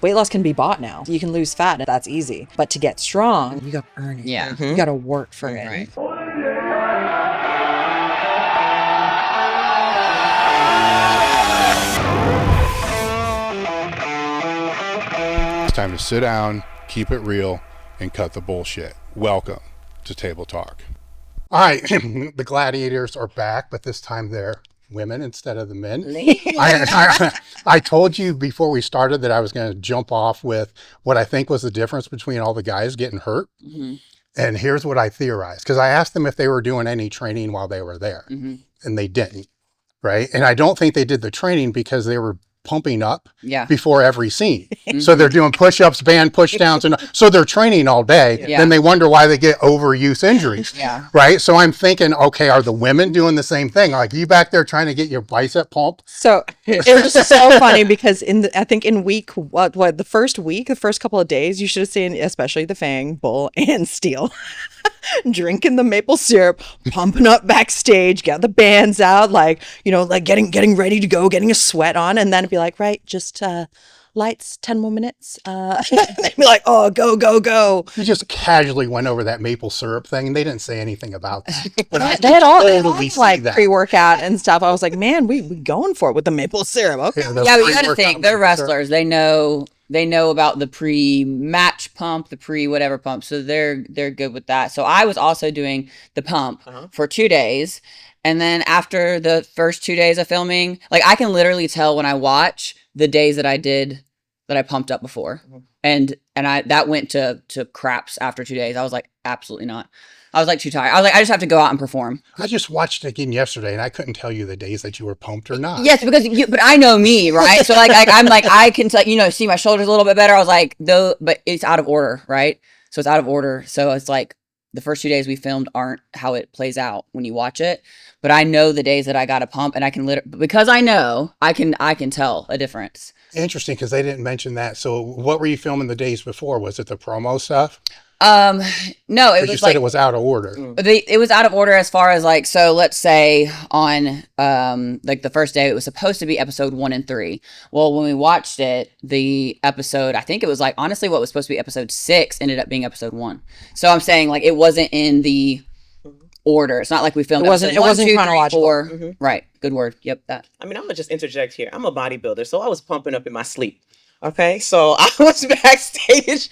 Weight loss can be bought now. You can lose fat, and that's easy. But to get strong, you got to earn it. Yeah. You got to work for it. Right. It's time to sit down, keep it real, and cut the bullshit. Welcome to Table Talk. All right, the Gladiators are back, but this time they're women instead of the men. I told you before we started that I was going to jump off with what I think was the difference between all the guys getting hurt. Mm-hmm. And here's what I theorized, because I asked them if they were doing any training while they were there, and they didn't, right? And I don't think they did the training because they were pumping up before every scene. So they're doing push-ups, band push-downs, and so they're training all day. Then they wonder why they get overuse injuries, right? So I'm thinking, okay, are the women doing the same thing? Like, you back there trying to get your bicep pumped? So it was just so funny because I think in week, the first couple of days, you should have seen, especially the Fang, Bull, and Steel, drinking the maple syrup, pumping up backstage, got the bands out, like getting ready to go, getting a sweat on, and then it'd be like, right, just lights, 10 more minutes. They'd be like, oh, go. You just casually went over that maple syrup thing, and they didn't say anything about that. But they had all like pre-workout and stuff. I was like, man, we going for it with the maple syrup. Okay. Yeah, but you got to think, they're wrestlers. They know about the pre-match pump, the pre-whatever pump. So they're good with that. So I was also doing the pump for 2 days. And then after the first 2 days of filming, like, I can literally tell when I watch the days that I pumped up before. And that went to craps after 2 days. I was like, absolutely not. I was like too tired. I was like, I just have to go out and perform. I just watched it again yesterday, and I couldn't tell you the days that you were pumped or not. Yes, but I know me, right? So like I'm like, I can tell, see my shoulders a little bit better. I was like, but it's out of order, right? So it's out of order. So it's like the first 2 days we filmed aren't how it plays out when you watch it. But I know the days that I got to pump, and I can because I know I can tell a difference. Interesting, because they didn't mention that. So what were you filming the days before? Was it the promo stuff? No, it was, you said it was out of order. It was out of order as far as like, so let's say on like the first day it was supposed to be episode 1 and 3. Well, when we watched it, the episode, I think it was like, honestly, what was supposed to be episode 6 ended up being episode 1. So I'm saying, like, it wasn't in the order. It's not like we filmed it wasn't chronological. 3, 4. Right, good word. Yep, that. I mean, I'm gonna just interject here. I'm a bodybuilder, so I was pumping up in my sleep. Okay, so I was backstage.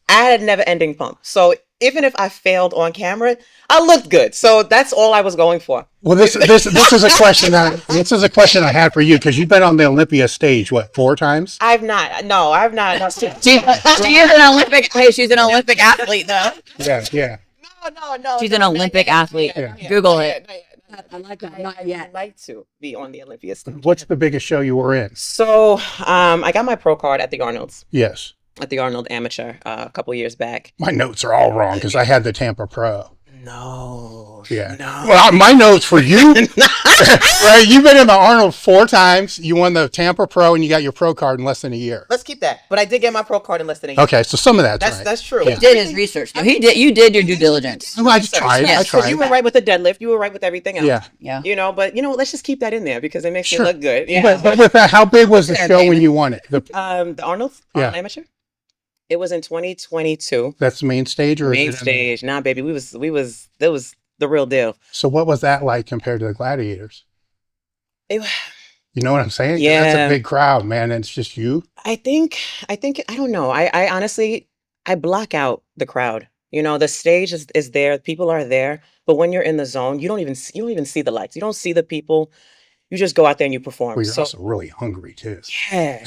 I had a never-ending pump. So even if I failed on camera, I looked good. So that's all I was going for. Well, this is a question I had for you, because you've been on the Olympia stage, what, 4 times? I've not. No. She's an Olympic. Hey, she's an Olympic athlete, though. Yeah. No. She's an Olympic athlete. Google it. I like that. Not yet. I'd like to be on the Olympia stage. What's the biggest show you were in? So, I got my pro card at the Arnold's. Yes. At the Arnold Amateur a couple years back. My notes are all wrong because I had the Tampa Pro. No. Yeah. No. Well, my notes for you, right? You've been in the Arnold 4 times. You won the Tampa Pro, and you got your pro card in less than a year. Let's keep that. But I did get my pro card in less than a year. Okay, so some of that's right. That's true. He did his research. No, you did your due diligence. Well, I just tried. Yes, because you were right with the deadlift. You were right with everything else. Yeah. But let's just keep that in there because it makes it look good. Yeah. But with that, how big was the show when you won it? The Arnold Amateur. It was in 2022. That's the main stage, or main stage? Nah, baby, that was the real deal. So what was that like compared to the Gladiators? You know what I'm saying? Yeah, that's a big crowd, man. And it's just you. I think I don't know. I honestly block out the crowd. The stage is there, people are there, but when you're in the zone, you don't even see the lights. You don't see the people. You just go out there and you perform. Well, you're also really hungry too. Yeah,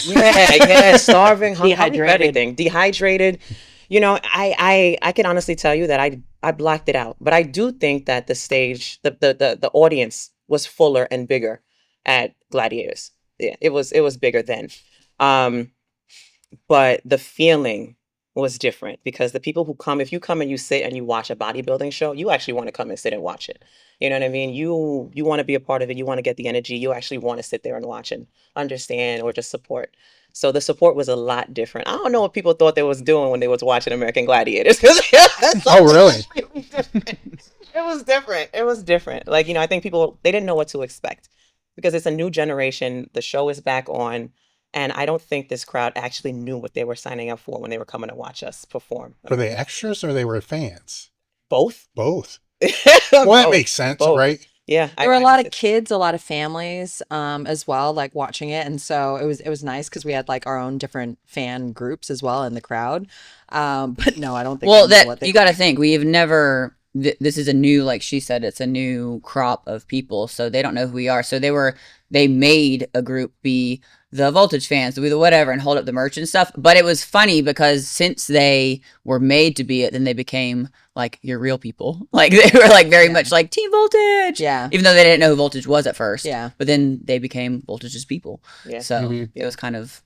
starving, hungry, dehydrated. I can honestly tell you that I blocked it out, but I do think that the stage, the audience was fuller and bigger at Gladiators. Yeah, it was bigger then, but the feeling was different because the people who come, if you come and you sit and you watch a bodybuilding show, you actually want to come and sit and watch it. You know what I mean? You want to be a part of it. You want to get the energy. You actually want to sit there and watch and understand or just support. So the support was a lot different. I don't know what people thought they was doing when they was watching American Gladiators. Oh, really? It was different. Like, I think people, they didn't know what to expect because it's a new generation. The show is back on. And I don't think this crowd actually knew what they were signing up for when they were coming to watch us perform. Were they extras or they were fans? Both. Both. Well, that Both. makes sense, Both. right? Yeah. There were a lot of kids, a lot of families as well, like watching it. And so it was nice because we had like our own different fan groups as well in the crowd. But no, I don't think. Well, they knew what you got to think we have never. This is a new, like she said, it's a new crop of people, so they don't know who we are. So they made a group be the Voltage fans, be the whatever, and hold up the merch and stuff. But it was funny because since they were made to be it, then they became like your real people. Like they were like very much like Team Voltage. Yeah. Even though they didn't know who Voltage was at first. Yeah. But then they became Voltage's people. Yeah. So it was kind of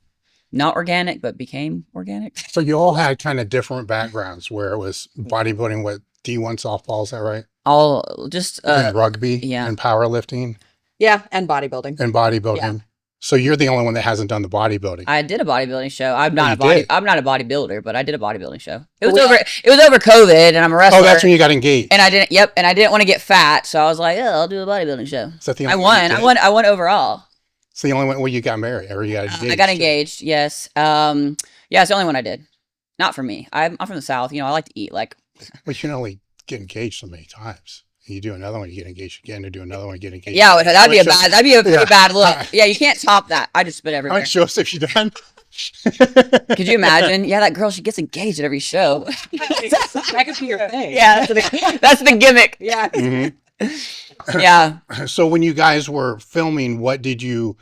not organic, but became organic. So you all had kind of different backgrounds where it was bodybuilding, what, D1 softball, is that right? All just And rugby yeah. and powerlifting Yeah, and bodybuilding. and bodybuilding. Yeah. So you're the only one that hasn't done the bodybuilding. I did a bodybuilding show. I'm not you did? I'm not a bodybuilder, but I did a bodybuilding show. It was over COVID, and I'm a wrestler. Oh, that's when you got engaged. And I didn't want to get fat, so I was like, oh, I'll do a bodybuilding show. Is that the I only one you won. did? I won overall. So the only one where you got married or you got engaged? I got engaged. Yes. Yeah, it's the only one I did. Not for me. I'm from the South. You know, I like to eat. Like, But you can only get engaged so many times. You do another one, you get engaged again, or do another one, you get engaged. yeah, that'd be a pretty bad look. Yeah. Yeah, you can't top that. I just spit How everywhere. many shows have you done? Could you imagine? Yeah, that girl, she gets engaged at every show. That could be your thing. Yeah, that's the gimmick. Yeah. Mhm. Yeah. So when you guys were filming, what did you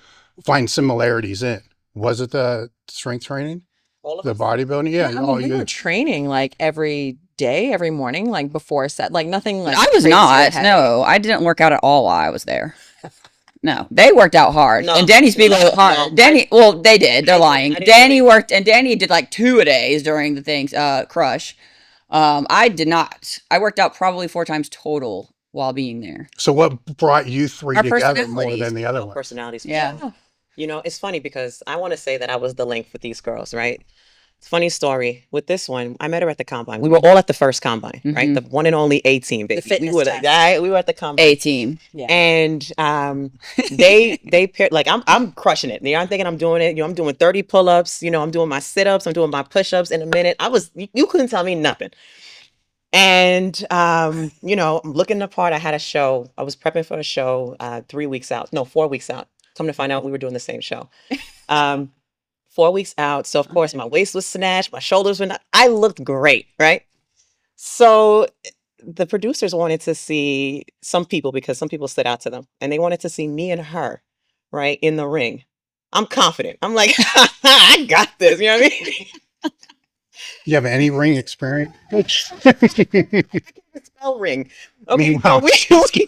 find similarities in? Was it the strength training? All of The us. bodybuilding? Yeah. I mean, all we you were training like every day, every morning, like before set, like nothing like. I was crazy or not. heavy. No, I didn't work out at all while I was there. No, they worked out hard. No. And Danny Spiegel, No. Danny, well, they did. They're I lying. didn't Danny worked, and Danny did like 2-a-days during the things, Crush. I did not. I worked out probably 4 times total while being there. So what brought you three Our together more personalities. than the other one? Personalities. Yeah. You know, it's funny because I want to say that I was the link with these girls, right? Funny story with this one. I met her at the combine. We were all at the first combine, right? The one and only A team, baby. fitness we were test. we were at the combine. A team. Yeah. And they paired, like I'm crushing it. You know, I'm thinking I'm doing it. You know, I'm doing 30 pull-ups. You know, I'm doing my sit-ups. I'm doing my push-ups in a minute. You couldn't tell me nothing. And you know, I'm looking the part. I had a show. I was prepping for a show 4 weeks out. Come to find out, we were doing the same show. 4 weeks out. So of course my waist was snatched, my shoulders were not. I looked great, right? So the producers wanted to see some people because some people stood out to them, and they wanted to see me and her, right, in the ring. I'm confident. I'm like, I got this. You know what I mean? You have any ring experience? Spell ring. Okay, Meanwhile,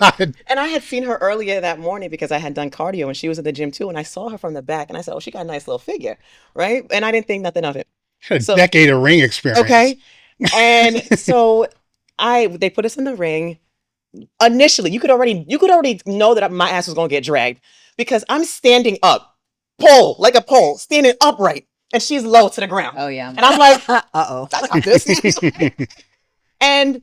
God. and I had seen her earlier that morning because I had done cardio and she was at the gym too. And I saw her from the back and I said, oh, she got a nice little figure, right? And I didn't think nothing of it. A So- decade of ring experience. Okay. And so they put us in the ring. Initially, you could already know that my ass was gonna get dragged because I'm standing up, like a pole, standing upright, and she's low to the ground. Oh, yeah. And I'm like, Uh-oh. I got this. And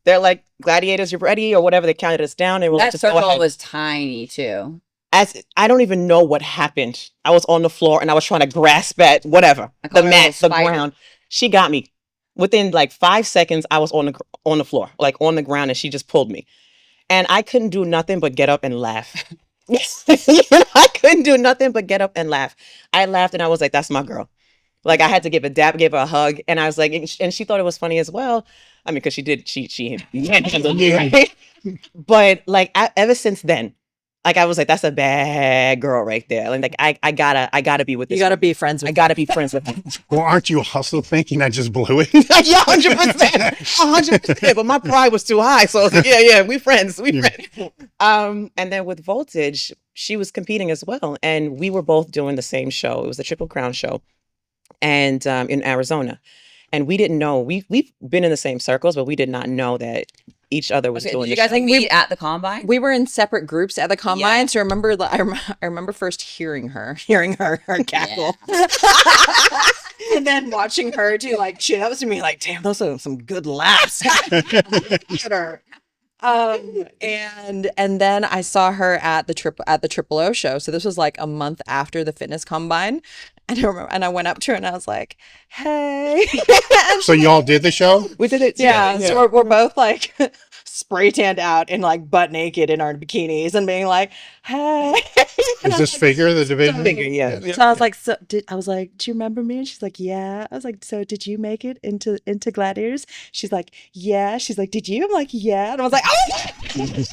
they're like, Gladiators, you're ready, or whatever. They counted us down. And we're like, That just go circle ahead. was tiny, too. I don't even know what happened. I was on the floor and I was trying to grasp at whatever, I call the it a mat, little the spider. ground. She got me. Within like 5 seconds, I was on the floor, like on the ground, and she just pulled me. And I couldn't do nothing but get up and laugh. I couldn't do nothing but get up and laugh. I laughed and I was like, that's my girl. Like I had to give a dap, give her a hug. And I was like, and she thought it was funny as well. I mean, because she handled me, right? But like ever since then, like I was like, that's a bad girl right there. Like I gotta be with this. You got to be friends I with. gotta be friends with her. Well, aren't you also thinking I just blew it? Yeah, 100%, 100%. But my pride was too high, so I was like, yeah, we friends. And then with Voltage, she was competing as well, and we were both doing the same show. It was the Triple Crown show, and in Arizona, and we didn't know we've been in the same circles, but we did not know that each other was Okay, doing. did you the guys show. meet at the combine? We were in separate groups at the combine. So I remember first hearing her cackle. And then watching her do like shit. That was to me like, damn, those are some good laughs. And then I saw her at the Triple O show. So this was like a month after the fitness combine. And I remember, and I went up to her and I was like, "Hey." So y'all did the show? We did it. Yeah. So we're both like spray tanned out and like butt naked in our bikinis and being like, "Hey." Is this figure the division? Figure, yeah. So I was like, "Do you remember me?" And she's like, "Yeah." I was like, "So did you make it into Gladiators?" She's like, "Yeah." She's like, "Did you?" I'm like, "Yeah." And I was like, "Oh."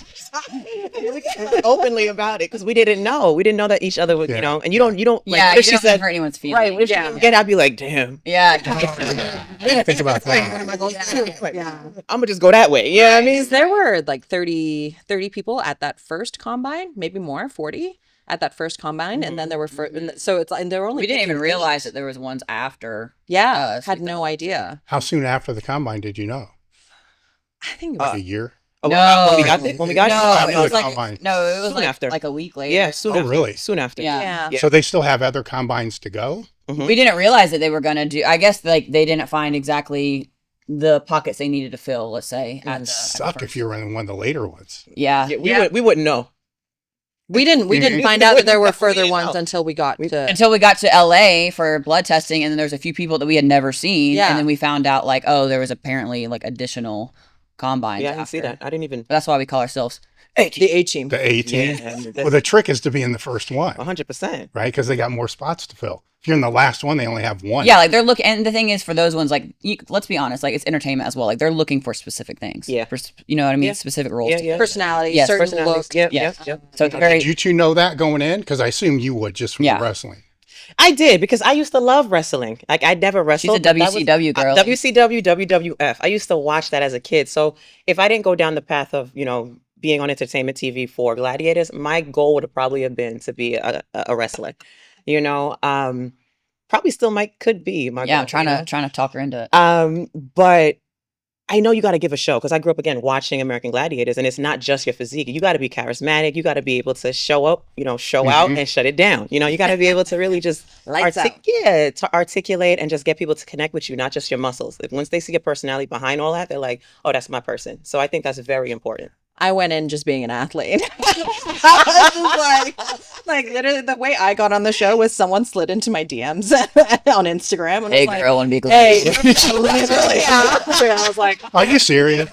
Openly about it because we didn't know. We didn't know that each other would, you know, and you don't like Yeah, what you if she don't said hurt anyone's feelings. right, what if she didn't get it, I'd be like, damn. Yeah. Think about that. Yeah. I'm gonna just go that way. Yeah, I mean, There were like 30 people at that first combine, maybe more, 40 at that first combine. And then there were, so it's, and there were only, We didn't even 15 realize that there was ones after. Yeah. us. Had no idea. How soon after the combine did you know? I think it Like was a year? when we got there, when we got No, After it was the like combine. no, it was Soon after. like a week later. yeah, soon Oh, after. really? Soon after. Yeah. yeah. So they still have other combines to go? We didn't realize that they were gonna do. I guess like they didn't find exactly the pockets they needed to fill. Let's say. It would suck if you were in one of the later ones. Yeah. We wouldn't know. We didn't Mhm. find out that there were We further didn't ones know. until we got to, Until we got to LA for blood testing, and then there's a few people that we had never seen, Yeah. and then we found out like, oh, there was apparently like additional combines. Yeah, I didn't see after. that. I didn't even. But that's why we call ourselves. the A team. The 18. Yeah, Well, the trick is to be in the first one, 100%. right? Because they got more spots to fill. If you're in the last one, they only have one. Yeah, like they're looking, and the thing is, for those ones, like, let's be honest, like it's entertainment as well. Like they're looking for specific things. Yeah. You know what I mean? Yeah. Specific roles. Yeah, yeah. Personality, Yes, certain Personalities. look. Yep, Yeah. yep, yep. So it's very. Did you two know that going in? Because I assume you would just from Yeah. the wrestling. I did because I used to love wrestling. Like I never She's a wrestled. but that was- WCW girl. WCW, WWF. I used to watch that as a kid. So if I didn't go down the path of, you know, being on entertainment TV for Gladiators, my goal would have probably have been to be a wrestler. You know, probably still could be my Yeah, goal, I'm trying you to know? trying to talk her into it. But I know you got to give a show because I grew up again watching American Gladiators, and it's not just your physique. You got to be charismatic. You got to be able to show up, you know, show out and shut it down. You know, you got to be able to really just Lights out. to articulate and just get people to connect with you, not just your muscles. If once they see your personality behind all that, they're like, oh, that's my person. So I think that's very important. I went in just being an athlete. I was just like literally the way I got on the show was someone slid into my DMs on Instagram and Hey, was like, girl, and be glad. "Hey," literally. Yeah. I was like, Are you serious?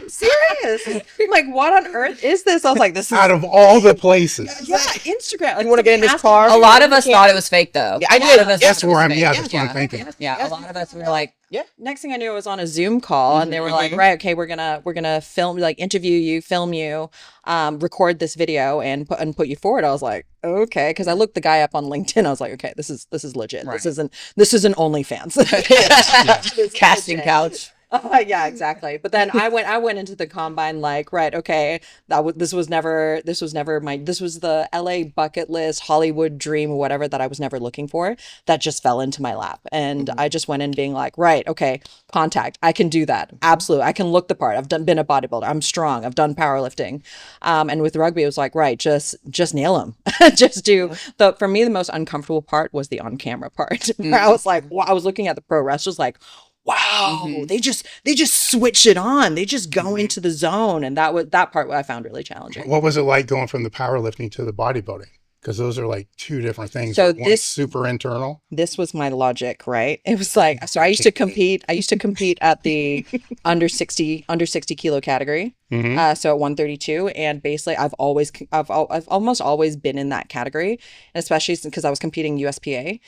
"Serious?" I'm like, "What on earth is this?" I was like, "This is Out of all the places. yeah, Instagram." Like, You want to get in this car? A lot of us thought it was fake, though. Yeah, I A lot did. of us That's thought it was where I'm. fake. Yeah, that's what I'm thinking. Yeah, a lot of us were like, Next thing I knew, I was on a Zoom call, and they were like, "Right, okay, we're gonna film, like, interview you, film you, record this video, and put you forward." I was like, "Okay," because I looked the guy up on LinkedIn. I was like, "Okay, this is legit. Right. This isn't OnlyFans." casting couch. Yeah, exactly. But then I went into the combine like, right, okay, this was the LA bucket list, Hollywood dream, whatever that I was never looking for, that just fell into my lap. And I just went in being like, right, okay, contact, I can do that. Absolutely. I can look the part. I've been a bodybuilder. I'm strong. I've done powerlifting. And with rugby, it was like, right, just nail them. Just do for me, the most uncomfortable part was the on-camera part. Where I was like, I was looking at the pro wrestlers like, wow, they just switch it on. They just go into the zone. And that part I found really challenging. What was it like going from the powerlifting to the bodybuilding? Because those are like two different things. So One's super internal. This was my logic, right? It was like, so I used to compete at the under 60 kilo category. So at 132, and basically I've almost always been in that category, and especially because I was competing USPA.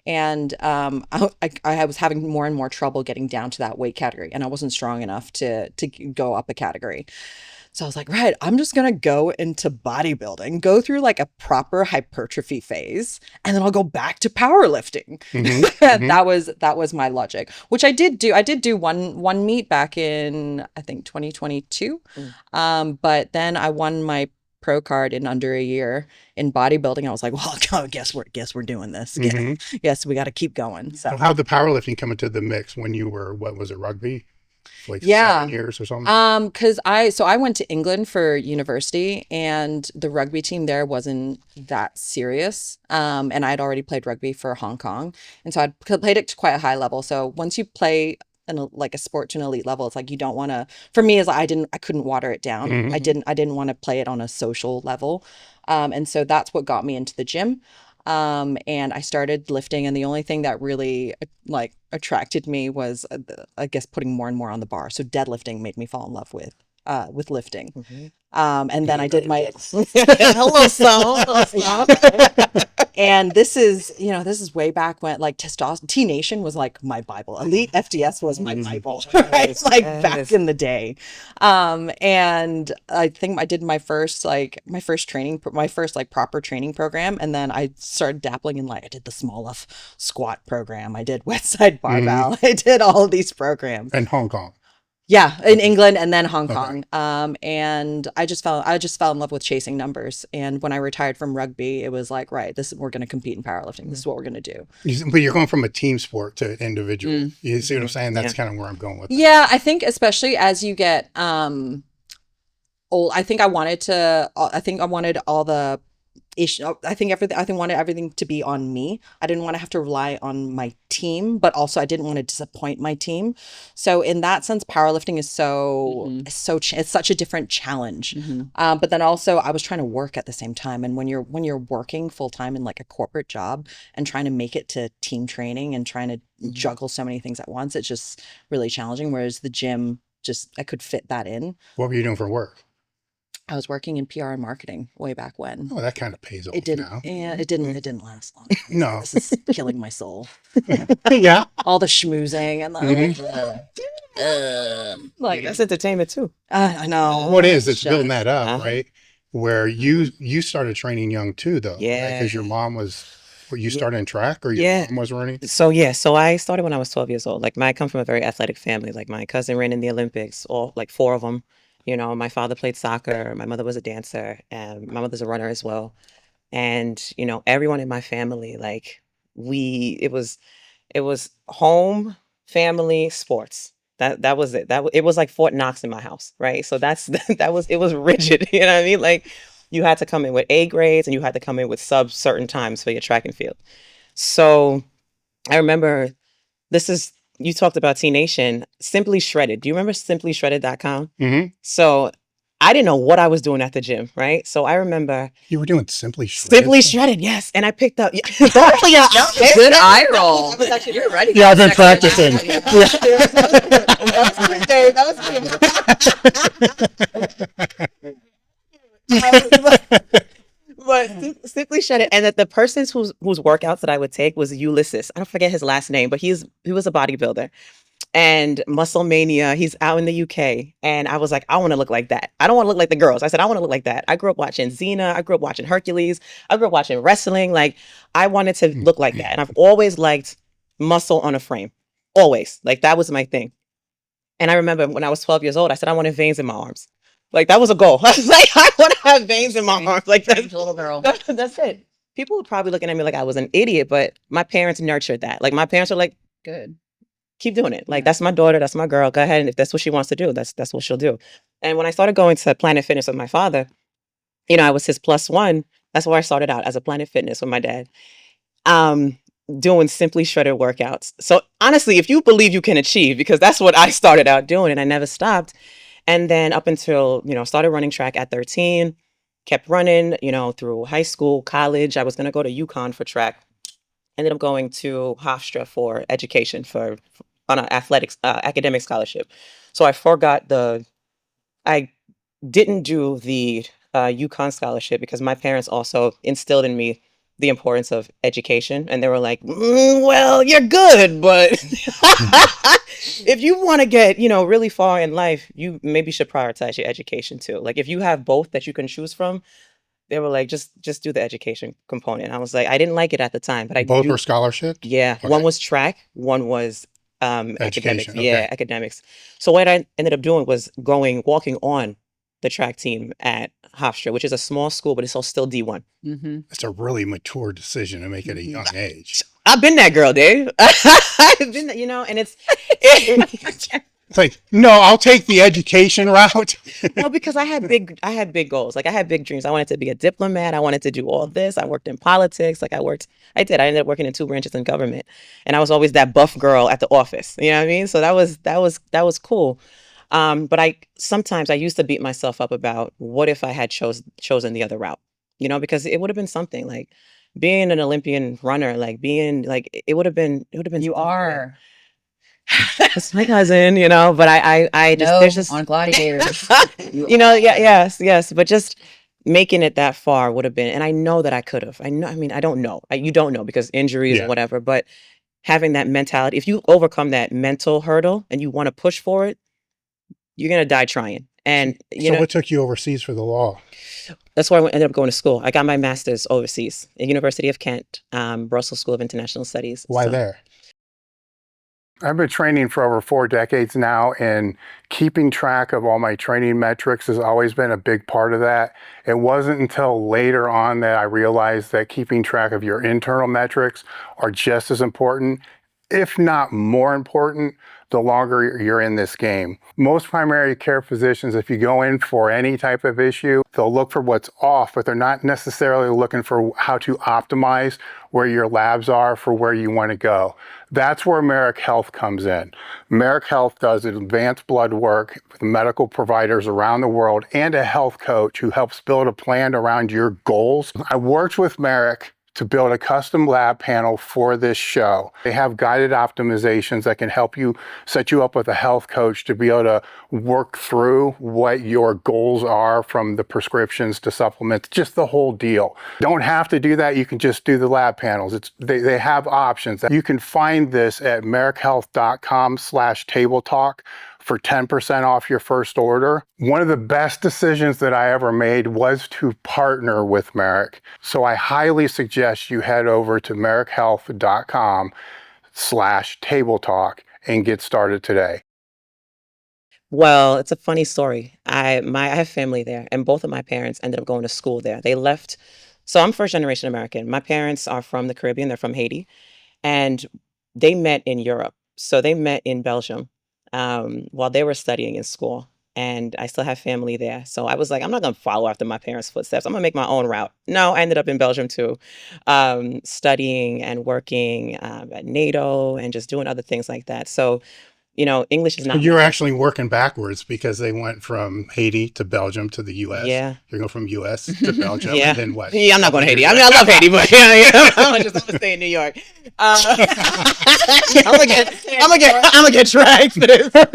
And I was having more and more trouble getting down to that weight category, and I wasn't strong enough to go up a category. So I was like, right, I'm just gonna go into bodybuilding, go through like a proper hypertrophy phase, and then I'll go back to powerlifting. That was my logic, which I did do. I did do one meet back in, I think, 2022, but then I won my pro card in under a year in bodybuilding. I was like, well, I guess we're doing this. Yes, we got to keep going. So How'd the powerlifting come into the mix when you were, what was it, rugby? Like 7 years or something? Because I went to England for university, and the rugby team there wasn't that serious. And I'd already played rugby for Hong Kong, and so I'd played it to quite a high level. So once you play like a sport to an elite level, it's like you don't want to, for me, is I couldn't water it down. Mhm. I didn't want to play it on a social level. And so that's what got me into the gym. And I started lifting, and the only thing that really like attracted me was I guess putting more and more on the bar. So deadlifting made me fall in love with lifting. And then I did my Hello, song. and this is way back when like testosterone T Nation was like my Bible. Elite FDS was my Bible, right? Like back in the day. And I think I did my first like proper training program, and then I started dabbling in like I did the small F squat program, I did wet side barbell, I did all of these programs. In Hong Kong. Yeah, in England and then Hong Okay. Kong. And I just fell in love with chasing numbers. And when I retired from rugby, it was like, right, we're going to compete in powerlifting. This is what we're going to do. But you're going from a team sport to individual. You see what I'm saying? That's kind of where I'm going with it. Yeah, I think especially as you get old, I think I wanted all the I wanted everything to be on me. I didn't want to have to rely on my team, but also I didn't want to disappoint my team. So in that sense, powerlifting is it's such a different challenge. But then also I was trying to work at the same time. And when you're working full time in like a corporate job and trying to make it to team training and trying to juggle so many things at once, it's just really challenging. Whereas the gym, I could fit that in. What were you doing for work? I was working in PR and marketing way back when. Oh, that kind of pays off It didn't. now. Yeah, it didn't last long. No. This is killing my soul. Yeah. All the schmoozing and Like that's entertainment too. I know. What is it's Shut building that up, Uh-huh. right? Where you started training young too, though. Yeah. Because your mom was. Were you started in track, or your Yeah. mom was running? So I started when I was 12 years old. Like I come from a very athletic family. Like my cousin ran in the Olympics, all like 4 of them. You know, my father played soccer, my mother was a dancer, and my mother's a runner as well. And, you know, everyone in my family, like it was home, family, sports. That was it. It was like Fort Knox in my house, right? So it was rigid, you know what I mean? Like you had to come in with A grades and you had to come in with sub certain times for your track and field. So I remember you talked about T Nation, Simply Shredded. Do you remember simplyshredded.com? Mm-hmm. So I didn't know what I was doing at the gym, right? So I remember You were doing Simply Shredded. Simply Shredded, yes. And I picked up Good eye roll. You're ready. Yeah, I've been practicing. But Simply Shredded, and that the person whose workouts that I would take was Ulysses. I don't forget his last name, but he was a bodybuilder and Muscle Mania. He's out in the UK, and I was like, I want to look like that. I don't want to look like the girls. I said I want to look like that. I grew up watching Xena. I grew up watching Hercules. I grew up watching wrestling. Like I wanted to look like that, and I've always liked muscle on a frame. Always, like that was my thing. And I remember when I was 12 years old, I said I wanted veins in my arms. Like that was a goal. I was like, I want to have veins in my arms. Like that's Little girl. that's it. People were probably looking at me like I was an idiot, but my parents nurtured that. Like my parents were like, Good. keep doing it. Like that's my daughter, that's my girl. Go ahead, and if that's what she wants to do, that's what she'll do. And when I started going to Planet Fitness with my father, you know, I was his +1. That's where I started out, as a Planet Fitness with my dad. Doing Simply Shredded workouts. So honestly, if you believe you can achieve, because that's what I started out doing and I never stopped. And then up until, you know, started running track at 13, kept running, you know, through high school, college. I was going to go to UConn for track. Ended up going to Hofstra for education on an academic scholarship. So I didn't do the UConn scholarship because my parents also instilled in me the importance of education. And they were like, well, you're good, but if you want to get, you know, really far in life, you maybe should prioritize your education too. Like if you have both that you can choose from, they were like, just do the education component. I was like, I didn't like it at the time, but Both were scholarship? Yeah. Okay. One was track, one was academics. Education, Yeah, okay. academics. So what I ended up doing was walking on the track team at Hofstra, which is a small school, but it's all still D1. Mm-hmm. It's a really mature decision to make at a young age. I've been that girl, Dave. I've been that, you know, and it's It's like, no, I'll take the education route. Well, because I had big goals. Like I had big dreams. I wanted to be a diplomat. I wanted to do all this. I worked in politics. I ended up working in 2 branches in government. And I was always that buff girl at the office. You know what I mean? So that was cool. But sometimes I used to beat myself up about what if I had chosen the other route, because it would have been something like being an Olympian runner, like being like, it would have been. You are. That's my cousin, but I just, No, there's just, on Gladiators. yeah, yes. But just making it that far would have been, and I know that I could have. I don't know. You don't know because injuries Yeah. or whatever, but having that mentality, if you overcome that mental hurdle and you want to push for it, you're going to die trying. And, So what took you overseas for the law? that's where I ended up going to school. I got my master's overseas at University of Kent, Brussels School of International Studies. Why So- there? I've been training for over 4 decades now, and keeping track of all my training metrics has always been a big part of that. It wasn't until later on that I realized that keeping track of your internal metrics are just as important, if not more important, the longer you're in this game. Most primary care physicians, if you go in for any type of issue, they'll look for what's off, but they're not necessarily looking for how to optimize where your labs are for where you want to go. That's where Merrick Health comes in. Merrick Health does advanced blood work with medical providers around the world and a health coach who helps build a plan around your goals. I worked with Merrick to build a custom lab panel for this show. They have guided optimizations that can help you set you up with a health coach to be able to work through what your goals are, from the prescriptions to supplements, just the whole deal. Don't have to do that. You can just do the lab panels. They have options. You can find this at merrickhealth.com/table talk for 10% off your first order. One of the best decisions that I ever made was to partner with Merrick. So I highly suggest you head over to merrickhealth.com/table talk and get started today. Well, it's a funny story. I have family there, and both of my parents ended up going to school there. They left. So I'm first generation American. My parents are from the Caribbean. They're from Haiti, and they met in Europe. So they met in Belgium while they were studying in school. And I still have family there. So I was like, I'm not going to follow after my parents' footsteps. I'm going to make my own route. No, I ended up in Belgium too, studying and working at NATO and just doing other things like that. So English is not. You're actually working backwards because they went from Haiti to Belgium to the U.S. Yeah. You're going from U.S. to Belgium, Yeah. and then what? Yeah, I'm not going to Haiti. I mean, I love Haiti, but I'm gonna stay in New York. I'm gonna get dragged for this. I'm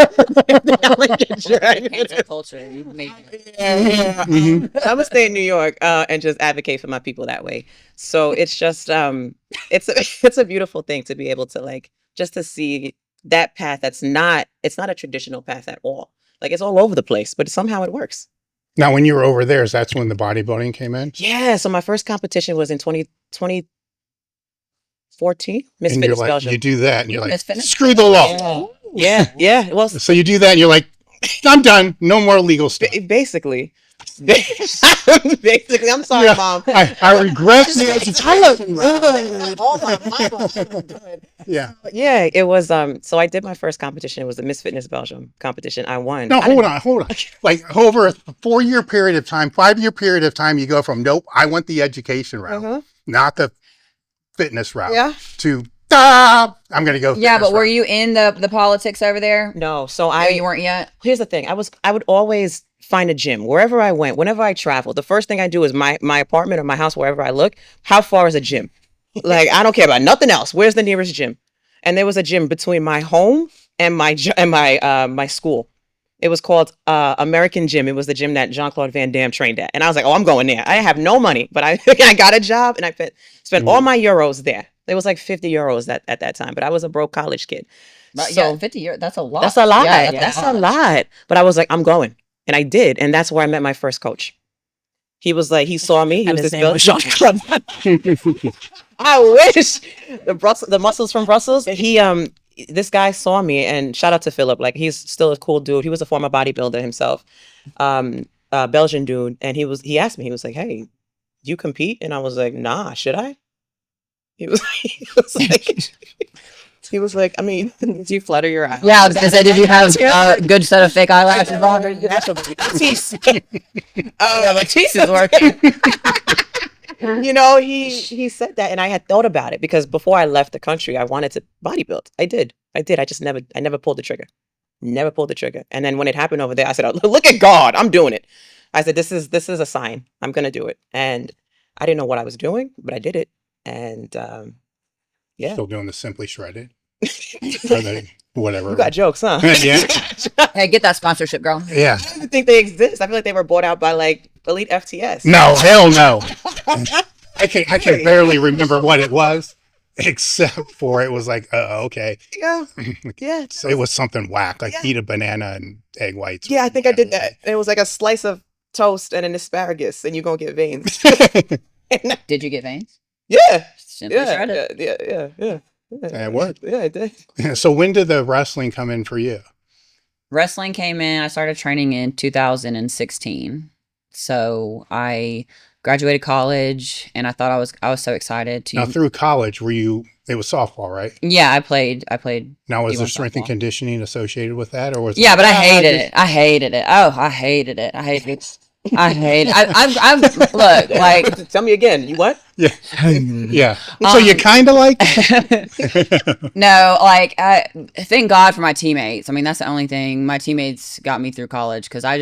gonna get dragged for Cancel this. culture. You made it. Yeah. Mhm. I'm gonna stay in New York and just advocate for my people that way. So it's just it's a beautiful thing to be able to just to see that path it's not a traditional path at all. Like it's all over the place, but somehow it works. Now, when you were over there, that's when the bodybuilding came in? Yeah, so my first competition was in 2014, Miss And you're Fitness like, Belgium. you do that, and you're like, Miss Fitness. screw the law. Yeah. Well, So you do that, and you're like, I'm done. No more legal stuff. basically, I'm sorry, Yeah, Mom. I regret the education. I look good. Oh my mama, I look good. Yeah. Yeah, it was. So I did my first competition. It was the Miss Fitness Belgium competition. I won. No, hold on. Like over a 4-year period of time, 5-year period of time, you go from, nope, I want the education route, Uh-huh. not the fitness route, Yeah. to, I'm going to go Yeah, fitness but were route. you in the politics over there? No, so No, you weren't yet. Here's the thing. I would always find a gym wherever I went. Whenever I traveled, the first thing I do is my apartment or my house, wherever I look, how far is a gym? Like I don't care about nothing else. Where's the nearest gym? And there was a gym between my home and my school. It was called American Gym. It was the gym that Jean-Claude Van Damme trained at. And I was like, oh, I'm going there. I have no money, but I got a job and I spent all my euros there. It was like 50 euros at that time, but I was a broke college kid. But So- yeah, 50 years. That's a lot. That's a lot. Yeah, That's a lot. But I was like, I'm going. And I did. And that's where I met my first coach. He was like, he saw me. He And was his this name was Jean-Claude. I wish. The muscles from Brussels. This guy saw me, and shout out to Philip. Like he's still a cool dude. He was a former bodybuilder himself. Belgian dude. And he asked me, he was like, hey, do you compete? And I was like, nah, should I? He was like, He was like, I mean, Do you flutter your eyes? Yeah, I was gonna say, did you have a good set of fake eyelashes on? Matisse. Yeah, Matisse is working. You know, he said that, and I had thought about it because before I left the country, I wanted to bodybuild. I did. I just never pulled the trigger. Never pulled the trigger. And then when it happened over there, I said, oh, look at God, I'm doing it. I said, this is a sign. I'm gonna do it. And I didn't know what I was doing, but I did it. And yeah. Still doing the Simply Shredded. Or the whatever. You got jokes, huh? Yeah. Hey, get that sponsorship, girl. Yeah. I don't even think they exist. I feel like they were bought out by like Elite FTS. No, hell no. I can barely remember what it was, except for it was like, okay. Yeah. Yeah. So it was something whack, like eat a banana and egg whites. Yeah, I think I did that. And it was like a slice of toast and an asparagus, and you're gonna get veins. Did you get veins? Yeah. Simply Yeah. shredded. Yeah. It worked. Yeah, it did. So when did the wrestling come in for you? Wrestling came in. I started training in 2016. So I graduated college, and I thought I was so excited to. Now through college, it was softball, right? Yeah, I played. Now was D1 there strength and softball. conditioning associated with that, or was Yeah, it? but I hated it. I hated it. Oh, I hated it. I hated it. I hate it. I'm look like. Tell me again. You what? Yeah, yeah. So you kind of like it? No, like thank God for my teammates. I mean, that's the only thing. My teammates got me through college because I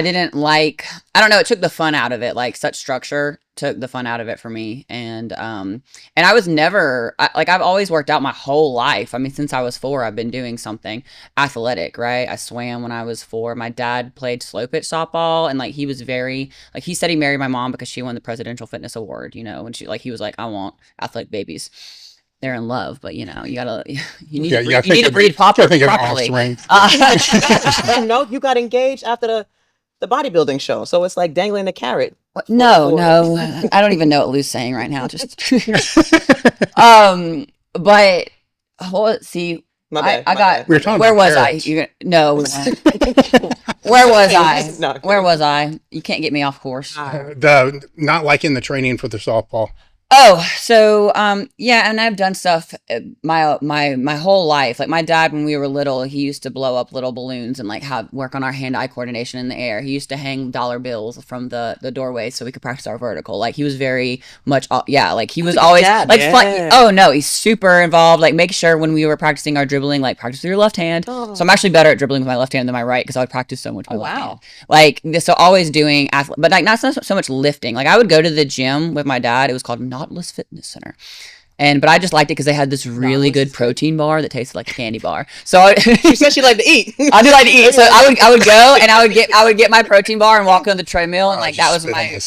didn't like, I don't know, it took the fun out of it. Like such structure took the fun out of it for me. And I was never, I've always worked out my whole life. I mean, since I was 4, I've been doing something athletic, right? I swam when I was 4. My dad played slow pitch softball, and like, he was very, like, he said he married my mom because she won the Presidential Fitness Award, you know, and he was like, I want athletic babies. They're in love, but you know, you need to breed properly. No, you got engaged after the bodybuilding show, so it's like dangling a carrot. No, I don't even know what Lou's saying right now. Just, but see, My bad. I got. We were talking where about was carrots. I? No, we weren't. Where was I? No. Where was I? You can't get me off course. Not liking the training for the softball. Oh, so yeah, and I've done stuff my whole life. Like my dad, when we were little, he used to blow up little balloons and like work on our hand-eye coordination in the air. He used to hang dollar bills from the doorway so we could practice our vertical. Like he was very much, like he was always fun. Oh no, he's super involved. Like make sure when we were practicing our dribbling, like practice with your left hand. Oh. So I'm actually better at dribbling with my left hand than my right because I would practice so much with my left hand. Like so, always doing but like not so much lifting. Like I would go to the gym with my dad. It was called Nautilus Fitness Center. But I just liked it because they had this really good protein bar that tasted like a candy bar. So she said she liked to eat. I do like to eat. So I would go and I would get my protein bar and walk on the treadmill, and like that was I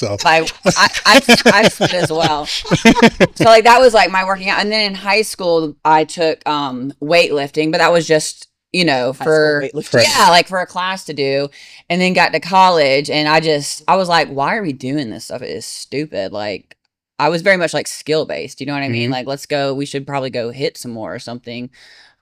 spit as well. So like that was like my working out. And then in high school I took weightlifting, but that was just for a class to do. And then got to college, and I was like, why are we doing this stuff? It is stupid. Like I was very much like skill based, you know what I mean? Like, let's go, we should probably go hit some more or something.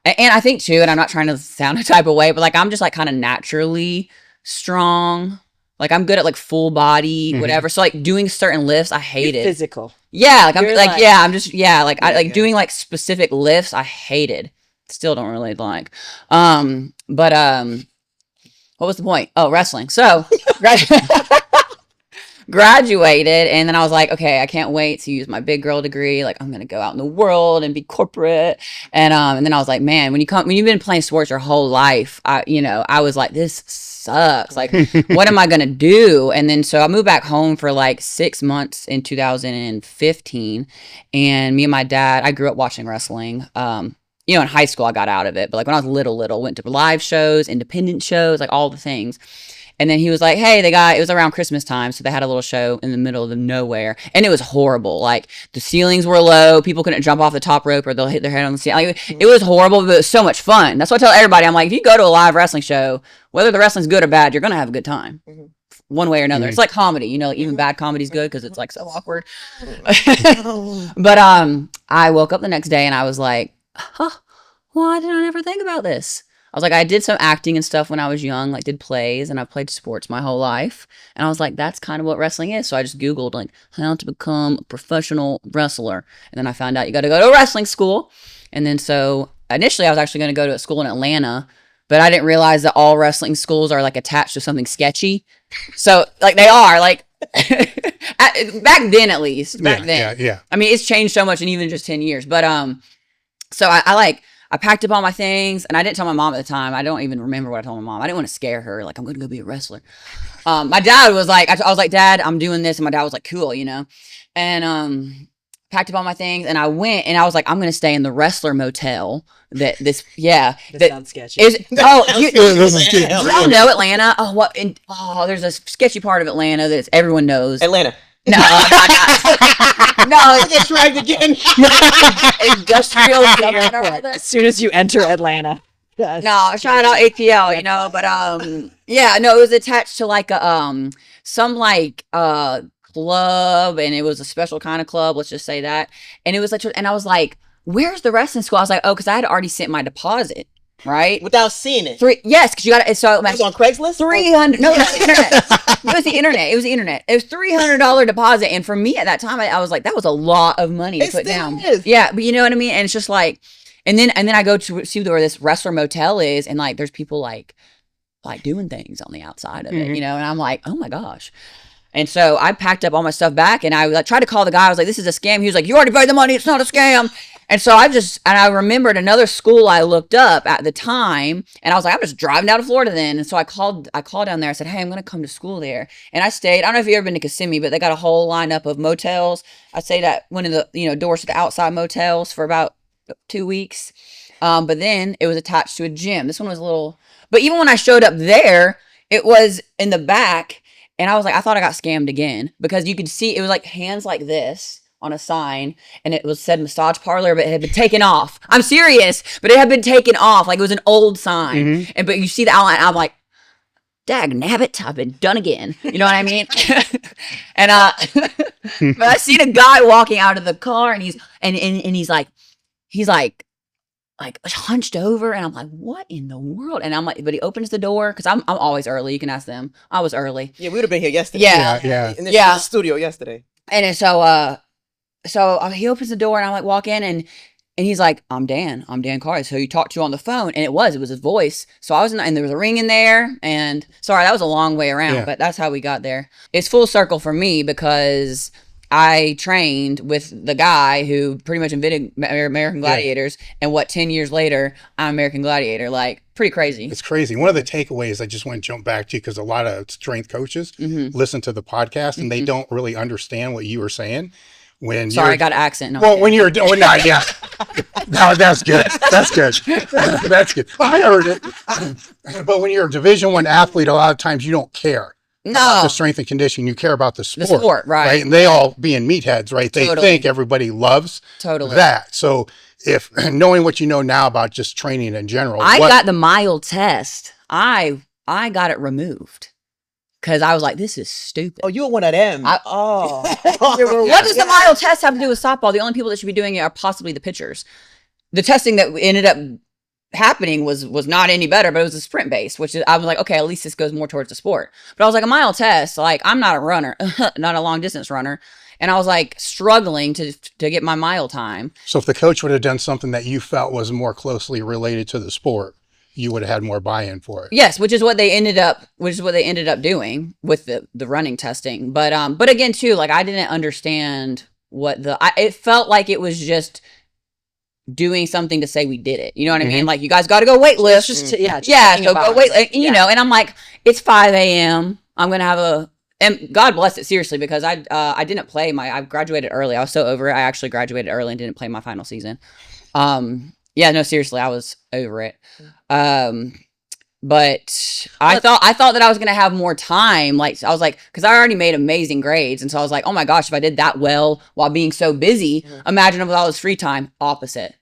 And I think too, and I'm not trying to sound a type of way, but like, I'm just like kind of naturally strong. Like I'm good at like full body, whatever. So like doing certain lifts, I hate it. Physical. Yeah. Like I'm doing like specific lifts, I hated. Still don't really like. What was the point? Oh, wrestling. So graduated, and then I was like, okay, I can't wait to use my big girl degree. Like I'm gonna go out in the world and be corporate. And then I was like, man, when you've been playing sports your whole life, I was like, this sucks. Like, what am I gonna do? And then so I moved back home for like 6 months in 2015, and me and my dad, I grew up watching wrestling. In high school I got out of it, but like when I was little, went to live shows, independent shows, like all the things. And then he was like, hey, it was around Christmas time, so they had a little show in the middle of nowhere, and it was horrible. Like the ceilings were low, people couldn't jump off the top rope or they'll hit their head on the ceiling. Like, it was horrible, but it was so much fun. That's what I tell everybody. I'm like, if you go to a live wrestling show, whether the wrestling's good or bad, you're gonna have a good time. One way or another. It's like comedy, like even bad comedy's good because it's like so awkward. But I woke up the next day and I was like, why did I never think about this? I was like, I did some acting and stuff when I was young, like did plays, and I played sports my whole life. And I was like, that's kind of what wrestling is. So I just Googled like how to become a professional wrestler. And then I found out you got to go to a wrestling school. And then so initially I was actually going to go to a school in Atlanta, but I didn't realize that all wrestling schools are like attached to something sketchy. So like they are like back then, at least back then. Yeah. I mean, it's changed so much in even just 10 years. But so I packed up all my things, and I didn't tell my mom at the time. I don't even remember what I told my mom. I didn't want to scare her. Like, I'm going to go be a wrestler. My dad was like, I was like, Dad, I'm doing this. And my dad was like, cool, you know? And, packed up all my things, and I went, and I was like, I'm going to stay in the wrestler motel. That sounds sketchy. You don't know Atlanta? Oh, what? There's a sketchy part of Atlanta that everyone knows. Atlanta. No, I get dragged again. Industrial. As soon as you enter Atlanta. Yes. No, shout out ATL, you know, but yeah, no, it was attached to like a some like club, and it was a special kind of club, let's just say that. And it was like, and I was like, where's the wrestling school? I was like, oh, because I had already sent my deposit, right? Without seeing it. Yes, because you got it. So it was on Craigslist? 300. No, it was the internet. It was the internet. It was $300 deposit, and for me at that time, I was like, that was a lot of money to put down. Yeah, but you know what I mean. And it's just like, and then I go to see where this wrestler motel is, and like there's people like doing things on the outside of it, you know. And I'm like, oh my gosh. And so I packed up all my stuff back, and I tried to call the guy. I was like, this is a scam. He was like, you already paid the money. It's not a scam. And so I remembered another school I looked up at the time, and I was like, I'm just driving down to Florida then. And so I called down there. I said, hey, I'm going to come to school there. And I stayed. I don't know if you've ever been to Kissimmee, but they got a whole lineup of motels. I stayed at one of the, doors to the outside motels for about 2 weeks. But then it was attached to a gym. This one was a little, but even when I showed up there, it was in the back. And I was like, I thought I got scammed again, because you could see it was like hands like this on a sign, and it was said massage parlor, but it had been taken off. I'm serious, but it had been taken off. Like it was an old sign. And but you see the outline, I'm like, dag nabbit, I've been done again. You know what I mean? And but I seen a guy walking out of the car, and he's hunched over, and I'm like, what in the world? And I'm like, but he opens the door, because I'm always early. You can ask them. I was early. Yeah, we would have been here yesterday. Yeah. In the studio yesterday. And so he opens the door, and I'm like, walk in, and he's like, I'm Dan Carter, who you talked to on the phone. And it was his voice. So I was and there was a ring in there, and sorry, that was a long way around, but that's how we got there. It's full circle for me, because I trained with the guy who pretty much invented American Gladiators, and 10 years later, I'm American Gladiator. Like, pretty crazy. It's crazy. One of the takeaways I just want to jump back to, because a lot of strength coaches listen to the podcast, and they don't really understand what you were saying. I got an accent. No, well, when you're doing that, no, that's good. That's good. That's good. I heard it. But when you're a Division I athlete, a lot of times you don't care. No, the strength and conditioning, you care about the sport. The sport, right? And they all being meatheads, right? They think everybody loves that. So if knowing what you know now about just training in general, I got the mile test. I got it removed, because I was like, this is stupid. Oh, you were one of them. What does the mile test have to do with softball? The only people that should be doing it are possibly the pitchers. The testing that ended up happening was not any better, but it was a sprint base, which is, I was like, okay, at least this goes more towards the sport. But I was like, a mile test, like, I'm not a runner, not a long distance runner. And I was like struggling to get my mile time. So if the coach would have done something that you felt was more closely related to the sport, you would have had more buy-in for it. Yes, which is what they ended up doing with the running testing. But again, too, like, I didn't understand it felt like it was just doing something to say we did it. You know what I mean? Like, you guys got to go weight lift. So go weight, you know, and I'm like, it's 5 a.m. I'm going to have and God bless it, seriously, because I didn't play I graduated early. I was so over it. I actually graduated early and didn't play my final season. Yeah, no, seriously, I was over it. But I thought that I was going to have more time. Like, I was like, because I already made amazing grades. And so I was like, oh my gosh, if I did that well while being so busy, imagine with all this free time. Opposite.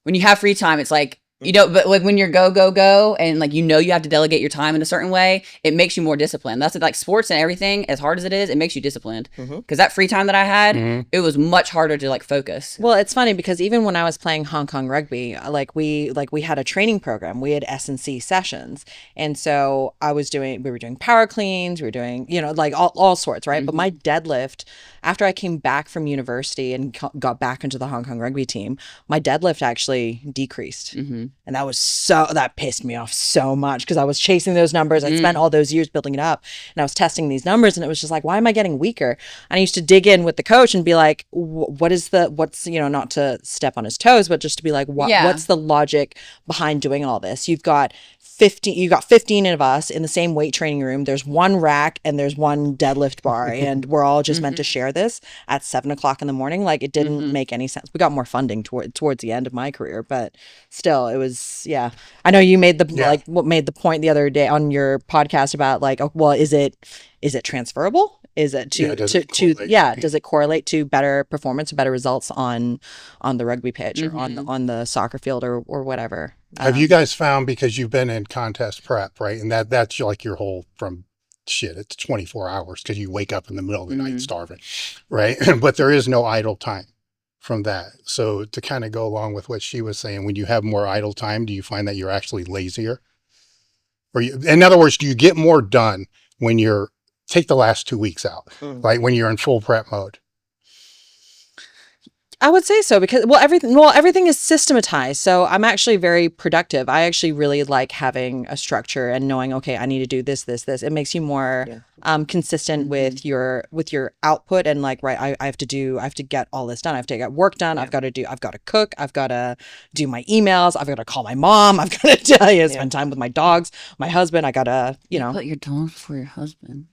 When you have free time, it's like, You know, but like when you're go, and like, you have to delegate your time in a certain way, it makes you more disciplined. That's like sports and everything, as hard as it is, it makes you disciplined. Because that free time that I had, it was much harder to like focus. Well, it's funny because even when I was playing Hong Kong rugby, we had a training program. We had S&C sessions. And so we were doing power cleans, we were doing, like all sorts, right? But my deadlift, after I came back from university and got back into the Hong Kong rugby team, my deadlift actually decreased. And that pissed me off so much because I was chasing those numbers. I spent all those years building it up, and I was testing these numbers, and it was just like, why am I getting weaker? And I used to dig in with the coach and be like, what's not to step on his toes, but just to be like, what's the logic behind doing all this? You've got 15 of us in the same weight training room. There's one rack and there's one deadlift bar, and we're all just meant to share this at 7:00 in the morning. Like, it didn't make any sense. We got more funding towards the end of my career, but still, it was, yeah. I know you made made the point the other day on your podcast about like, is it transferable? Is it does it correlate to better performance, better results on the rugby pitch or on the soccer field or whatever? Have you guys found, because you've been in contest prep, right? And that's like your whole it's 24 hours because you wake up in the middle of the night starving, right? But there is no idle time from that. So to kind of go along with what she was saying, when you have more idle time, do you find that you're actually lazier? In other words, do you get more done when take the last 2 weeks out, like when you're in full prep mode? I would say so because everything is systematized. So I'm actually very productive. I actually really like having a structure and knowing, okay, I need to do this. It makes you more consistent with your output, and like, right, I have to get all this done. I have to get work done. I've got to cook. I've got to do my emails. I've got to call my mom. I've got to spend time with my dogs, my husband. I got to, Put your dogs for your husband.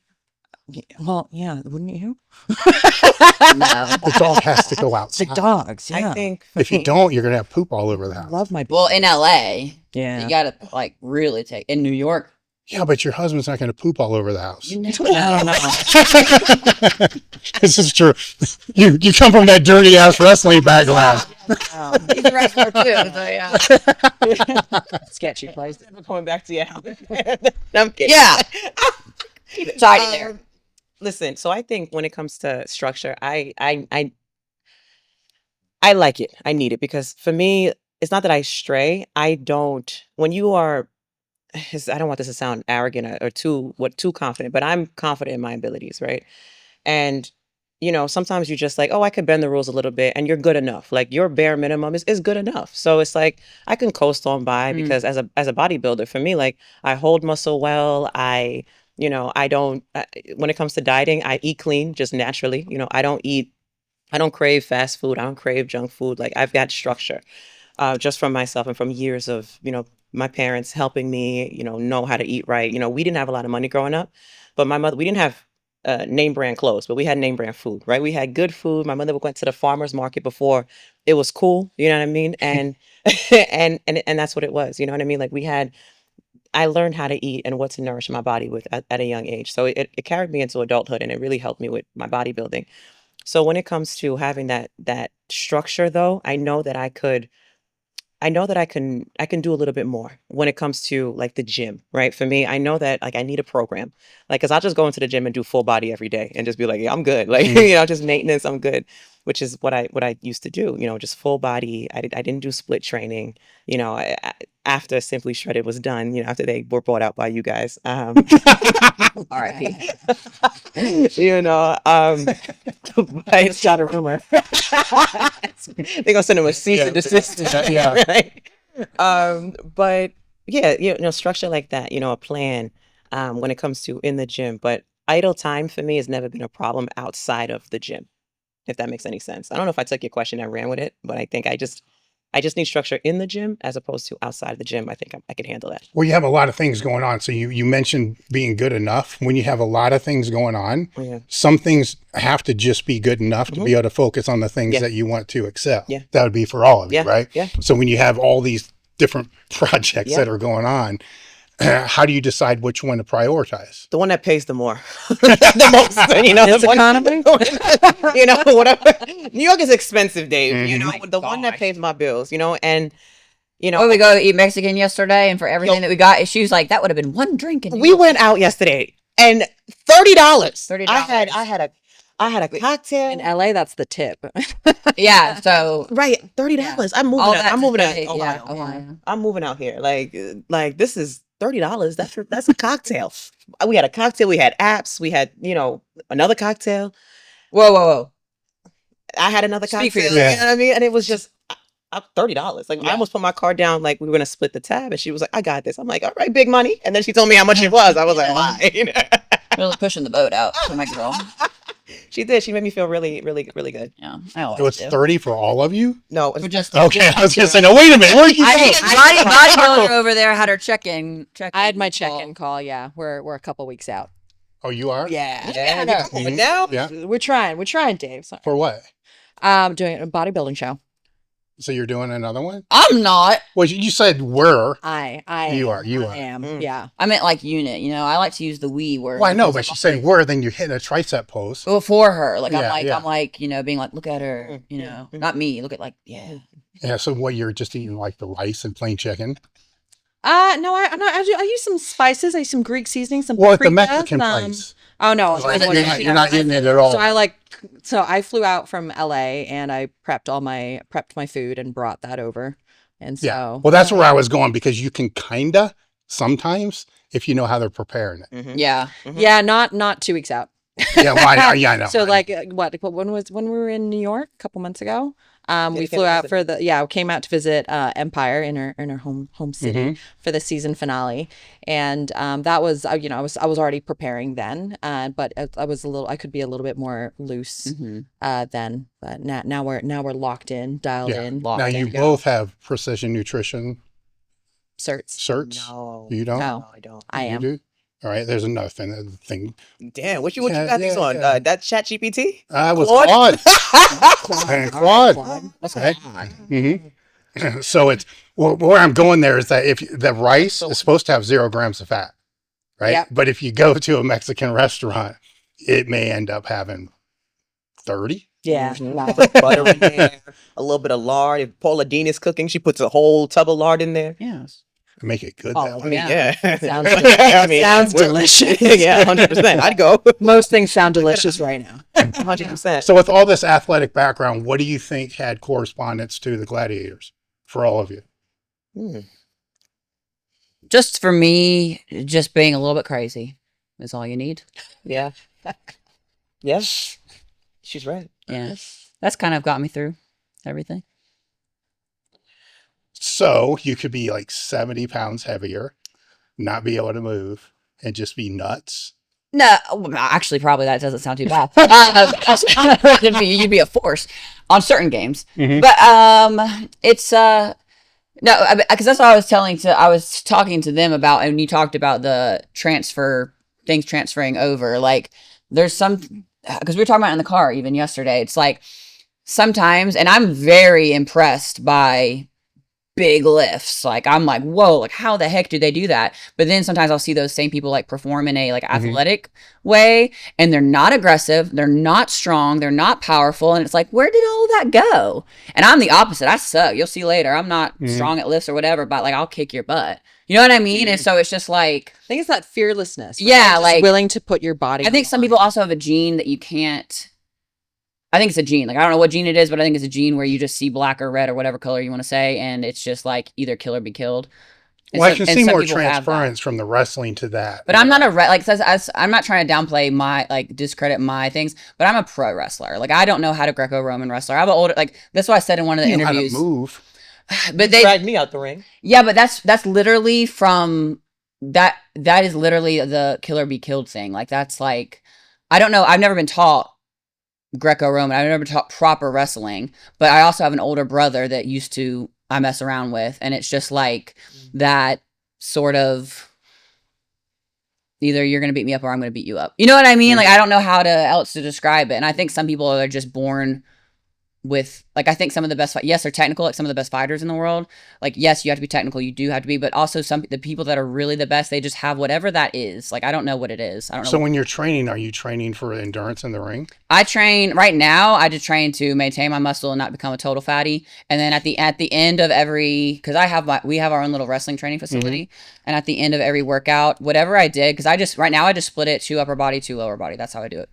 Well, yeah, wouldn't you? No. The dog has to go outside. The dogs, yeah. I think if you don't, you're going to have poop all over the house. Love my Well, in LA, yeah, you got to like really in New York. Yeah, but your husband's not going to poop all over the house. I don't know. This is true. You come from that dirty ass wrestling background. He's a wrestler too, so yeah. Sketchy place. we're going back to your house. I'm kidding. Yeah. Keep it tidy there. Listen, so I think when it comes to structure, I like it. I need it because for me, it's not that I stray. I don't want this to sound arrogant or too confident, but I'm confident in my abilities, right? And sometimes you're just like, oh, I could bend the rules a little bit, and you're good enough. Like, your bare minimum is good enough. So it's like I can coast on by because as a bodybuilder, for me, like, I hold muscle well. I don't, when it comes to dieting, I eat clean just naturally. I don't crave fast food. I don't crave junk food. Like, I've got structure just from myself and from years of, my parents helping me, know how to eat right. We didn't have a lot of money growing up, but my mother, we didn't have name brand clothes, but we had name brand food, right? We had good food. My mother went to the farmer's market before it was cool. You know what I mean? And, and that's what it was. You know what I mean? Like, I learned how to eat and what to nourish my body with at a young age. So it carried me into adulthood, and it really helped me with my bodybuilding. So when it comes to having that structure, though, I know that I can do a little bit more when it comes to like the gym, right? For me, I know that like I need a program, like, cause I'll just go into the gym and do full body every day and just be like, yeah, I'm good. Like, just maintenance, I'm good, which is what I used to do, just full body. I didn't do split training, after Simply Shredded was done, after they were bought out by you guys. R.I.P. I just got a rumor. They're gonna send him a cease and desist. Yeah. Right? But yeah, structure like that, a plan when it comes to in the gym. But idle time for me has never been a problem outside of the gym, if that makes any sense. I don't know if I took your question and ran with it, but I think I just need structure in the gym as opposed to outside of the gym. I think I can handle that. Well, you have a lot of things going on. So you mentioned being good enough. When you have a lot of things going on, some things have to just be good enough to be able to focus on the things that you want to excel. Yeah. That would be for all of you, right? Yeah. So when you have all these different projects that are going on, how do you decide which one to prioritize? The one that pays the more, the most, This economy? Whatever. New York is expensive, Dave. The one that pays my bills, and You Oh, know, we go eat Mexican yesterday, and for everything that we got, she was like, "That would have been one drink." And we went out yesterday and $30. $30. I had a cocktail. In LA, that's the tip. Yeah, so Right, $30. I'm moving. all Out, that I'm to moving out. say, Ohio. Ohio. I'm moving out here. Like this is $30. That's a cocktail. We had a cocktail. We had apps. We had another cocktail. Whoa. I had another Speak for cocktail. yourself. You know what I mean? And it was just $30. Like I Yeah. almost put my card down. Like we were gonna split the tab, and she was like, "I got this." I'm like, "All right, big money." And then she told me how much it was. I was like, "Why?" Really pushing the boat out for my girl. She did. She made me feel really, really, really good. Yeah, I always It was do. 30 for all of you? No, We're just Okay, I was going to say, no, wait a minute. Where are you going? bodybuilder over there had her check-in. I had my check-in call. Yeah, we're a couple weeks out. Oh, you are? Yeah, yeah, Yeah. you coming down? Yeah. we're trying, Dave. Sorry. For what? Doing a bodybuilding show. So you're doing another one? I'm not. Well, you said were. You are. I am. Mm. Yeah. I meant like unit. I like to use the we word. Well, I know, but she's saying were, then you're hitting a tricep pose. Well, for her, like Yeah, I'm like, being like, look at her, Mm. not me. Look at like, yeah. Yeah, so what, you're just eating like the rice and plain chicken? No, I use some spices. I use some Greek seasoning, some Well, at the paprika, Mexican some- place. Oh no, Like, I you're not eating it at all. So I flew out from LA and I prepped my food and brought that over. And so Yeah. Well, that's where I was going, because you can kinda sometimes if you know how they're preparing it. Mhm. Yeah. yeah, not 2 weeks out. Yeah, well, I know. So like when we were in New York a couple months ago, we you flew came out to for we came out to visit Empire in her home city Mhm. for the season finale, and that was I was already preparing then, but I could be a little bit more loose then, but now we're locked in, dialed Yeah. in. Now you both have precision nutrition certs. certs. No, You don't? No, I don't. I You am. do? All right. There's another thing. Damn, what you Yeah, got these yeah, on? yeah. That Chat GPT? I was Claude? Claude. And Claude. That's Okay. So it's where I'm going there is that if the rice is supposed to have 0 grams of fat, right? Yep. But if you go to a Mexican restaurant, it may end up having 30. Yeah. Mhm. Put butter in there, a little bit of lard. If Paula Dean is cooking, she puts a whole tub of lard in there. Yes. Make it good Oh, that I way. mean, Yeah. yeah. Sounds I mean, sounds we're- delicious. Yeah, 100%. I'd go. Most things sound delicious right now. 100%. So with all this athletic background, what do you think had correspondence to the Gladiators for all of you? Just for me, just being a little bit crazy is all you need. Yeah. Yes. She's right. Yeah. That's kind of got me through everything. So you could be like 70 pounds heavier, not be able to move, and just be nuts. No, well, actually, probably that doesn't sound too bad. You'd be a force on certain games, Mhm. but it's no, because that's what I was talking to them about, and you talked about the things transferring over. Like there's some, because we were talking about it in the car even yesterday. It's like sometimes, and I'm very impressed by big lifts. Like I'm like, whoa, like how the heck do they do that? But then sometimes I'll see those same people like perform in a like athletic way, and they're not aggressive, they're not strong, they're not powerful, and it's like, where did all of that go? And I'm the opposite. I suck. You'll see later. I'm not strong at lifts or whatever, but like I'll kick your butt. You know what I mean? And so it's just like, I think it's that fearlessness. Right? Yeah, Just like- willing to put your body. I think some people also have a gene that you can't. I think it's a gene. Like, I don't know what gene it is, but I think it's a gene where you just see black or red or whatever color you want to say, and it's just like either kill or be killed. And Well, I so- can and see some more people have that. transference from the wrestling to that. But I'm not I'm not trying to downplay my, like, discredit my things, but I'm a pro wrestler. Like, I don't know how to Greco-Roman wrestler. I have an older, like, that's what I said in one of the You know how to interviews. move. But they, Dragged me out the ring. yeah, but that's literally from, that is literally the kill or be killed thing. Like, that's like, I don't know. I've never been taught Greco-Roman. I've never taught proper wrestling, but I also have an older brother that I mess around with, and it's just like that sort of either you're going to beat me up or I'm going to beat you up. You know what I mean? Like, I don't know how else to describe it. And I think some people are just born with like, I think some of the best, yes, they're technical, like some of the best fighters in the world. Like, yes, you have to be technical, you do have to be, but also the people that are really the best, they just have whatever that is. Like, I don't know what it is. I don't know. So when you're training, are you training for endurance in the ring? I train right now. I just train to maintain my muscle and not become a total fatty. And then at the end of every, because we have our own little wrestling training facility, and at the end of every workout, whatever I did, because right now I just split it 2 upper body, 2 lower body. That's how I do it.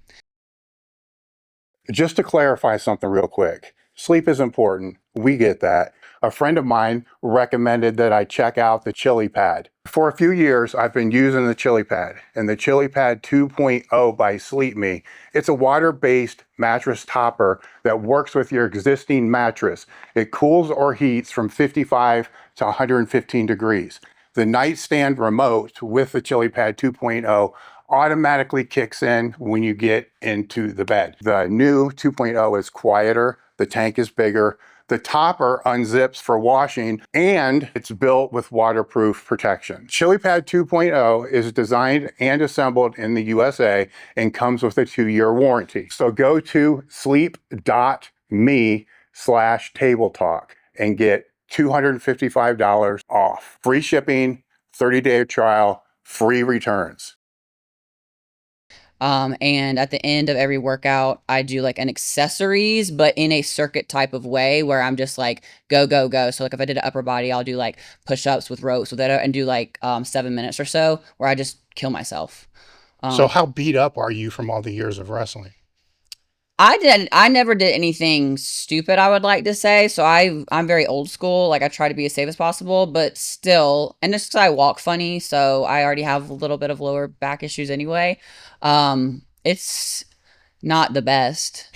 Just to clarify something real quick, sleep is important. We get that. A friend of mine recommended that I check out the Chili Pad. For a few years, I've been using the Chili Pad, and the Chili Pad 2.0 by Sleep Me. It's a water-based mattress topper that works with your existing mattress. It cools or heats from 55 to 115 degrees. The nightstand remote with the Chili Pad 2.0 automatically kicks in when you get into the bed. The new 2.0 is quieter, the tank is bigger, the topper unzips for washing, and it's built with waterproof protection. Chili Pad 2.0 is designed and assembled in the USA and comes with a 2-year warranty. So go to sleep.me/table talk and get $255 off. Free shipping, 30-day trial, free returns. And at the end of every workout, I do like an accessories, but in a circuit type of way where I'm just like, go, go, go. So like if I did an upper body, I'll do like push-ups with ropes with it and do like 7 minutes or so where I just kill myself. So how beat up are you from all the years of wrestling? I never did anything stupid, I would like to say. So I'm very old school. Like I try to be as safe as possible, but still, and just 'cause I walk funny, so I already have a little bit of lower back issues anyway. It's not the best.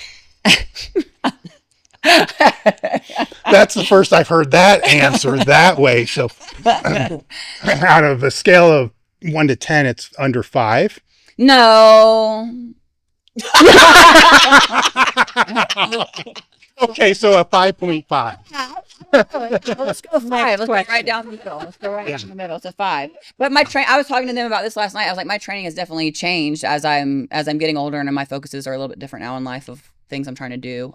That's the first I've heard that answer that way. So out of a scale of 1 to 10, it's under 5. No. Okay, so a 5.5. Let's go 5. Let's go right down the middle. Let's go right down the middle. It's a 5. But I was talking to them about this last night. I was like, my training has definitely changed as I'm getting older, and my focuses are a little bit different now in life of things I'm trying to do.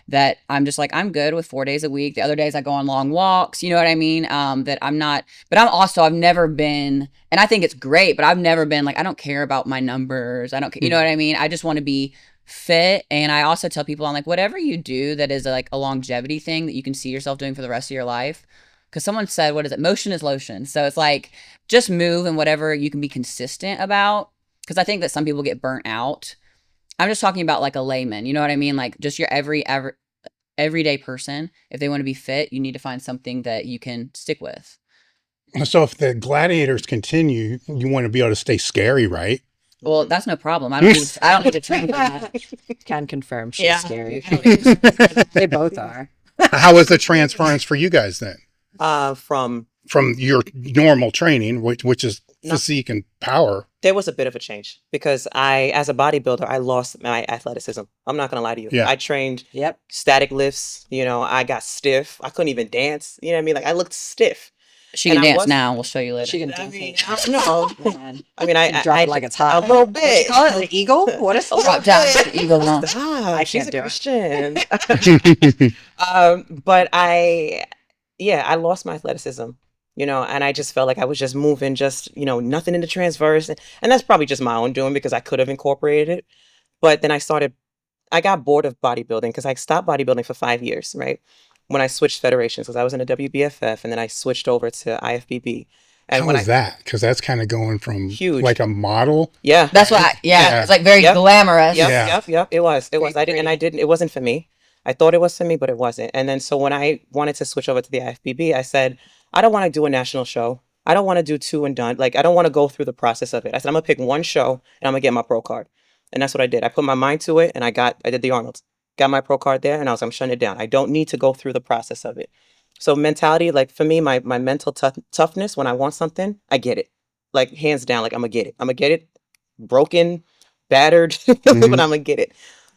That I'm just like, I'm good with 4 days a week. The other days I go on long walks, you know what I mean? That I'm not, but I've never been, and I think it's great, but I've never been like, I don't care about my numbers. I don't care, you know what I mean? I just want to be fit. And I also tell people, I'm like, whatever you do that is like a longevity thing that you can see yourself doing for the rest of your life. Because someone said, what is it? Motion is lotion. So it's like, just move and whatever you can be consistent about. Because I think that some people get burnt out. I'm just talking about like a layman, you know what I mean? Like just your everyday person. If they want to be fit, you need to find something that you can stick with. So if the gladiators continue, you want to be able to stay scary, right? Well, that's no problem. I don't need to train for that. Can confirm she's scary. They both are. How was the transference for you guys then? From your normal training, which is physique and power. There was a bit of a change because as a bodybuilder, I lost my athleticism. I'm not going to lie to you. Yeah. I trained static lifts. You know, I got stiff. I couldn't even dance. You know what I mean? Like I looked stiff. She can dance now. We'll show you later. She can dance. I don't know. I mean, I drop it like it's hot. A little bit. Call it an eagle? What is drop down the eagle? I she's a can't do Christian. But I lost my athleticism. You know, and I just felt like I was just moving, nothing in the transverse. And that's probably just my own doing because I could have incorporated it. But then I got bored of bodybuilding because I stopped bodybuilding for 5 years, right? When I switched federations, because I was in a WBFF and then I switched over to IFBB. And how was that? Because that's kind of going from huge, like a model. Yeah. That's what it's like very glamorous. Yep. It was. It wasn't for me. I thought it was for me, but it wasn't. And then so when I wanted to switch over to the IFBB, I said, I don't want to do a national show. I don't want to do 2 and done. Like, I don't want to go through the process of it. I said, I'm going to pick one show and I'm going to get my pro card. And that's what I did. I put my mind to it and I did the Arnold's. Got my pro card there and I'm shutting it down. I don't need to go through the process of it. So mentality, like for me, my mental toughness, when I want something, I get it. Like hands down, like I'm going to get it. I'm going to get it. Broken, battered, but I'm going to get it.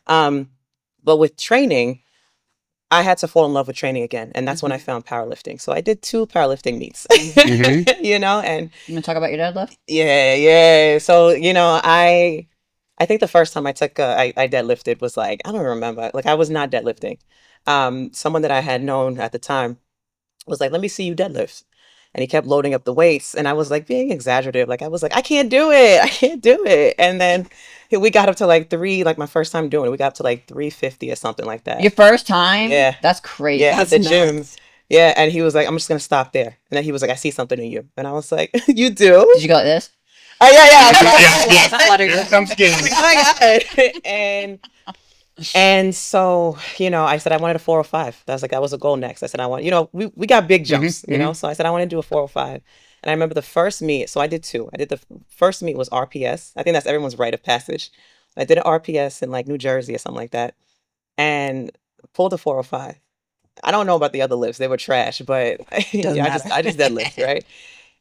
But with training, I had to fall in love with training again. And that's when I found powerlifting. So I did 2 powerlifting meets, you know, and you want to talk about your deadlift? Yeah. So, you know, I I think the first time I took I deadlifted was like, I don't remember. Like I was not deadlifting. Someone that I had known at the time was like, let me see you deadlift. And he kept loading up the weights. And I was like being exaggerative. Like I was like, I can't do it. I can't do it. And then we got up to like my first time doing it, we got up to like 350 or something like that. Your first time? Yeah. That's crazy. Yeah, at That's the gym. nuts. Yeah. And he was like, I'm just gonna stop there. And then he was like, I see something in you. And I was like, you do? Did you go like this? Oh Yeah. Fluttered. Here comes Gabe. Oh my God. And so, I said I wanted a 405. That was a goal next. I said I want, we got big jumps, so I said I want to do a 405. And I remember the first meet, so I did two. I did the first meet was RPS. I think that's everyone's rite of passage. I did an RPS in like New Jersey or something like that, and pulled a 405. I don't know about the other lifts; they were trash, but I just deadlift, right?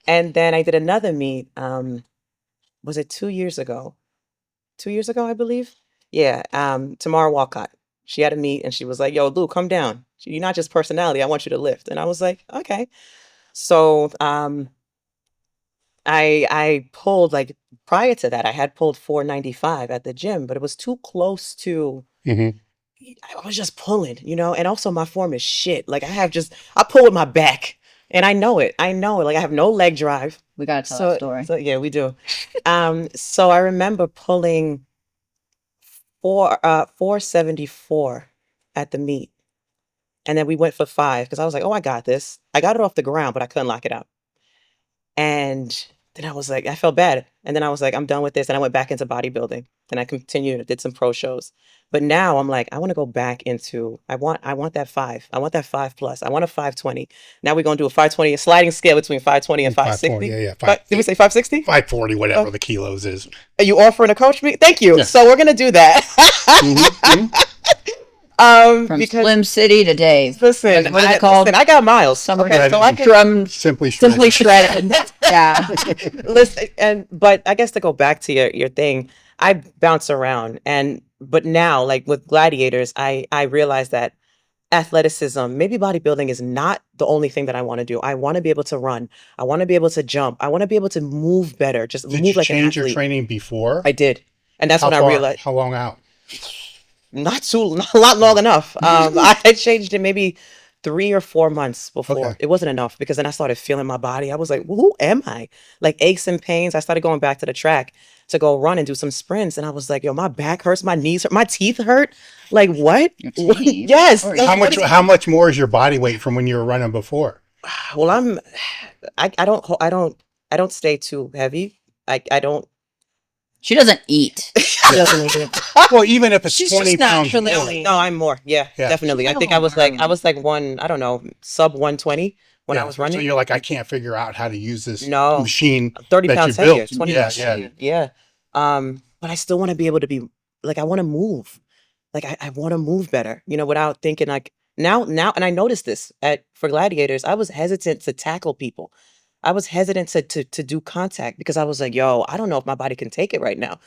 And then I did another meet. Was it 2 years ago? 2 years ago, I believe. Yeah. Tamara Walcott. She had a meet and she was like, "Yo, Lou, come down. You're not just personality. I want you to lift." And I was like, "Okay." So I pulled, like, prior to that, I had pulled 495 at the gym, but it was too close to. Mhm. I was just pulling, and also my form is shit. Like I pull with my back, and I know it. Like I have no leg drive. We got to tell that story. So yeah, we do. So I remember pulling 474 at the meet, and then we went for 5 because I was like, "Oh, I got this." I got it off the ground, but I couldn't lock it up. And then I was like, I felt bad, and then I was like, I'm done with this, and I went back into bodybuilding, and I continued, did some pro shows. But now I'm like, I want to go back into. I want that 5. I want that 5 plus. I want a 520. Now we're gonna do a 520, a sliding scale between 520 and 560. Yeah. Did we say 560? 540, whatever the kilos is. Are you offering to coach me? Thank you. Yeah. So we're gonna do that. From Because Slim City to Dave. listen, What is it called? I got miles. Something Okay, so I can From Simply shredded. Simply Shredded. Yeah. listen. But I guess to go back to your thing, I bounce around, but now, like with gladiators, I realize that athleticism, maybe bodybuilding is not the only thing that I want to do. I want to be able to run. I want to be able to jump. I want to be able to move better. Just Did move you like an change your athlete. training before? I did, and that's How when far? I realized. How long out? Not a lot long enough. I changed it maybe 3 or 4 months before. Okay. It wasn't enough because then I started feeling my body. I was like, well, who am I? Like aches and pains. I started going back to the track to go run and do some sprints. And I was like, yo, my back hurts, my knees hurt, my teeth hurt. Like what? Your teeth? Yes. Or like, How much more is your body weight from when you were running before? Well, I don't stay too heavy. I don't. She doesn't eat. Well, even if it's She's 20 just pounds naturally- more. No, I'm more. Yeah, Yeah. definitely. I think I was like one, I don't know, sub 120 when I Yeah, was running. So you're like, I can't figure out how to use this No. machine 30 that pounds you built. heavier, 20 Yeah, pounds yeah. heavier. Yeah. But I still want to be able to be like, I want to move. Like I want to move better, without thinking like now, and I noticed this for gladiators, I was hesitant to tackle people. I was hesitant to do contact because I was like, yo, I don't know if my body can take it right now.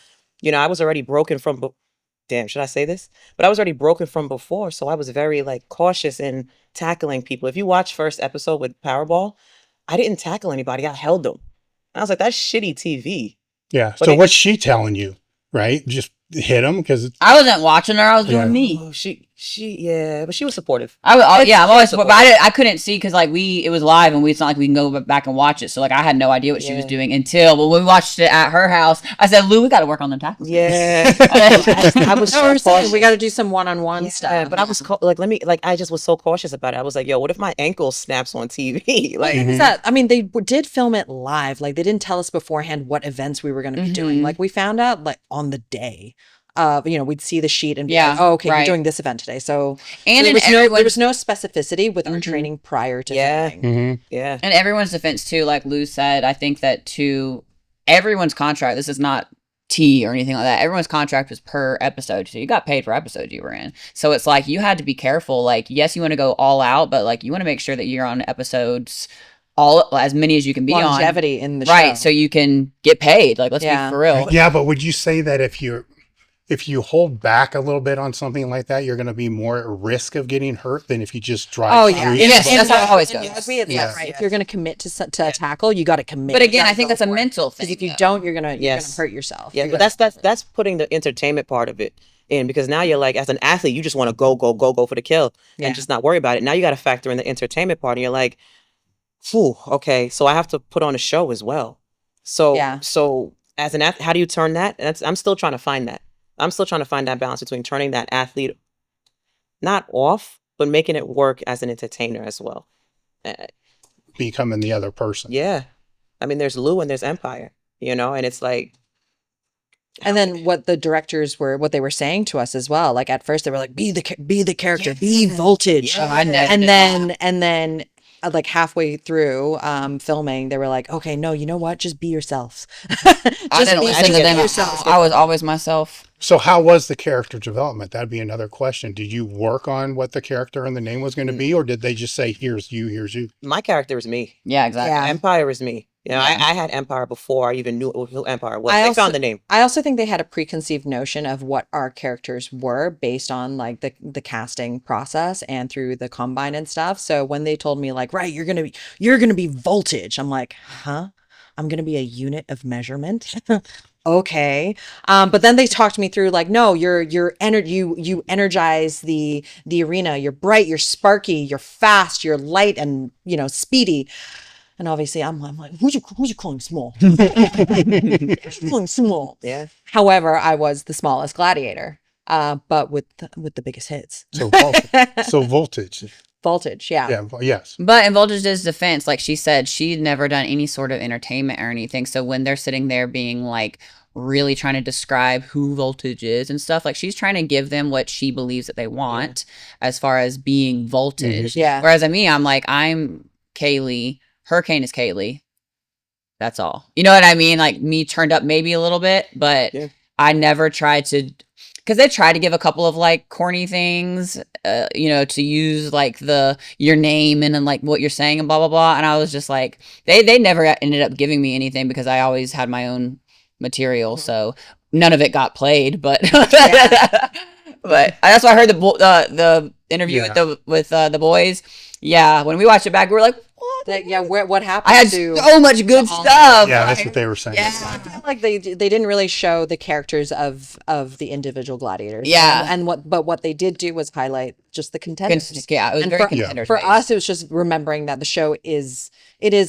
I was already broken from, damn, should I say this? But I was already broken from before. So I was very like cautious in tackling people. If you watch first episode with Powerball, I didn't tackle anybody. I held them. And I was like, that's shitty TV. Yeah. But So what's she telling you, right? Just hit them because I wasn't watching her. I was Yeah. doing me. Oh, yeah, but she was supportive. I'm always, It's- but I couldn't see because like it was live and it's not like we can go back and watch it. So like I had no idea what she was Yeah. doing until when we watched it at her house. I said, Lou, we got to work on the tackles. Yeah. I was No, we're so saying we got to do some one-on-one Yeah, stuff. but I was I just was so cautious about it. I was like, yo, what if my ankle snaps on TV? Like, Is that, I mean, they did film it live. Like they didn't tell us beforehand what events we were going to be doing. Mhm. Like we found out like on the day. We'd see the sheet and be Yeah, like, oh, okay, right. you're doing this event today. So And there in was, there everyone's was no specificity with our Mhm. training prior to Yeah. filming. yeah. in everyone's defense too, like Lou said, I think that to everyone's contract, this is not T or anything like that. Everyone's contract was per episode, so you got paid for episode you were in. So it's like you had to be careful. Like, yes, you want to go all out, but like you want to make sure that you're on episodes as many as you can be on. Longevity in the show. Right, so you can get paid. Like, let's Yeah. be for real. Yeah, but would you say that if if you hold back a little bit on something like that, you're going to be more at risk of getting hurt than if you just drive. Oh yeah, through. Yes, that's how it always and goes. you have to be athlete, Yeah. right? If you're going to commit to a tackle, you got to commit. But again, You I think gotta that's a go for it. mental thing. Because if you though. don't, you're gonna Yes. hurt yourself. Yeah, but that's putting the entertainment part of it in, because now you're like, as an athlete, you just want to go for the kill Yeah. and just not worry about it. Now you got to factor in the entertainment part, and you're like, phew, okay, so I have to put on a show as well. So Yeah. so as an athlete, how do you turn that? I'm still trying to find that. I'm still trying to find that balance between turning that athlete not off, but making it work as an entertainer as well. Becoming the other person. Yeah. I mean, there's Lou and there's Empire, and it's like, And then what the directors what they were saying to us as well. Like at first they were like, be the character, be voltage. Oh, I know. And then like halfway through filming, they were like, okay, no, you know what? Just be yourselves. I didn't listen to them. I was always myself. So how was the character development? That'd be another question. Did you work on what the character and the name was going to be, or did they just say, here's you? my character is me. Yeah, exactly. Yeah. Empire is me. I had Empire before I even knew who Empire was. They found the name. I also think they had a preconceived notion of what our characters were based on like the casting process and through the combine and stuff. So when they told me like, right, you're gonna be voltage, I'm like, huh? I'm gonna be a unit of measurement. Okay. But then they talked me through like, no, you energize the arena. You're bright, you're sparky, you're fast, you're light and speedy. And obviously I'm like, who's you calling small? Who's you calling small? Yeah. However, I was the smallest gladiator, but with the biggest hits. So voltage. Voltage, yeah. Yeah. Yes. But in Voltage's defense, like she said, she'd never done any sort of entertainment or anything. So when they're sitting there being like really trying to describe who Voltage is and stuff, like she's trying to give them what she believes that they want as far as being Voltage. Yeah. Whereas I'm like, I'm Kailey. Hurricane is Kailey. That's all. You know what I mean? Like me turned up maybe a little bit, but I never tried to, because they tried to give a couple of like corny things, to use like your name and then like what you're saying and blah, blah, blah. And I was just like, they never ended up giving me anything because I always had my own material. So none of it got played, but, but that's why I heard the interview with the boys. Yeah. When we watched it back, we were like, what happened? I had so much good stuff. Yeah, that's what they were saying. I feel like they didn't really show the characters of the individual gladiators. Yeah. But what they did do was highlight just the contenders. Yeah, it was And very for, contenders. for us, it was just remembering that the show is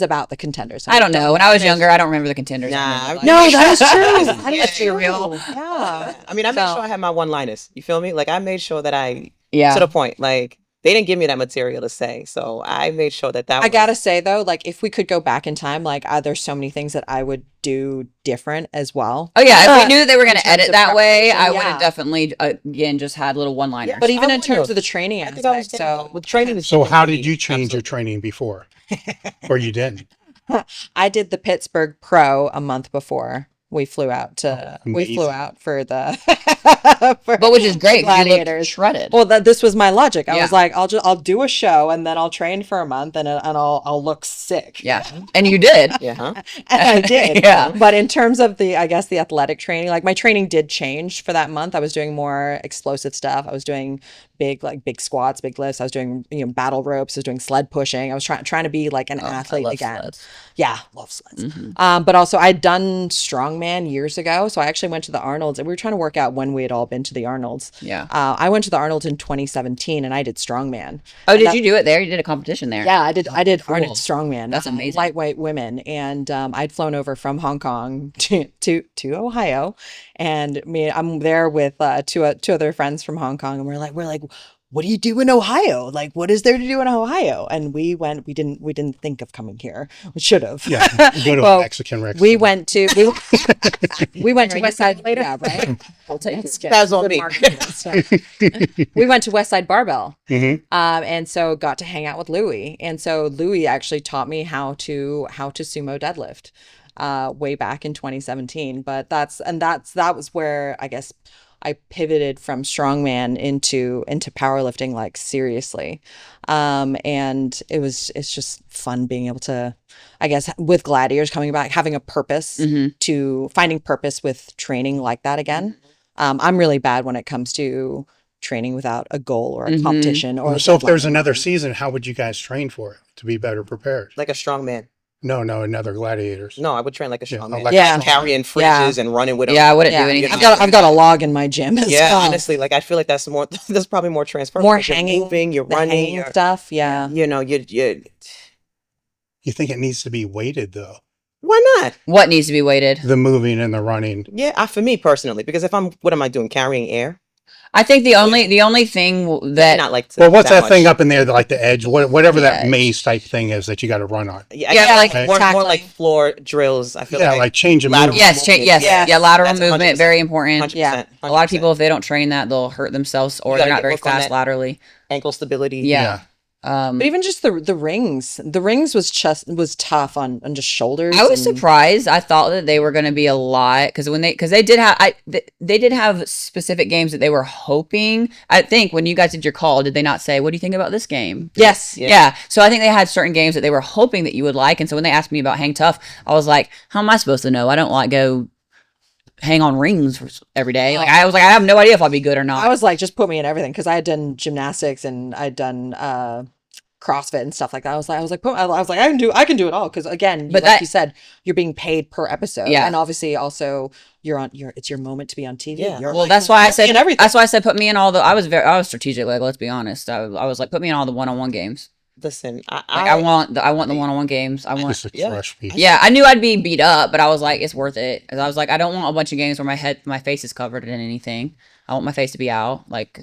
about the contenders. I don't know. When I was younger, I don't remember the contenders. Nah, No, that is true. That is Let's be true. real. Yeah. I mean, I made So- sure I had my one-liners. You feel me? Like I made sure that to Yeah. the point. Like they didn't give me that material to say, so I made sure that I gotta say though, like if we could go back in time, like there's so many things that I would do different as well. Oh yeah, if we knew that they were going to terms edit of that way, preparation, I would yeah. have definitely again just had little one-liners. But even I in would terms have. of the training I think I was aspect, so with training. Is So how different for did me. you change your Absolutely. training before? Or you didn't? I did the Pittsburgh Pro a month before we flew out amazing. for the for But which is great. 'Cause you looked Gladiators. shredded. Well, this was my logic. I Yeah. was like, I'll do a show and then I'll train for a month and I'll look sick. Yeah, and you did. Yeah, huh? And I did. Yeah. But in terms of the athletic training, like my training did change for that month. I was doing more explosive stuff. I was doing big squats, big lifts. I was doing, battle ropes. I was doing sled pushing. I was trying to be like an athlete I love again. sleds. Yeah, love sleds. But also I'd done strongman years ago. So I actually went to the Arnold's and we were trying to work out when we had all been to the Arnold's. Yeah. I went to the Arnold's in 2017 and I did strongman. Oh, did you do it there? You did a competition there. Yeah, I did cool. Arnold strongman. That's amazing. Lightweight women, and I'd flown over from Hong Kong to Ohio, and I'm there with two other friends from Hong Kong, and we're like, what do you do in Ohio? Like, what is there to do in Ohio? And we didn't think of coming here. We should have. Yeah. Go to Well, a Mexican restaurant. We went to West Side later. Yeah, right. That was on me. We went to West Side Barbell, Mhm. and so got to hang out with Louie. And so Louie actually taught me how to sumo deadlift, way back in 2017. But that was where I guess I pivoted from strongman into powerlifting, like seriously. And it's just fun being able to, I guess, with gladiators coming back, having a purpose to finding purpose with training like that again. I'm really bad when it comes to training without a goal or a competition or a So if deadline. there's another season, how would you guys train for it to be better prepared? Like a strong man. No, another gladiators. No, I would train like a strong man. like Yeah. Carrying fridges and running with them. Yeah, I wouldn't do Yeah, anything. I've got a log in my gym as Yeah, well. honestly, like I feel like that's that's probably more transferable. More because you're hanging, moving, you're the running, hanging you're, stuff. Yeah. you know, you You think it needs to be weighted though? why not? What needs to be weighted? The moving and the running. Yeah, for me personally, because if what am I doing? Carrying air? I think the only thing that Not like Well, what's that much. thing up in there, like the edge, whatever The that edge. maze type thing is that you got to run on? Yeah, Yeah, like like more tackling. like floor drills. I feel Yeah, like like change of lateral movement. yes, movement. lateral That's movement, 100%. very important. 100%, Yeah. A lot of 100%. people, if they don't train that, they'll hurt themselves or You they're gotta not get very work on fast that. laterally. ankle stability. Yeah. But even just the rings. The rings was tough on just shoulders. I was and- surprised. I thought that they were going to be a lot because they did have they did have specific games that they were hoping. I think when you guys did your call, did they not say, "What do you think about this game?" Yes. Yeah. So I think they had certain games that they were hoping that you would like, and so when they asked me about Hang Tough, I was like, "How am I supposed to know? I don't like go hang on rings every day." Like I was like, I have no idea if I'll be good or not. I was like, just put me in everything because I had done gymnastics and I'd done CrossFit and stuff like that. I was like, I can do it all because again, But like that- you said, you're being paid per episode, Yeah. and obviously also it's your moment to be on TV. Yeah. You're Well, like, that's why I said in everything. That's why I said put me in all the. I was strategic. Like, let's be honest. I was like, put me in all the one-on-one games. Listen, Like, I want the one-on-one games. I want. Just to crush people. Yeah, I knew I'd be beat up, but I was like, it's worth it. 'Cause I was like, I don't want a bunch of games where my face is covered in anything. I want my face to be out. Like,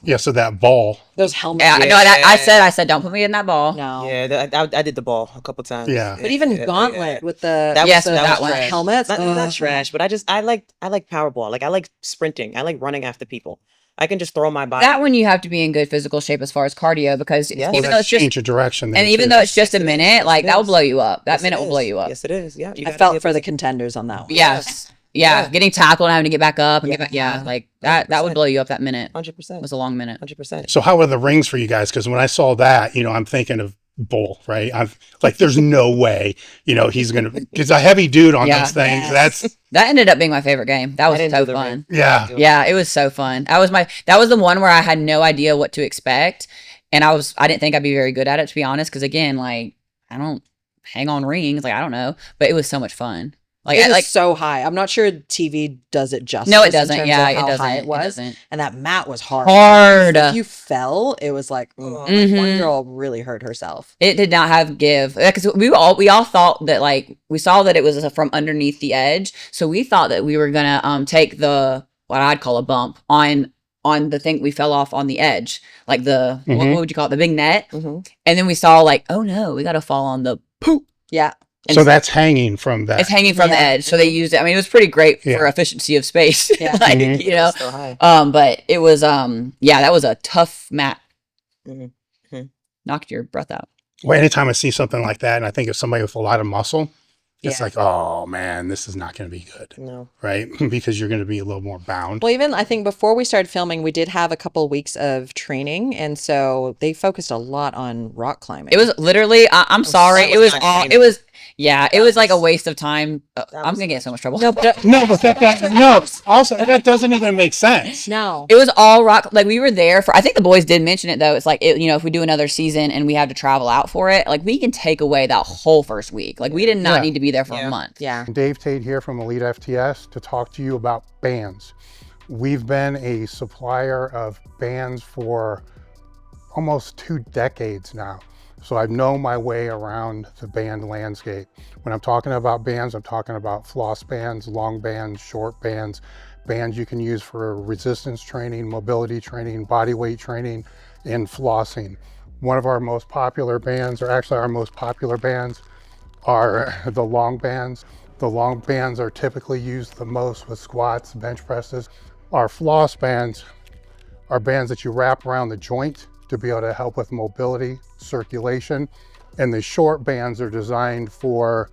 Yeah, so that ball. those helmets. yeah, I know that. I said, don't put me in that ball. No. Yeah, I did the ball a couple times. Yeah. But even Yeah, gauntlet with the That Yes, was, that was one. trash. helmets. Not trash, but I like powerball. Like I like sprinting. I like running after people. I can just throw my body. That one you have to be in good physical shape as far as cardio because Yes. Well, even though that's it's just change of direction. there, and even too. though it's just a minute, like Yes, that it will is. blow you up. That Yes, it minute will blow is. you up. Yes, it is. Yeah, you I gotta felt be for able the to- contenders on that one. Yes. Yeah, getting tackled and having to get back up and get back. Yeah, Yeah. like that would 100%. blow you up. That minute 100%. was a long minute. 100%. So how are the rings for you guys? Because when I saw that, I'm thinking of Bull, right? I'm like, there's no way, he's gonna. Because a heavy dude on Yeah. those things. Yes. That's That ended up being my favorite game. That was didn't so do the fun. ring. yeah. Yeah, it was so fun. That was the one where I had no idea what to expect, and I didn't think I'd be very good at it, to be honest. Because again, like I don't hang on rings, like I don't know, but it was so much fun. Like It was like so high. I'm not sure TV does it justice. no, it in doesn't. terms Yeah, of it how doesn't. high It it was. doesn't. And that mat was hard. Hard. If you fell, it was like, like Mhm. one girl really hurt herself. It did not have give because we all thought that like we saw that it was from underneath the edge, so we thought that we were gonna take the what I'd call a bump on the thing we fell off on the edge, like the what would you call it, the big net, Mhm. and then we saw like, oh no, we got to fall on the poop. Yeah. And So that's hanging from that. it's hanging from the Yeah. edge, so they used it. I mean, it was pretty great for Yeah. efficiency of space, Yeah. like Mhm. you know. So high. But it was yeah, that was a tough mat. Mhm. Mhm. Knocked your breath out. Well, anytime I see something like that, and I think of somebody with a lot of muscle, it's Yeah. like, oh man, this is not going to be good, No. right? Because you're going to be a little more bound. Well, even I think before we started filming, we did have a couple weeks of training, and so they focused a lot on rock climbing. It was literally. I'm sorry. that It was was not all. training. It was. Yeah. It was like a waste of time. I'm gonna get in so much trouble. no, but No, but also that doesn't even make sense. no. It was all rock. Like we were there for. I think the boys did mention it though. It's like if we do another season and we have to travel out for it, like we can take away that whole first week. Like we did not Yeah. need to be there for Yeah. a month. Yeah. Dave Tate here from Elite FTS to talk to you about bands. We've been a supplier of bands for almost 2 decades now. So I've known my way around the band landscape. When I'm talking about bands, I'm talking about floss bands, long bands, short bands, bands you can use for resistance training, mobility training, body weight training, and flossing. One of our most popular bands, or actually our most popular bands, are the long bands. The long bands are typically used the most with squats, bench presses. Our floss bands are bands that you wrap around the joint to be able to help with mobility, circulation. And the short bands are designed for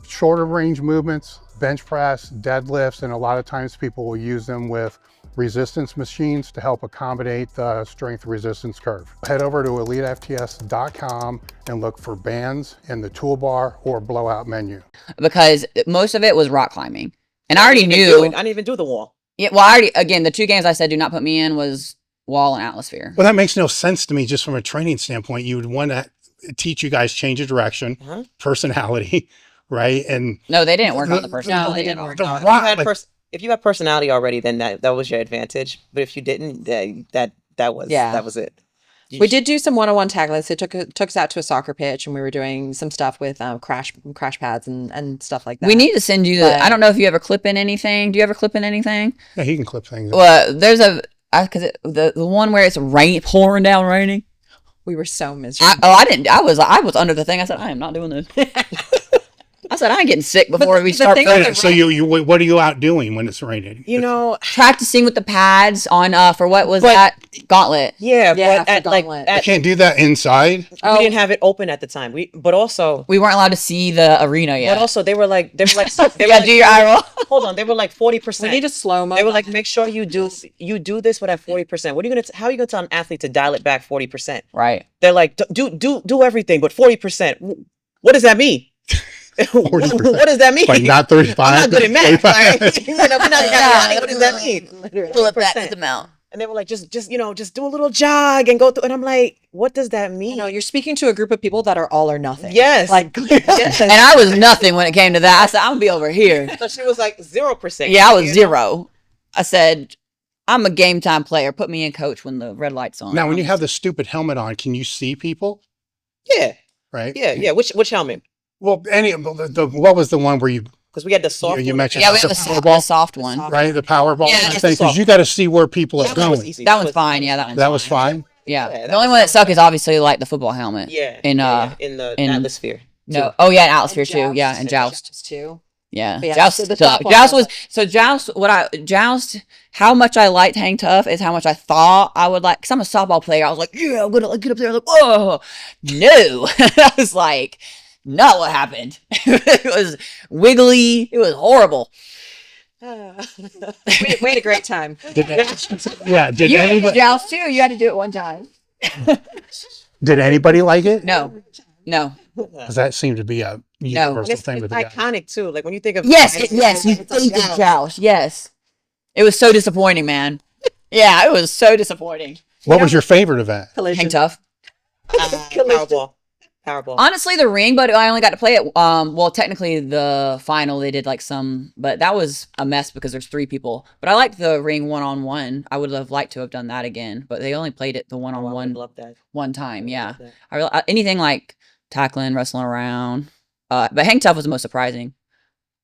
shorter range movements, bench press, deadlifts, and a lot of times people will use them with resistance machines to help accommodate the strength resistance curve. Head over to elitefts.com and look for bands in the toolbar or blowout menu. Because most of it was rock climbing, and I already didn't even do knew. it. I didn't even do the wall. Yeah, well, again, the 2 games I said do not put me in was Wall and Atmosphere. Well, that makes no sense to me just from a training standpoint. You would want to teach you guys change of direction, personality, right? And no, they didn't work on the personality. No, they didn't work on on if you had personality already, then that was your advantage. But if you didn't, that was it. We did do some one-on-one tackling. So took us out to a soccer pitch, and we were doing some stuff with crash pads and stuff like that. We need to send you I don't know if you ever clip in anything. Do you ever clip in anything? Yeah, he can clip things. Well, there's because the one where it's pouring down raining. We were so miserable. I didn't. I was under the thing. I said, I am not doing this. I said, I ain't getting sick before we start. So you what are you out doing when it's raining? Practicing with the pads on for what was that Gauntlet? Yeah, Yeah, but I can't do that inside. we didn't have it open at the time. We weren't allowed to see the arena yet. But also they were like you gotta do your eye roll. Hold on, they were like 40%. We need a slow-mo. They were like, make sure you do this with that 40%. How are you gonna tell an athlete to dial it back 40%? Right. They're like, do everything, but 40%. What does that mean? 40%. What does that mean? Like not 35. I'm not good at math. 35. Right? What does that mean? Pull up that amount. And they were like, just do a little jog and go through. And I'm like, what does that mean? No, you're speaking to a group of people that are all or nothing. Yes. Like, And I was nothing when it came to that. I said, I'm gonna be over here. So she was like 0%. Yeah, I was 0. I said, I'm a game time player. Put me in coach when the red light's on. Now, when you have the stupid helmet on, can you see people? Yeah. Right. Yeah. Which helmet? Well, what was the one where you? Because we had the soft. You mentioned we have the soft one. Right, the Powerball. Yeah, Because you got to see where people are going. That one's fine. Yeah, that was fine. Yeah, the only one that sucked is obviously like the football helmet. Yeah. In the Atmosphere. No. Oh yeah, Atmosphere too. Yeah, and Joust too. Yeah, Yeah, Joust. so the Joust Joust. How much I liked Hang Tough is how much I thought I would like. Because I'm a softball player. I was like, yeah, I'm gonna like, get up there. Like, whoa, no. I was like, not what happened. It was wiggly. It was horrible. We had a great time. Did You anybody? had Joust too. You had to do it one time. Did anybody like it? No. Because that seemed to be a universal It's thing with the guys. iconic too. Like when you think of Yes. You think of Joust. Yes. It was so disappointing, man. Yeah, it was so disappointing. What was your favorite event? Hang Tough. Powerball. Honestly, the ring, but I only got to play it. Well, technically, the final they did like some, but that was a mess because there's 3 people. But I liked the ring 1-on-1. I would have liked to have done that again, but they only played it the 1-on-1 love that. one time. Yeah, anything like tackling, wrestling around. But Hang Tough was the most surprising.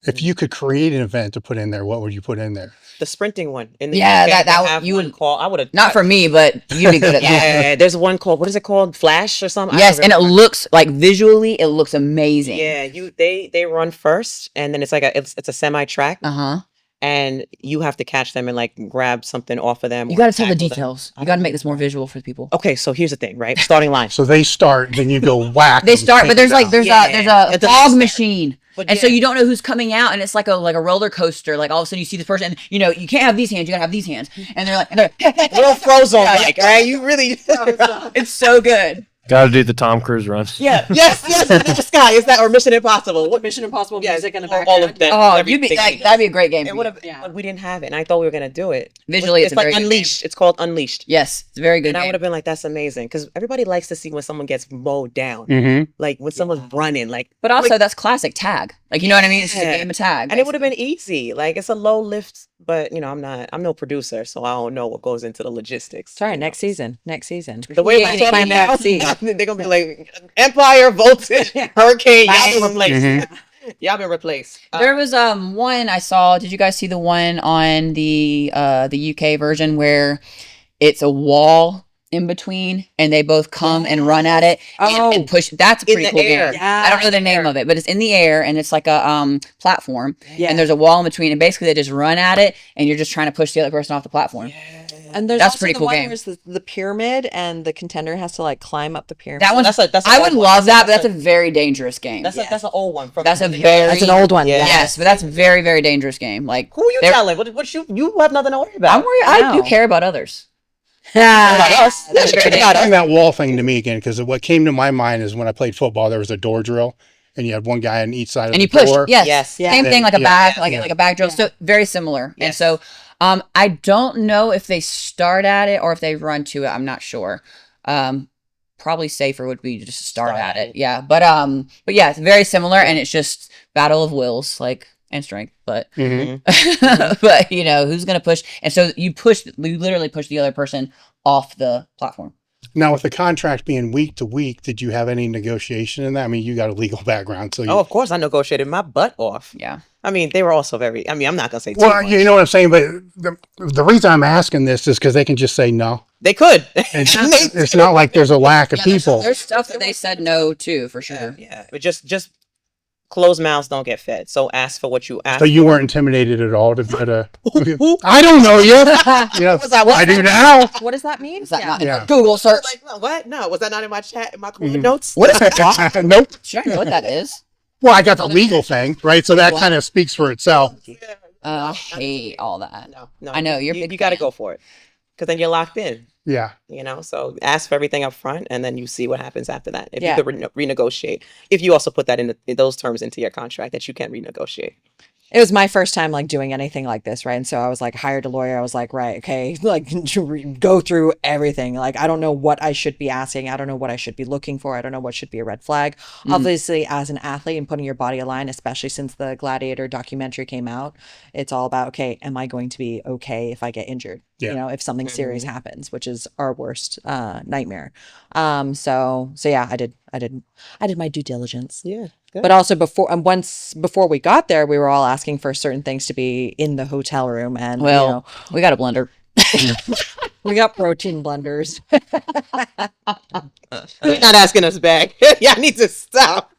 If you could create an event to put in there, what would you put in there? The sprinting one. In the Yeah, UK, that you would call. I would have not for me, but you'd be good at that. Yeah, there's one called, what is it called? Flash or something? Yes, and it looks like visually, it looks amazing. Yeah, they run first, and then it's like it's a semi track, and you have to catch them and like grab something off of them. You got to tell the details. You got to make this more visual for people. Okay, so here's the thing, right? Starting line. So they start, then you go whack. They start, but there's a a fog machine. But And so you don't know who's coming out, and it's like a roller coaster. Like all of a sudden you see this person, and you can't have these hands, you gotta have these hands, and they're little frozen, like, all right, you really. it's so good. Got to do the Tom Cruise run. Yeah. Yes. The sky is that or Mission Impossible? What Mission Impossible music in the background? All of them. Oh, that'd be a great game. It would have, but we didn't have it, and I thought we were gonna do it. Visually, it's it's a like very good Unleashed. It's called Unleashed. Yes, it's a very good. And I game. would have been like, that's amazing, because everybody likes to see when someone gets mowed down, like when someone's running, like. But also, like, that's classic tag. Like you know what I mean? It's just a game of tag. and it would have been easy. Like it's a low lift, but I'm no producer, so I don't know what goes into the logistics. Sorry, next season. The way we're talking about, they're gonna be like Empire, Voltage, Hurricane. Y'all been replaced. Y'all been replaced. There was one I saw. Did you guys see the one on the UK version where it's a wall in between and they both come and run at it and push? That's a pretty cool game. Yeah, I don't know the name of it, but it's in the air and it's like a platform and there's a wall in between and basically they just run at it and you're just trying to push the other person off the platform. And there's that's also pretty the cool one game. where it's the pyramid and the contender has to like climb up the pyramid. That one, I would love that, but that's a very dangerous game. That's an old one. That's an old one. Yeah. Yes, but that's a very, very dangerous game. Like who are you telling? What you have nothing to worry about. I'm worried. I do care about others. About us. Bring that wall thing to me again, because what came to my mind is when I played football, there was a door drill, and you had one guy on each side of and the you push. door. Yes. Same thing, like a bag, like a bag drill. Yeah. So very similar. Yes. And so I don't know if they start at it or if they run to it. I'm not sure. Probably safer would be just to start at it. Yeah. But yeah, it's very similar, and it's just battle of wills, like, and strength. But but you know, who's gonna push? And so you literally push the other person off the platform. Now, with the contract being week to week, did you have any negotiation in that? I mean, you got a legal background, so Oh, of course, I negotiated my butt off. Yeah. I mean, they were also very. I mean, I'm not gonna say too well, much. you know what I'm saying, but the reason I'm asking this is because they can just say no. They could. And it's not like there's a lack of people. There's stuff that they said no to for sure. Yeah, but just closed mouths don't get fed. So ask for what you ask. So you weren't intimidated at all to I don't know yet. Yeah, I do now. What does that mean? Is that not in Yeah. the Google search? Like, no, what? No, was that not in my chat in my notes? What is that? Nope. Should I know what that is? Well, I got the legal thing, right? So that kind of speaks for itself. I hate all that. No, I know, you're a you big got to fan. go for it, because then you're locked in. Yeah. You know, so ask for everything up front, and then you see what happens after that. If Yeah. you could renegotiate, if you also put that in those terms into your contract that you can renegotiate. It was my first time like doing anything like this, right? And so I was like hired a lawyer. I was like, right, okay, like go through everything. Like, I don't know what I should be asking. I don't know what I should be looking for. I don't know what should be a red flag. Obviously, as an athlete and putting your body aligned, especially since the Gladiator documentary came out, it's all about, okay, am I going to be okay if I get injured? Yeah. You know, if something serious happens, which is our worst nightmare. So yeah, I did my due diligence. Yeah. But also before we got there, we were all asking for certain things to be in the hotel room, and Well, you know, we got a blender. we got protein blenders. You're not asking us back. Yeah, I need to stop.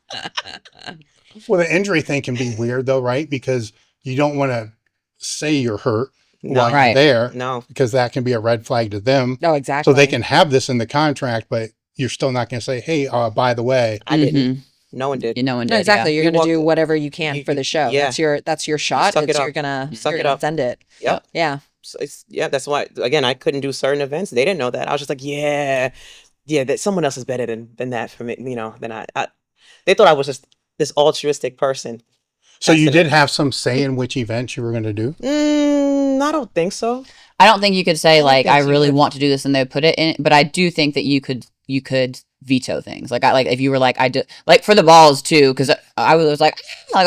Well, the injury thing can be weird though, right? Because you don't want to say you're hurt while Right. you're there, No. because that can be a red flag to them. No, exactly. So they can have this in the contract, but you're still not going to say, "Hey, by the way." I didn't. No one did. You know, and No, exactly. You're You gonna do walk- whatever you can you- for the show. yeah. That's your shot. Suck it You're up. gonna Suck you're it gonna up. send it. Yep. Yeah. So that's why, again, I couldn't do certain events. They didn't know that. I was just like, yeah, that someone else is better than that for me, you know, than I. They thought I was just this altruistic person. So you That's did have some say in which events you were going to do. I don't think so. I don't think you could say like think I so really either. want to do this and they put it in, but I do think that you could veto things. Like if you were like I do like for the balls too, because I was like I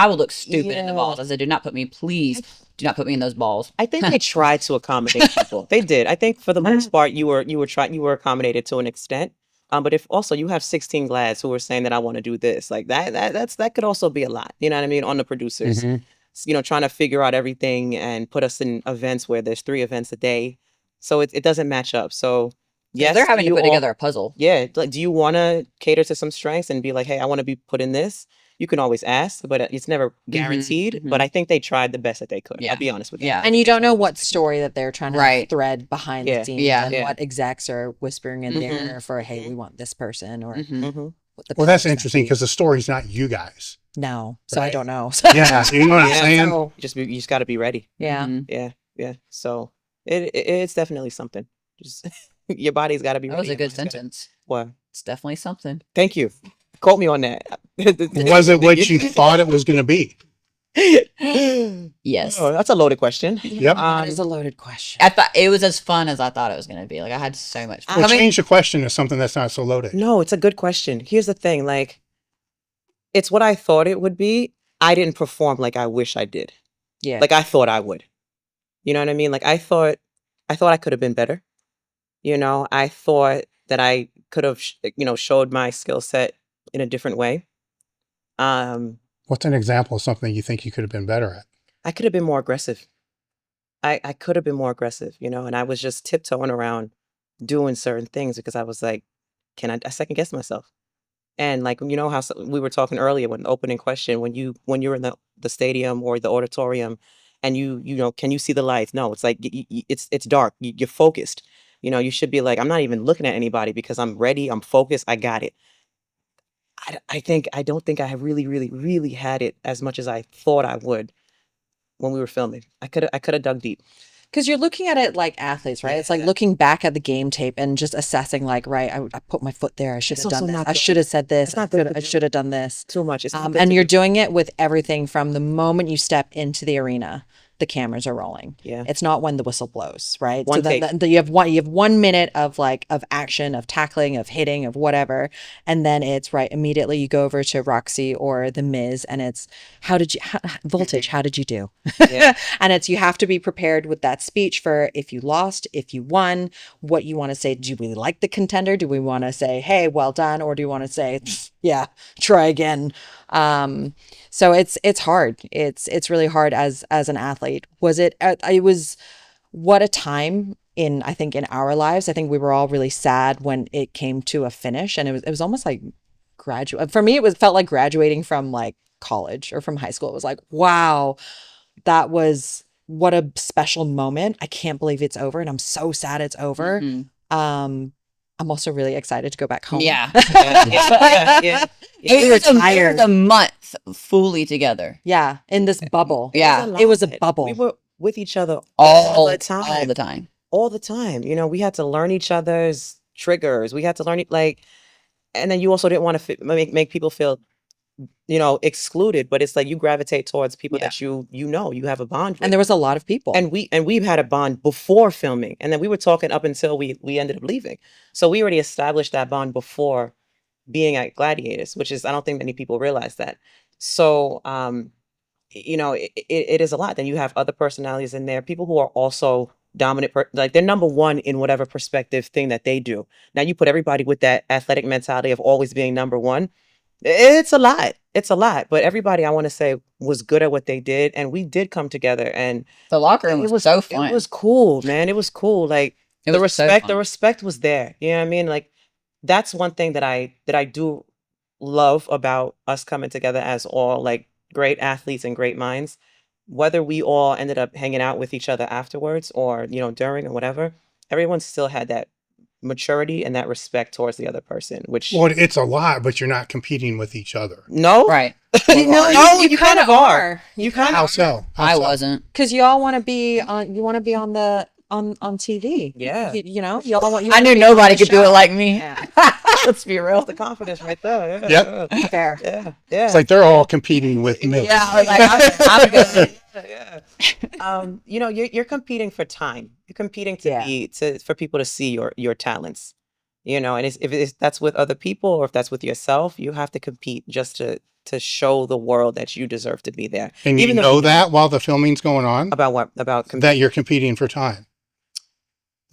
would look stupid in the Yeah. balls. I said, do not put me, please do not put me in those balls. I think they tried to accommodate people. They did. I think for the most part, you were accommodated to an extent. But if also you have 16 glads who are saying that I want to do this, like that could also be a lot. You know what I mean? On the producers, you know, trying to figure out everything and put us in events where there's 3 events a day, so it doesn't match up. So yes, They're having to you put all- together a puzzle. Yeah, like, do you want to cater to some strengths and be like, hey, I want to be put in this? You can always ask, but it's never guaranteed. mhm. But I think they tried the best that they could. Yeah. I'll be honest with you. Yeah. And you don't know what story that they're trying to Right. thread behind Yeah. the scenes, Yeah. and Yeah. what execs are whispering in Mhm. there for, hey, we want this person, or Mhm. hmm what the Well, that's powers that interesting be. because the story's not you guys. No, so I Right. don't know. Yeah, you know what I'm Yeah. saying? So, You just got to be ready. yeah. Mhm. Yeah. So it's definitely something. Just your body's got to be That ready. was a good Your body's gotta- sentence. What? It's definitely something. Thank you. Quote me on that. Was it what you thought it was going to be? Yes. Oh, that's a loaded question. Yep. That is a loaded question. I thought it was as fun as I thought it was going to be. Like I had so much fun. Well, I mean- change the question to something that's not so loaded. No, it's a good question. Here's the thing, like, it's what I thought it would be. I didn't perform like I wish I did. Yeah. Like I thought I would. You know what I mean? Like I thought I could have been better. You know, I thought that I could have, showed my skill set in a different way. What's an example of something you think you could have been better at? I could have been more aggressive. I could have been more aggressive, and I was just tiptoeing around doing certain things because I was like, I second guess myself. And like, you know how we were talking earlier when the opening question, when you're in the stadium or the auditorium and can you see the lights? No, it's like, it's dark. You're focused. You should be like, I'm not even looking at anybody because I'm ready. I'm focused. I got it. I don't think I have really, really, really had it as much as I thought I would when we were filming. I could have dug deep. Because you're looking at it like athletes, right? It's like Yeah. looking back at the game tape and just assessing, like, right, I put my foot there. I should It's have done also this. not I good. should have said this. It's not good to I do. should have done this. Too much. It's not good And to you're do. doing it with everything from the moment you step into the arena. the cameras are rolling. Yeah. It's not when the whistle blows, right? One so take. you have 1 minute of action, of tackling, of hitting, of whatever. And then it's right immediately you go over to Roxy or the Miz and it's Voltage, how did you do? Yeah. And it's you have to be prepared with that speech for if you lost, if you won, what you want to say. Do we like the contender? Do we want to say, hey, well done? Or do you want to say, yeah, try again? So it's hard. It's really hard as an athlete. It was what a time I think in our lives. I think we were all really sad when it came to a finish, and it was almost like for me it felt like graduating from like college or from high school. It was like, wow, that was what a special moment. I can't believe it's over and I'm so sad it's over. I'm also really excited to go back home. Yeah. Yeah. It was a month fully together. Yeah, in this bubble. Yeah. It was a bubble. We were with each other All the time. All the time. All the time. You know, we had to learn each other's triggers. We had to learn it and then you also didn't want to make people feel, excluded. But it's like you gravitate towards people that you have a bond with. And there was a lot of people. And we've had a bond before filming. And then we were talking up until we ended up leaving. So we already established that bond before being at Gladiators, which is, I don't think many people realize that. So, it is a lot. Then you have other personalities in there, people who are also dominant, like they're number one in whatever perspective thing that they do. Now you put everybody with that athletic mentality of always being number one. It's a lot. But everybody, I want to say, was good at what they did. And we did come together, and the locker room was so fun. It was cool, man. It was cool. Like the respect was there. You know what I mean? Like that's one thing that I do love about us coming together as all like great athletes and great minds. Whether we all ended up hanging out with each other afterwards or, during or whatever, everyone still had that maturity and that respect towards the other person, which... Well, it's a lot, but you're not competing with each other. No? Right. You kind of are. You kind of How so? I wasn't. Because you all want to be on the on TV. Yeah. You all want. I knew nobody could do it like me. Yeah. Let's be real. The confidence right there. Yeah. Yep. Fair. Yeah. It's like they're all competing with me. Yeah, I was like, I'm good. Yeah. You're competing for time. You're competing for people to see your talents. And if that's with other people or if that's with yourself, you have to compete just to show the world that you deserve to be there. And you know that while the filming's going on? About what? About that you're competing for time.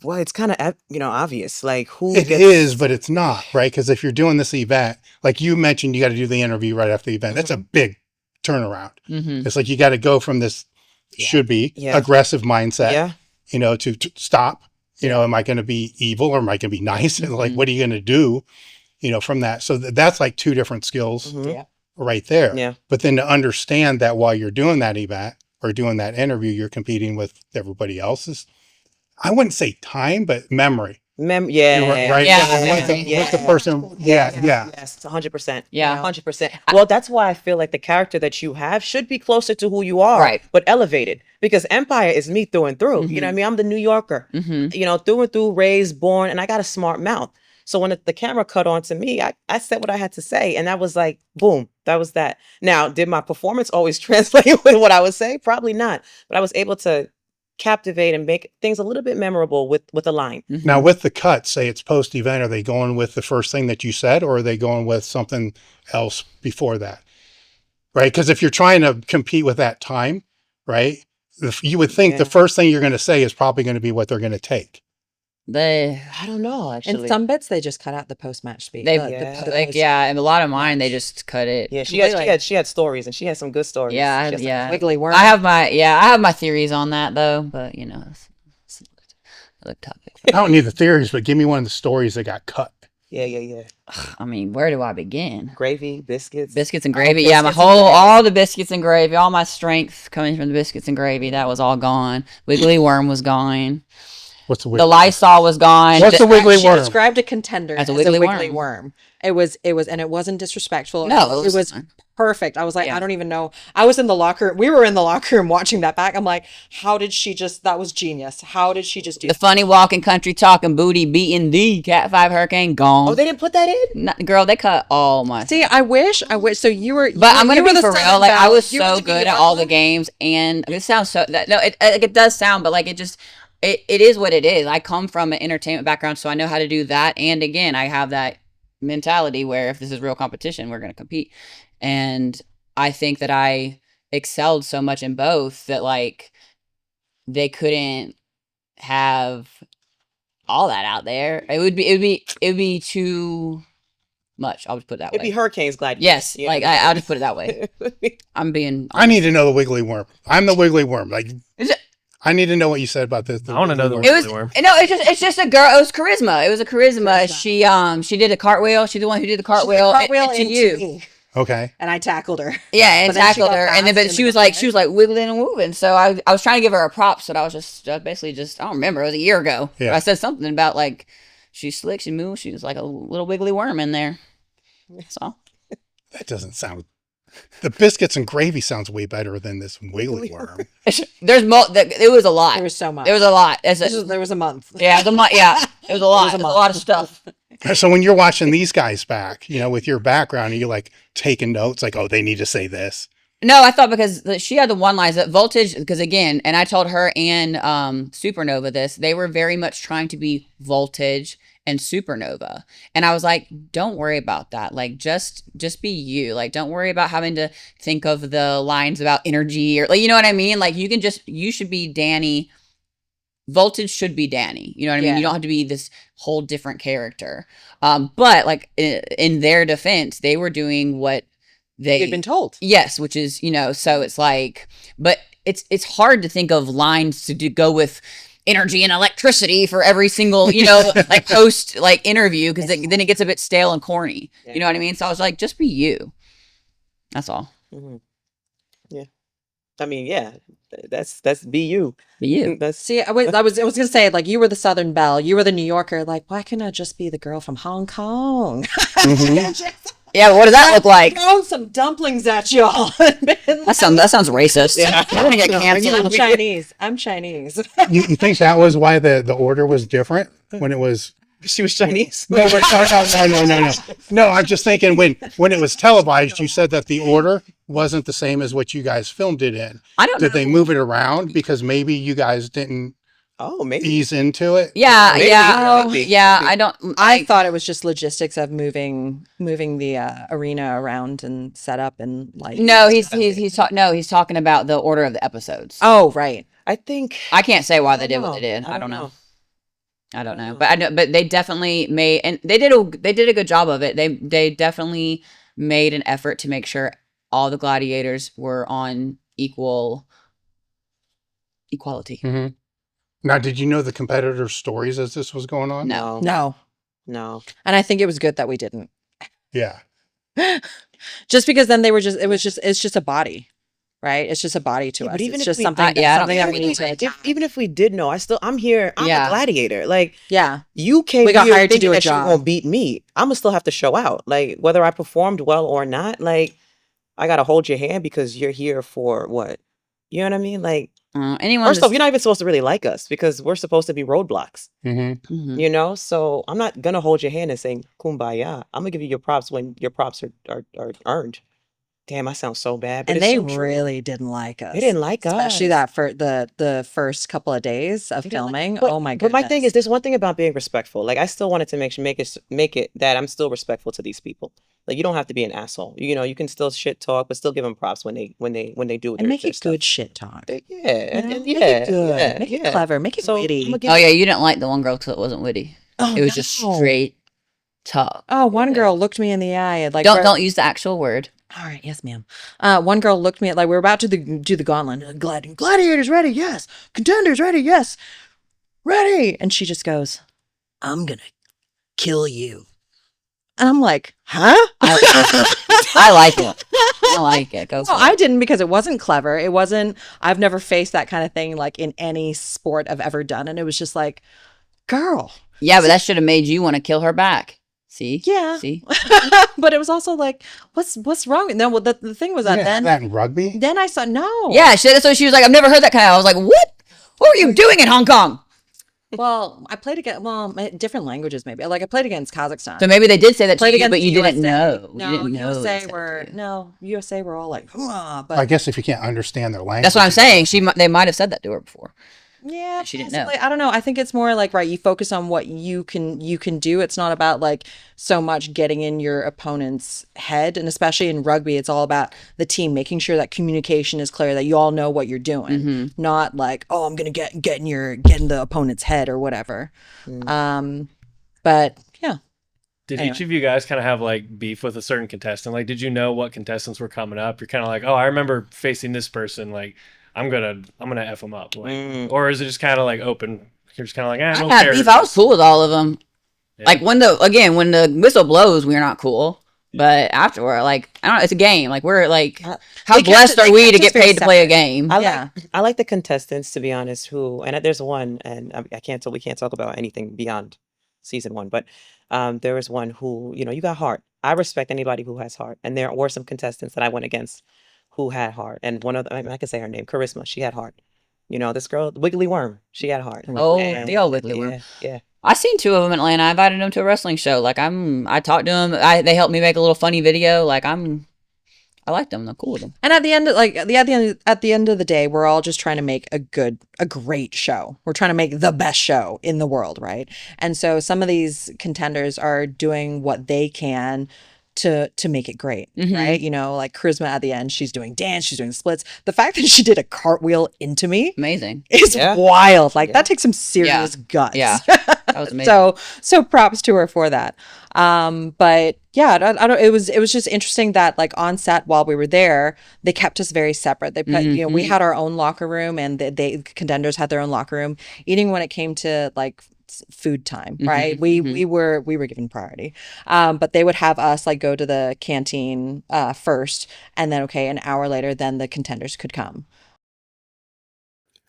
Well, it's kind of, obvious. Like It is, but it's not, right? Because if you're doing this event, like you mentioned, you got to do the interview right after the event. That's a big turnaround. Mm-hmm. It's like you got to go from this should be aggressive mindset, to stop. Am I going to be evil or am I going to be nice? And like, what are you going to do, from that? So that's like two different skills right there. Yeah. But then to understand that while you're doing that event or doing that interview, you're competing with everybody else's. I wouldn't say time, but memory. Right? Yeah. What's the person? Yeah. Yes, 100%. Yeah. 100%. Well, that's why I feel like the character that you have should be closer to who you are, right? But elevated, because Empire is me through and through. Mm-hmm. You know what I mean? I'm the New Yorker. Mm-hmm. Through and through, raised, born, and I got a smart mouth. So when the camera cut on to me, I said what I had to say, and that was like, boom, that was that. Now, did my performance always translate with what I would say? Probably not, but I was able to captivate and make things a little bit memorable with a line. Mm-hmm. Now with the cut, say it's post-event, are they going with the first thing that you said or are they going with something else before that? Right? Because if you're trying to compete with that time, right, you would think the first thing you're going to say is probably going to be what they're going to take. I don't know, actually. In some bits, they just cut out the post-match speech. And a lot of mine, they just cut it. Yeah, she had stories, and she had some good stories. Yeah, wiggly worm. I have my theories on that though, but it's another topic. I don't need the theories, but give me one of the stories that got cut. Yeah. I mean, where do I begin? Gravy, biscuits and gravy. All the biscuits and gravy, all my strength coming from the biscuits and gravy, that was all gone. Wiggly worm was gone. What's the The Lysol was gone. What's the wiggly She worm? described a contender As as a a wiggly wiggly worm. It was, and it wasn't disrespectful. No, it was perfect. I was like, Yeah. I don't even know. I was in the locker room. We were in the locker room watching that back. I'm like, how did she just, that was genius. How did she just do The funny walking, country talking, booty beating, the Cat 5 Hurricane gone. Oh, they didn't put that in? Girl, they cut all my. See, I wish. So you were, But I'm gonna you were be the for real. Southern Like I Belle. was You were so the good King at of all the Buffalo. games, and it sounds so. It does sound, but like it just it is what it is. I come from an entertainment background, so I know how to do that. And again, I have that mentality where if this is real competition, we're gonna compete. And I think that I excelled so much in both that like they couldn't have all that out there. It would be too much. I'll just put it that It'd be way. Hurricanes Gladiators. Yes, Yeah. like I'll just put it that way. I'm being. I need to know the wiggly worm. I'm the wiggly worm. Like, Is it- I need to know what you said about this. I wanna know the wiggly It was Wiggly worm. no. It's just a girl. It was charisma. It was a charisma. She did a cartwheel. She's the one who did the cartwheel. Cartwheel into into you. me, Okay. and I tackled her. Yeah, and But then she tackled got her, and then fast but she and was like wiggling and moving. So I was trying to give her a props, but I was just basically just I don't remember. It was a year ago. Yeah. But I said something about like she's slick, she moves, she was like a little wiggly worm in there. So That doesn't sound. The biscuits and gravy sounds way better than this wiggly worm. there's it was a lot. There was so much. There was a lot. There was a month. Yeah, it was a month. Yeah, it was a lot. It was a lot of stuff. So when you're watching these guys back, with your background, are you like taking notes? Like, oh, they need to say this. No, I thought because she had the one lines that voltage, because again, and I told her and Supernova this, they were very much trying to be voltage and Supernova. And I was like, don't worry about that. Like, just be you. Like, don't worry about having to think of the lines about energy or like, you know what I mean? Like, you should be Danny. Voltage should be Danny. You know what I mean? Yeah. You don't have to be this whole different character. But like in their defense, they were doing what You'd been told. Yes, which is, so it's like, but it's hard to think of lines to go with energy and electricity for every single, like post like interview, because then it gets a bit stale and corny. Yeah. You know what I mean? So I was like, just be you. That's all. Mm-hmm. Yeah. I mean, yeah, that's be you. Be you. That's See, I was gonna say, like, you were the Southern Belle, you were the New Yorker. Like, why couldn't I just be the girl from Hong Kong? Yeah, but what does that look like? Throwing some dumplings at y'all. That sounds racist. Yeah. We're gonna get canceled. I'm Chinese. I'm Chinese. You think that was why the order was different when it was? she was Chinese. No. No, I'm just thinking when it was televised, you said that the order wasn't the same as what you guys filmed it in. I don't Did know. they move it around because maybe you guys didn't Oh, maybe. ease into it? Yeah, Maybe, yeah, maybe, yeah. maybe. I don't. I thought it was just logistics of moving the arena around and set up and like. No, he's talking about the order of the episodes. Oh, right. I think I can't say why they did don't what they know. did. I don't know. I don't know, but I know, but they definitely made, and they did a good job of it. They definitely made an effort to make sure all the gladiators were on equality. Mm-hmm. Now, did you know the competitors' stories as this was going on? No. No. And I think it was good that we didn't. Yeah. Just because then it's just a body, right? It's just a body to Yeah, us. but even It's if just we- something, yeah, I don't something that think we we need to. need Even if we did know, I'm here. I'm Yeah. a gladiator. Like, Yeah. you came We got here hired to thinking do a that you job. won't beat me. I'm gonna still have to show out. Like, whether I performed well or not, like, I gotta hold your hand because you're here for what? You know what I mean? Like, Anyone. first off, you're not even supposed to really like us because we're supposed to be roadblocks. Mm-hmm. Mhm. So I'm not gonna hold your hand and say kumbaya. I'm gonna give you your props when your props are earned. Damn, I sound so bad. But And it's they so true. really didn't like us. They didn't like us. Especially that for the first couple of days of They didn't like- filming. But, Oh my goodness. But my thing is, there's one thing about being respectful. Like, I still wanted to make it that I'm still respectful to these people. Like, you don't have to be an asshole. You can still shit talk, but still give them props when they do and their, make their it stuff. good shit talk. Yeah, You and know? yeah, Make it good. yeah, Make it yeah. clever. Make it So witty. I'ma give Oh yeah, you didn't like the one girl because it wasn't witty. Oh, It was just no. straight talk. Oh, one girl looked me in the eye and like Don't use the actual word. All right, yes, ma'am. One girl looked me at like we're about to do the gauntlet. Gladiators ready? Yes. Contenders ready? Yes. Ready. And she just goes, "I'm gonna kill you. And I'm like, huh? I like it. I like it. Go No, for it. I didn't, because it wasn't clever. It wasn't, I've never faced that kind of thing like in any sport I've ever done. And it was just like, girl. Yeah, but that should have made you want to kill her back. See? Yeah. See? But it was also like, what's wrong? No, well, the thing was that Yeah, that in rugby. then I saw, no. Yeah, so she was like, I've never heard that kind of. I was like, what? What were you doing in Hong Kong? Well, I played against, different languages maybe. Like I played against Kazakhstan. So maybe they did say that to Played you, against but you USA. didn't know. No, you didn't know. USA were all like, but I guess if you can't understand their language. That's what I'm saying. They might have said that to her before. yeah, She didn't know. possibly. I don't know. I think it's more like, right, you focus on what you can do. It's not about like so much getting in your opponent's head, and especially in rugby, it's all about the team, making sure that communication is clear, that you all know what you're doing, not like, oh, I'm gonna get in the opponent's head or whatever. But yeah. Did Anyway. each of you guys kind of have like beef with a certain contestant? Like, did you know what contestants were coming up? You're kind of like, oh, I remember facing this person. Like, I'm gonna F them up. Like, or is it just kind of like open? You're just kind of like, I don't I had care. beef. I was cool with all of them. Yeah. Like when the whistle blows, we're not cool. But afterward, like, I don't know, it's a game. Like we're like, how They kept blessed it- are they we kept to us get very paid to play a separate. game? I like the contestants, to be honest, and there's one, and we can't talk about anything beyond season 1, but there was one who, you got heart. I respect anybody who has heart, and there were some contestants that I went against who had heart, and one of them, I can say her name, Charisma, she had heart. This girl, Wiggly Worm, she had heart. Oh, And- the old Wiggly Worm. Yeah. I seen 2 of them in Atlanta. I invited them to a wrestling show. Like I talked to them. They helped me make a little funny video. Like I like them. I'm cool with them. And at the end, at the end of the day, we're all just trying to make a great show. We're trying to make the best show in the world, right? And so some of these contenders are doing what they can to make it great, right? Like Charisma at the end, she's doing dance, she's doing splits. The fact that she did a cartwheel into me Amazing. is Yeah. wild. Like that takes some serious guts. Yeah. That was amazing. So props to her for that. But yeah, I don't. It was just interesting that like on set while we were there, they kept us very separate. They put, we had our own locker room, and they contenders had their own locker room. Even when it came to like food time, right? We were given priority. But they would have us like go to the canteen first, and then an hour later, then the contenders could come.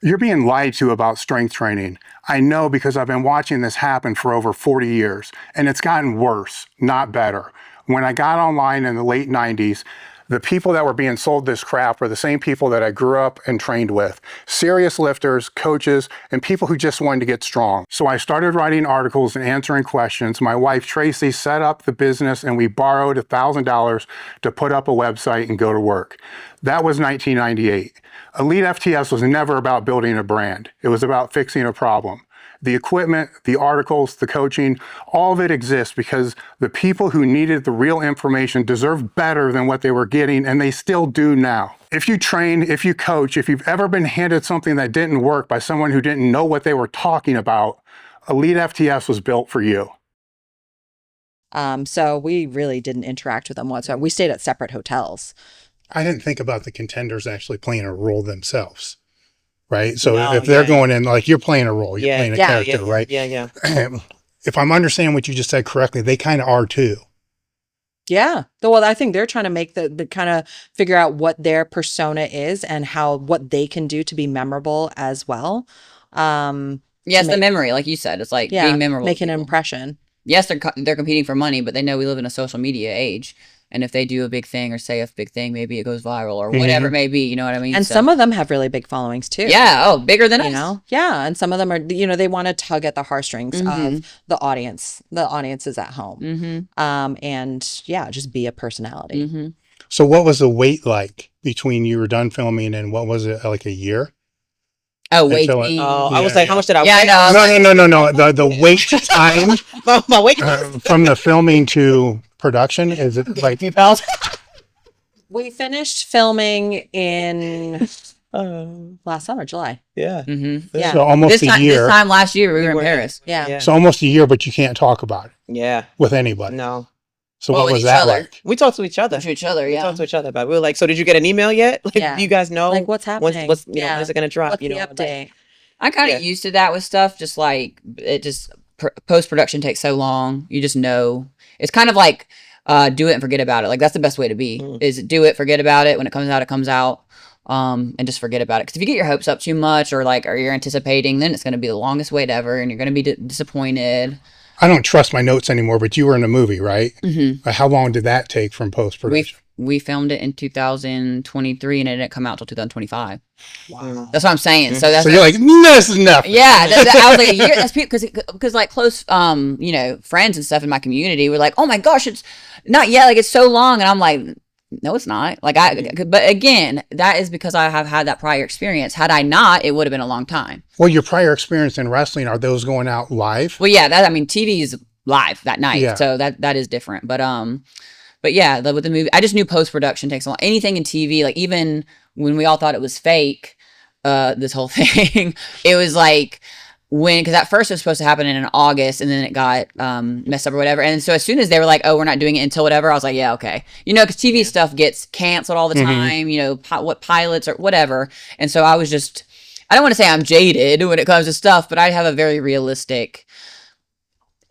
You're being lied to about strength training. I know, because I've been watching this happen for over 40 years, and it's gotten worse, not better. When I got online in the late 90s, the people that were being sold this crap were the same people that I grew up and trained with. Serious lifters, coaches, and people who just wanted to get strong. So I started writing articles and answering questions. My wife Tracy set up the business, and we borrowed $1,000 to put up a website and go to work. That was 1998. Elite FTS was never about building a brand. It was about fixing a problem. The equipment, the articles, the coaching, all of it exists because the people who needed the real information deserve better than what they were getting, and they still do now. If you train, if you coach, if you've ever been handed something that didn't work by someone who didn't know what they were talking about, Elite FTS was built for you. So we really didn't interact with them whatsoever. We stayed at separate hotels. I didn't think about the contenders actually playing a role themselves, right? So No, if they're yeah. going in, like, you're playing a role, you're playing a character, right? Yeah. If I'm understanding what you just said correctly, they kind of are too. Yeah. Well, I think they're trying to make the kind of figure out what their persona is and what they can do to be memorable as well. Yes, the memory, like you said, it's like being memorable. Making to an people. impression. Yes, they're competing for money, but they know we live in a social media age. And if they do a big thing or say a big thing, maybe it goes viral or whatever it may be. You know what I mean? And some of them have really big followings too. Yeah. Oh, bigger than us. Yeah. And some of them are, they want to tug at the heartstrings of the audiences at home. And yeah, just be a personality. So what was the wait like between you were done filming and what was it, like a year? Oh, wait. Until it- I was like, how much did I Yeah, I weigh? know. No. The wait time My weight. from the filming to production, is it like We finished filming in last summer, July. Yeah. Yeah. so almost a year? This time last year, we were in Paris. Yeah. So almost a year, but you can't talk about it Yeah. with anybody. No. So Well, what with was each that other. like? We talk to each other. To each other, We yeah. talk to each other about it. We were like, so did you get an email yet? Like, Yeah. do you guys know? Like, what's happening? What's when is it going to drop? What's you the know, update? I kind of used to that with stuff. Just like it just post production takes so long. You just know, It's kind of like do it and forget about it. Like that's the best way to be is do it, forget about it. When it comes out, it comes out. And just forget about it. Because if you get your hopes up too much or you're anticipating, then it's going to be the longest wait ever and you're going to be disappointed. I don't trust my notes anymore, but you were in a movie, right? Mm-hmm. How long did that take from post-production? We filmed it in 2023 and it didn't come out till 2025. Wow. That's what I'm saying. So you're like, no, this is nothing. Yeah. I was like, a year. That's because like close, friends and stuff in my community were like, oh my gosh, it's not yet. Like it's so long. And I'm like, no, it's not. But again, that is because I have had that prior experience. Had I not, it would have been a long time. Well, your prior experience in wrestling, are those going out live? Well, yeah, TV is live that night. Yeah. So that is different. But yeah, with the movie, I just knew post-production takes a long. Anything in TV, like even when we all thought it was fake, this whole thing, it was like because at first it was supposed to happen in August and then it got messed up or whatever. And so as soon as they were like, oh, we're not doing it until whatever, I was like, yeah, okay. Because TV stuff gets canceled all the time, what pilots or whatever. And so I was just, I don't want to say I'm jaded when it comes to stuff, but I have a very realistic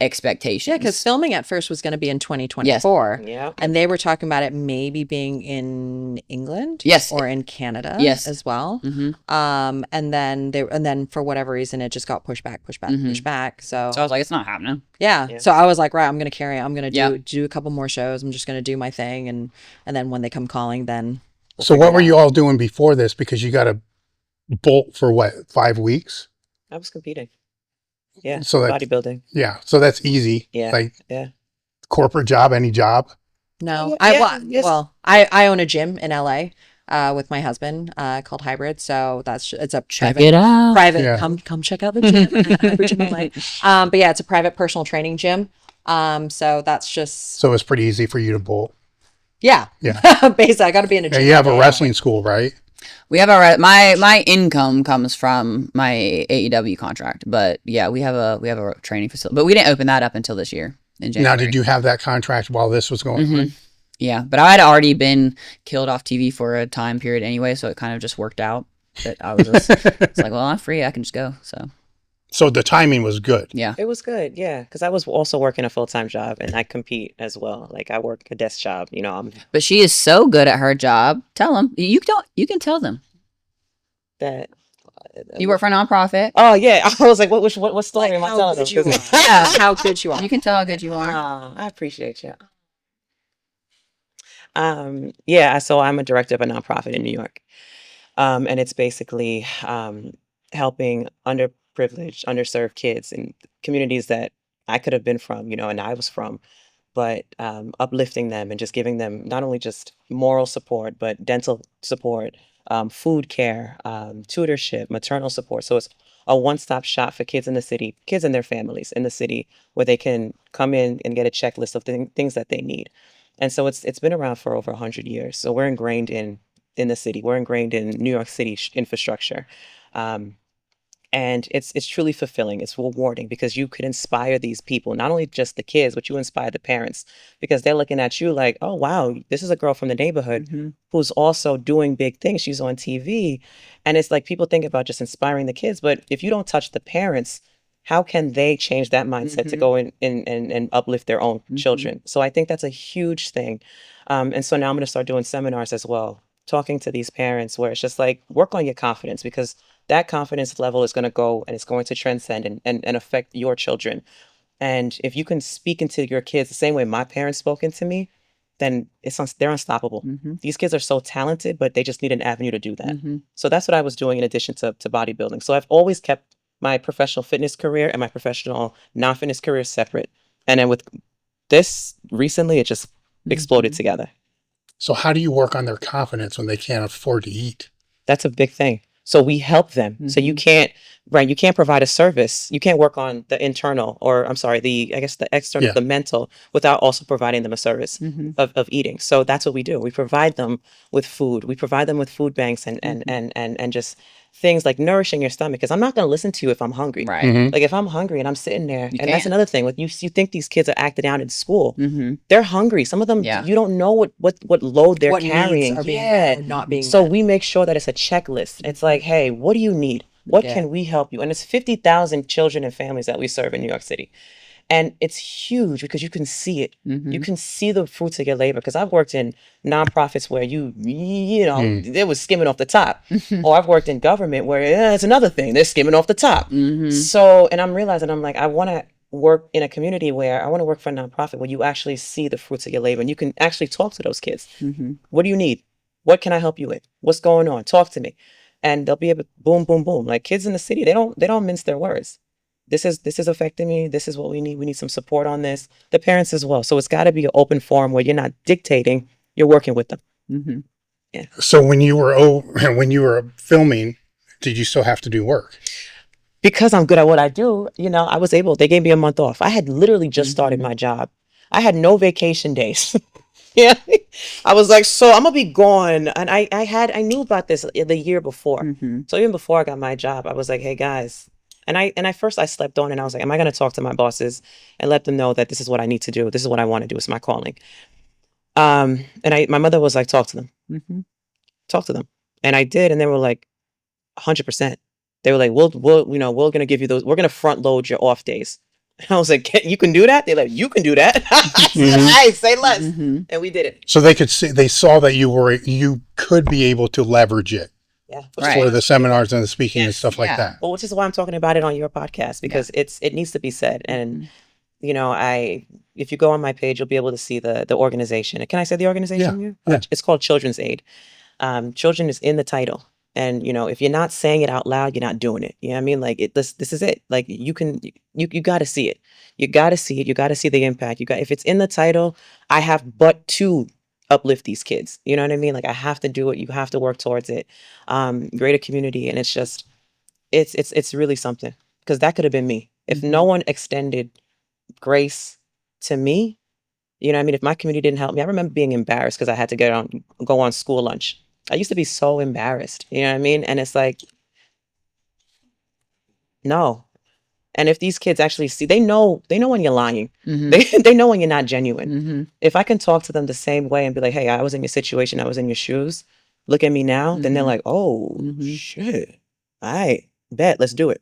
expectation. Yeah, because filming at first was going to be in 2024. Yes. Yeah. And they were talking about it maybe being in England. Yes. Or in Canada. Yes. As well. Mm-hmm. And then for whatever reason it just got pushed back. So I was like, it's not happening. Yeah. So I was like, right, I'm going to carry it. I'm going to do a couple more shows. I'm just going to do my thing. And then when they come calling, then. So what were you all doing before this? Because you got to bolt for 5 weeks? I was competing. Yeah, so bodybuilding. Yeah, so that's easy. Yeah, corporate job, any job. No, I own a gym in LA with my husband called Hybrid. So it's a check it out. Private. Yeah. Come check out the gym. But yeah, it's a private personal training gym. So that's just. So it's pretty easy for you to bolt. Yeah. Basically, I got to be in a gym. Yeah, you have a wrestling school, right? We have my income comes from my AEW contract, but yeah, we have a training facility, but we didn't open that up until this year in January. Now, did you have that contract while this was going on? Yeah, but I had already been killed off TV for a time period anyway, so it kind of just worked out that I was just it's like, well, I'm free, I can just go. So the timing was good. Yeah, it was good. Yeah, because I was also working a full-time job and I compete as well. Like I work a desk job. But she is so good at her job. Tell them you can tell them that you work for a nonprofit. Oh yeah, I was like, what story am I telling them? Yeah, how good you are. You can tell how good you are. I appreciate you. Yeah. So I'm a director of a nonprofit in New York, and it's basically helping underprivileged, underserved kids in communities that I could have been from, and I was from, but uplifting them and just giving them not only just moral support, but dental support, food care, tutorship, maternal support. So it's a one-stop shop for kids in the city, kids and their families in the city, where they can come in and get a checklist of things that they need. And so it's been around for over 100 years. So we're ingrained in the city. We're ingrained in New York City infrastructure. And it's truly fulfilling. It's rewarding because you could inspire these people, not only just the kids, but you inspire the parents because they're looking at you like, oh, wow, this is a girl from the neighborhood who's also doing big things. She's on TV. And it's like people think about just inspiring the kids. But if you don't touch the parents, how can they change that mindset to go in and uplift their own children? So I think that's a huge thing. And so now I'm going to start doing seminars as well, talking to these parents where it's just like, work on your confidence because that confidence level is going to go and it's going to transcend and affect your children. And if you can speak into your kids the same way my parents spoke into me, then they're unstoppable. These kids are so talented, but they just need an avenue to do that. So that's what I was doing in addition to bodybuilding. So I've always kept my professional fitness career and my professional non-fitness career separate. And then with this recently, it just exploded together. So how do you work on their confidence when they can't afford to eat? That's a big thing. So we help them. So you can't provide a service. You can't work on the internal the external, the mental without also providing them a service of eating. So that's what we do. We provide them with food. We provide them with food banks and just things like nourishing your stomach. Because I'm not going to listen to you if I'm hungry. Right. Like if I'm hungry and I'm sitting there, that's another thing. Like you think these kids are acting out in school. They're hungry. Some of them, you don't know what load they're carrying. Not being. So we make sure that it's a checklist. It's like, hey, what do you need? What can we help you? And it's 50,000 children and families that we serve in New York City. And it's huge because you can see it. Mm-hmm. You can see the fruits of your labor. Because I've worked in nonprofits where you know, they was skimming off the top. Or I've worked in government where it's another thing. They're skimming off the top. So, and I'm realizing, I'm like, I want to work in a community where I want to work for a nonprofit where you actually see the fruits of your labor and you can actually talk to those kids. What do you need? What can I help you with? What's going on? Talk to me. And they'll be able to boom, boom, boom. Like kids in the city, they don't mince their words. This is affecting me. This is what we need. We need some support on this. The parents as well. So it's got to be an open forum where you're not dictating. You're working with them. Yeah. So when you were filming, did you still have to do work? Because I'm good at what I do, you know, I was able. They gave me a month off. I had literally just started my job. I had no vacation days. Yeah, I was like, so I'm gonna be gone, and I knew about this the year before. So even before I got my job, I was like, hey guys. And I first slept on and I was like, am I going to talk to my bosses and let them know that this is what I need to do? This is what I want to do. It's my calling. And my mother was like, talk to them. Talk to them. And I did. And they were like, 100%. They were like, we're going to give you those. We're going to front load your off days. And I was like, you can do that? They're like, you can do that. I said, hey, say less. And we did it. So they saw that you could be able to leverage it. Yeah, for the seminars and the speaking and stuff like that. Well, which is why I'm talking about it on your podcast, because it needs to be said. And you know, if you go on my page, you'll be able to see the organization. Can I say the organization? Yeah. It's called Children's Aid. Children is in the title, and you know, if you're not saying it out loud, you're not doing it. You know what I mean? Like this is it. Like you got to see it. You got to see it. You got to see the impact. If it's in the title, I have but to uplift these kids. You know what I mean? Like I have to do it. You have to work towards it. Greater community. And it's just, it's really something, because that could have been me. If no one extended grace to me, you know what I mean? If my community didn't help me, I remember being embarrassed because I had to go on school lunch. I used to be so embarrassed, you know what I mean? And it's like, no. And if these kids actually see, they know when you're lying. They know when you're not genuine. If I can talk to them the same way and be like, hey, I was in your situation, I was in your shoes, look at me now, then they're like, oh, shit. All right, bet, let's do it.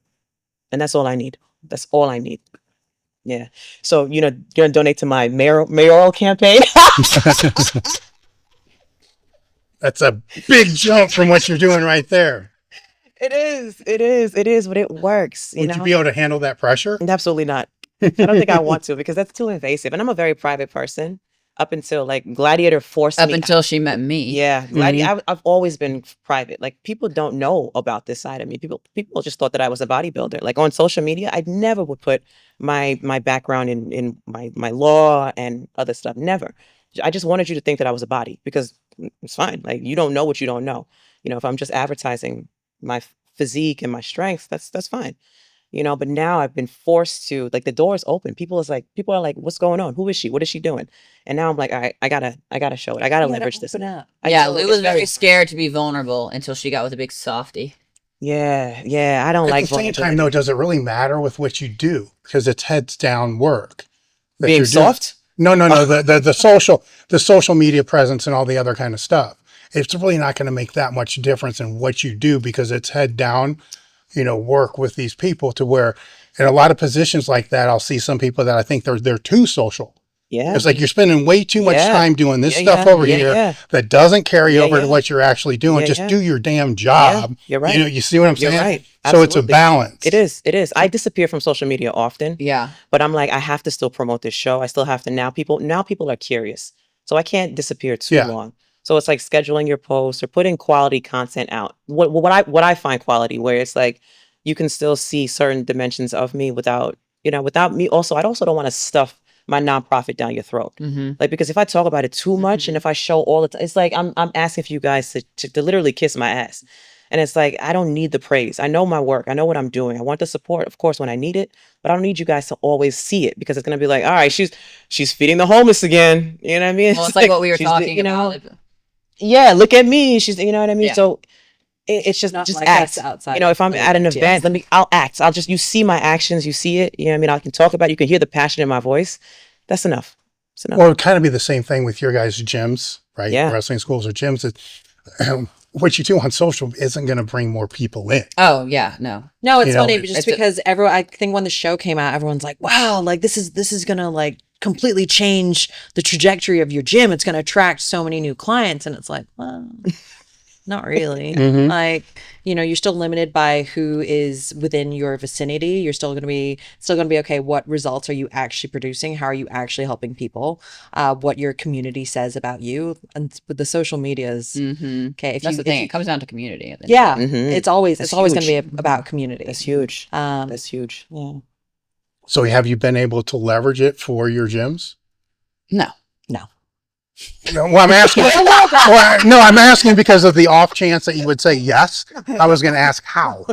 And that's all I need. That's all I need. Yeah. So, you know, you're going to donate to my mayoral campaign. That's a big jump from what you're doing right there. It is, but it works. Would you be able to handle that pressure? Absolutely not. I don't think I want to, because that's too invasive. And I'm a very private person up until like Gladiator forced me. Up until she met me. Yeah. I've always been private. Like people don't know about this side of me. People just thought that I was a bodybuilder. Like on social media, I never would put my background in my law and other stuff. Never. I just wanted you to think that I was a body, because it's fine. Like you don't know what you don't know. You know, if I'm just advertising my physique and my strength, that's fine, you know. But now I've been forced to, like, the door is open. People are like, what's going on? Who is she? What is she doing? And now I'm like, all right, I gotta show it. I gotta leverage this. Yeah, Lou was very scared to be vulnerable until she got with a big softie. Yeah. I don't like. At the same time, though, does it really matter with what you do? Because it's heads down work. Being soft? No. The social media presence and all the other kind of stuff. It's really not going to make that much difference in what you do, because it's head down, you know, work with these people, to where in a lot of positions like that, I'll see some people that I think they're too social. Yeah. It's like you're spending way too much time doing this stuff over here that doesn't carry over to what you're actually doing. Just do your damn job. You're right. You know, you see what I'm saying? You're right. So it's a balance. It is. I disappear from social media often. Yeah. But I'm like, I have to still promote this show. I still have to. Now people are curious. So I can't disappear too long. So it's like scheduling your posts or putting quality content out. What I find quality, where it's like you can still see certain dimensions of me without me. Also, I also don't want to stuff my nonprofit down your throat. Like, because if I talk about it too much and if I show all the time, it's like I'm asking for you guys to literally kiss my ass. And it's like, I don't need the praise. I know my work. I know what I'm doing. I want the support, of course, when I need it, but I don't need you guys to always see it, because it's going to be like, all right, she's feeding the homeless again. You know what I mean? Well, it's like what we were talking about. Yeah, look at me. She's, you know what I mean? Yeah. So it's just like act. Outside, you know, if I'm at an event, I'll act. You see my actions, you see it. You know what I mean? I can talk about it. You can hear the passion in my voice. That's enough. It's enough. Well, it would kind of be the same thing with your guys' gyms, right? Yeah. Wrestling schools or gyms. what you do on social isn't going to bring more people in. Oh yeah, no. No, it's You know, funny just because everyone, I think when the show came out, everyone's like, wow, like this is going to like completely change the trajectory of your gym. It's going to attract so many new clients. And it's like, well, not really. Like, you know, you're still limited by who is within your vicinity. You're still going to be okay. What results are you actually producing? How are you actually helping people? What your community says about you, and with the social medias. Okay, That's the thing. It comes down to community. Yeah, it's always going to be about community. That's huge. That's huge. Yeah. So have you been able to leverage it for your gyms? No. No, well, I'm asking. I'm asking because of the off chance that you would say yes. I was going to ask how,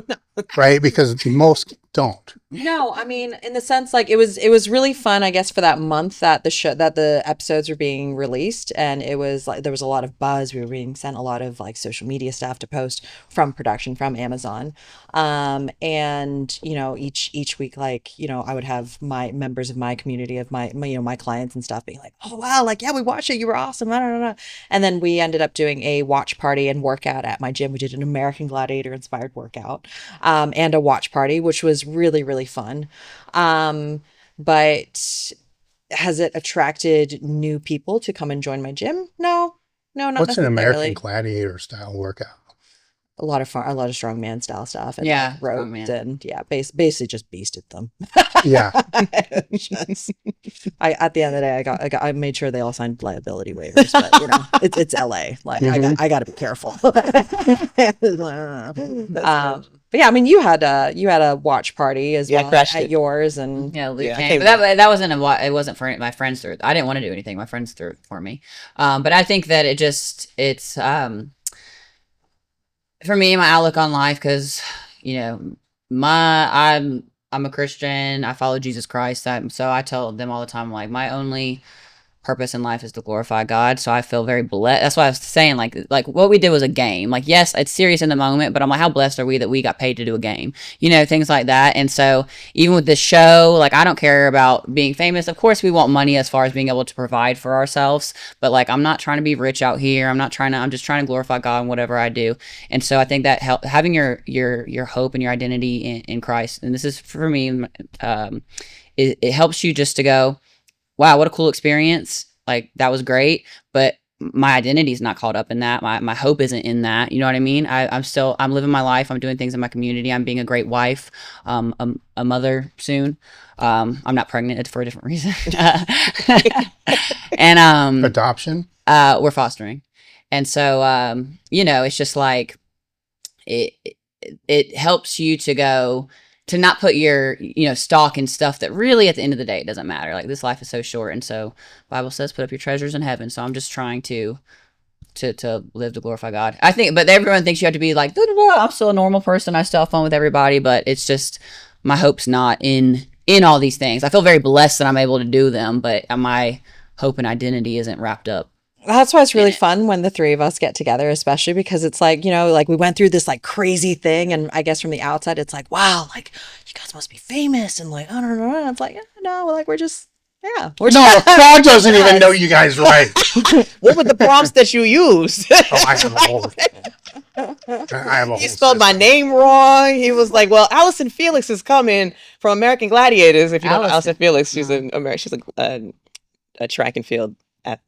right? Because most don't. No, I mean, in the sense, like it was really fun, I guess, for that month that the episodes were being released, and it was like there was a lot of buzz. We were being sent a lot of like social media stuff to post from production from Amazon, and you know, each week, like, you know, I would have my members of my community of my you know, my clients and stuff being like, oh wow, like yeah, we watched it, you were awesome, I don't know. And then we ended up doing a watch party and workout at my gym. We did an American Gladiator inspired workout, and a watch party, which was really, really fun. But has it attracted new people to come and join my gym? No, not What's an American necessarily. Gladiator style workout? A lot of strongman style stuff, and Yeah, roped, strongman. and yeah, basically just beasted them. Yeah. I at the end of the day, I made sure they all signed liability waivers, but you know, it's LA, like I got to be careful. But yeah, I mean, you had a watch party as well crashed at it. yours, and Yeah, Luke Yeah, I came. came But that wasn't it wasn't for my friends threw it. I didn't want to do anything. My friends threw it for me. But I think that it's for me, my outlook on life, because you know, I'm a Christian. I follow Jesus Christ. So I tell them all the time, like, my only purpose in life is to glorify God. So I feel very blessed. That's why I was saying, like what we did was a game. Like, yes, it's serious in the moment, but I'm like, how blessed are we that we got paid to do a game? You know, things like that. And so even with this show, like, I don't care about being famous. Of course, we want money as far as being able to provide for ourselves. But like, I'm not trying to be rich out here. I'm just trying to glorify God in whatever I do. And so I think that having your hope and your identity in Christ, and this is for me, it helps you just to go, wow, what a cool experience. Like, that was great. But my identity is not caught up in that. My hope isn't in that. You know what I mean? I'm living my life. I'm doing things in my community. I'm being a great wife, a mother soon. I'm not pregnant. It's for a different reason. And, Adoption? we're fostering. And so, you know, it's just like, it helps you to go, to not put your, you know, stock in stuff that really at the end of the day, it doesn't matter. Like, this life is so short. And so Bible says, put up your treasures in heaven. So I'm just trying to live to glorify God. I think, but everyone thinks you have to be like, I'm still a normal person. I still have fun with everybody, but it's just, my hope's not in all these things. I feel very blessed that I'm able to do them, but my hope and identity isn't wrapped up. that's why it's really fun when the three of us get together, especially because it's like, you know, like we went through this like crazy thing, and I guess from the outside it's like, wow, like you guys must be famous, and like I don't know, and it's like, no, like we're just we're No, just the crowd doesn't even know you guys right. What were the prompts that you used? Oh, I have a whole. He spelled my name wrong. He was like, "Well, Allison Felix is coming from American Gladiators. If you know Allison Felix, she's she's a track and field a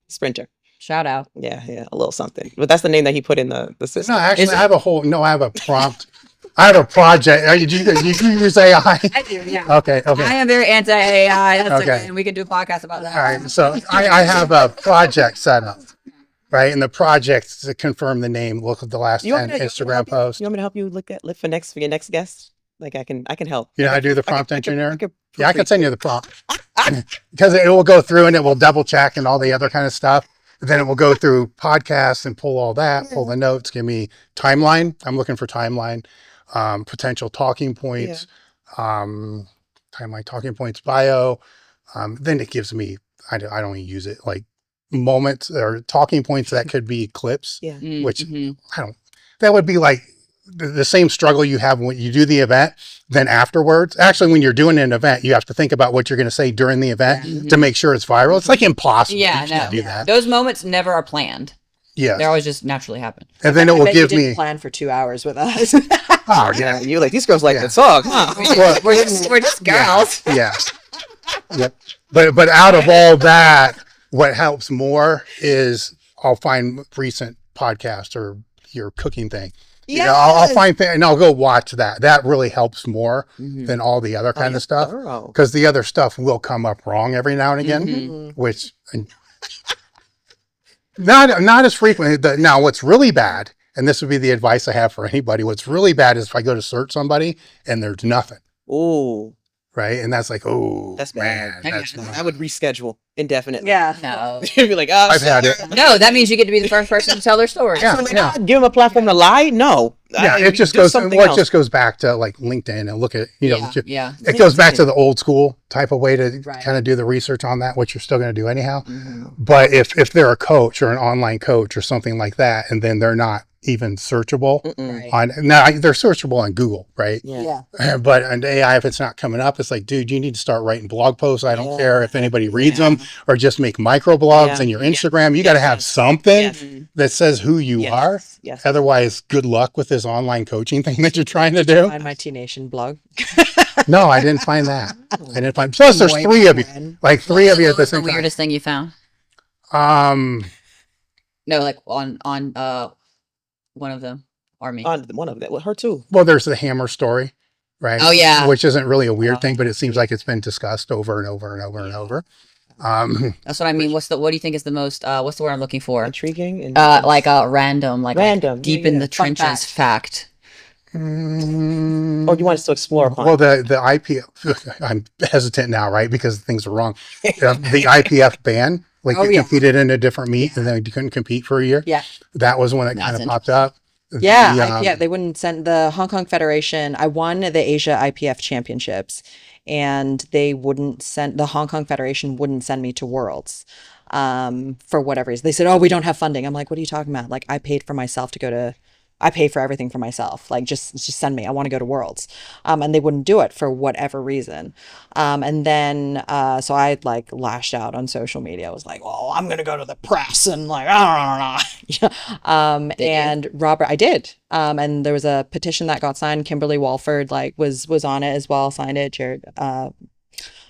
sprinter. Shout out. Yeah, a little something. But that's the name that he put in the system. No, actually, I have a whole. No, I have a prompt. I have a project. You use AI? I do, yeah. Okay. I am very anti-AI. That's Okay. okay. And we can do a podcast about that. All right. So I have a project set up, right? And the project, to confirm the name, look at the last 10 Instagram posts. You want me to help you look for your next guest? Like I can help. You know how to do the prompt engineering? Yeah, I can send you the prompt. Because it will go through and it will double check and all the other kind of stuff. Then it will go through podcasts and pull all that, pull the notes, give me timeline. I'm looking for timeline, potential talking points, timeline, talking points, bio. Then it gives me, I don't even use it, like moments or talking points that could be clips, which that would be like the same struggle you have when you do the event, then afterwards. Actually, when you're doing an event, you have to think about what you're going to say during the event to make sure it's viral. It's like impossible. Yeah, You can't do that. Those moments never are planned. Yes. They always just naturally happen. And then it I will bet you give didn't me. plan for 2 hours with us. Oh yeah. You like these girls like Yeah. to talk, huh? Well, We're just girls. yeah. Yep. But out of all that, what helps more is I'll find recent podcast or your cooking thing. Yeah, I'll find and I'll go watch that. That really helps more than all the other kind of stuff, because the other stuff will come up wrong every now and again, which not as frequently. Now, what's really bad, and this would be the advice I have for anybody. What's really bad is if I go to search somebody and there's nothing. Ooh, Right, and that's like, oh, that's man, bad. that's I would reschedule indefinitely. Yeah. No. You'd be like, oh, I've had it. No, that means you get to be the first person to tell their story. Yeah, Like, yeah. give them a platform to lie? No. Yeah, it just do goes. something Well, it else. just goes back to like LinkedIn and look at Yeah. It goes back to the old school type of way to Right. kind of do the research on that, which you're still going to do anyhow. But if they're a coach or an online coach or something like that, and then they're not even searchable on now, they're searchable on Google, right? Yeah. But on AI, if it's not coming up, it's like, dude, you need to start writing blog posts. I don't care if anybody reads them, or just make micro blogs in your Instagram. You got to have something that says who you are. Yes. Otherwise, good luck with this online coaching thing that you're trying to do. Find my T Nation blog. No, I didn't find that. I didn't find. Plus, there's three of you, like three of you at the What's the same time. weirdest thing you found? No, like on one of them or me. On one of them. Well, her too. Well, there's the hammer story, right? Oh, yeah. Which isn't really a weird thing, but it seems like it's been discussed over and over and over and over. That's what I mean. What do you think is the most what's the word I'm looking for? Intriguing. And Like a random, like Random, deep yeah, in yeah. the Fun trenches fact. Oh, you want us to explore upon? Well, the IPF, I'm hesitant now, right? Because things are wrong. The IPF ban, like you competed in a different meet and then you couldn't compete for a year. Yeah. That was when it kind of popped up. Yeah, The, IPF. They wouldn't send the Hong Kong Federation. I won the Asia IPF championships, and they wouldn't send the Hong Kong Federation wouldn't send me to Worlds, for whatever reason. They said, "Oh, we don't have funding." I'm like, "What are you talking about? Like, I paid for myself to go to. I pay for everything for myself. Like, just send me. I want to go to Worlds." And they wouldn't do it for whatever reason. And then, so I like lashed out on social media. I was like, "Well, I'm gonna go to the press," and like, I don't know. And Robert, I did. And there was a petition that got signed. Kimberly Walford like was on it as well, signed it. Jared,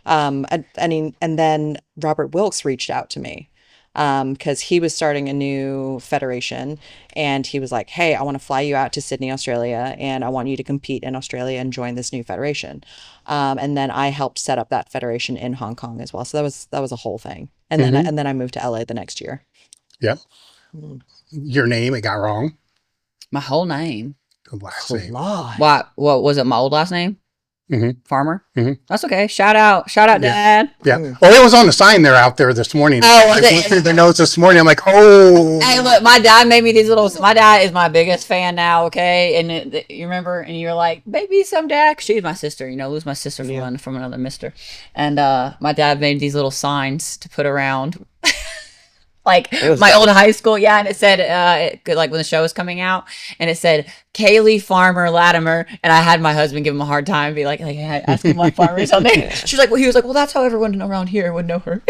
and then Robert Wilkes reached out to me. Because he was starting a new federation, and he was like, "Hey, I want to fly you out to Sydney, Australia, and I want you to compete in Australia and join this new federation." And then I helped set up that federation in Hong Kong as well. So that was a whole thing. And then I moved to LA the next year. Yep. Your name, it got wrong. My whole name. The last name. What was it? My old last name? Farmer. Mhm. That's okay. Shout out, Dad. Yeah. Well, it was on the sign there out there this morning. Oh, I was it? went through the notes this morning. I'm like, oh. Hey, look, my dad made me these little. My dad is my biggest fan now. Okay, and you remember, and you're like, maybe someday. 'Cause she's my sister. You know, lose my sister from another Mister. And my dad made these little signs to put around. Like my old high school, and it said, like when the show was coming out, and it said Kailey Farmer Latimer, and I had my husband give him a hard time, be like ask him what farmer or something. She's like, he was like, well, that's how everyone around here would know her.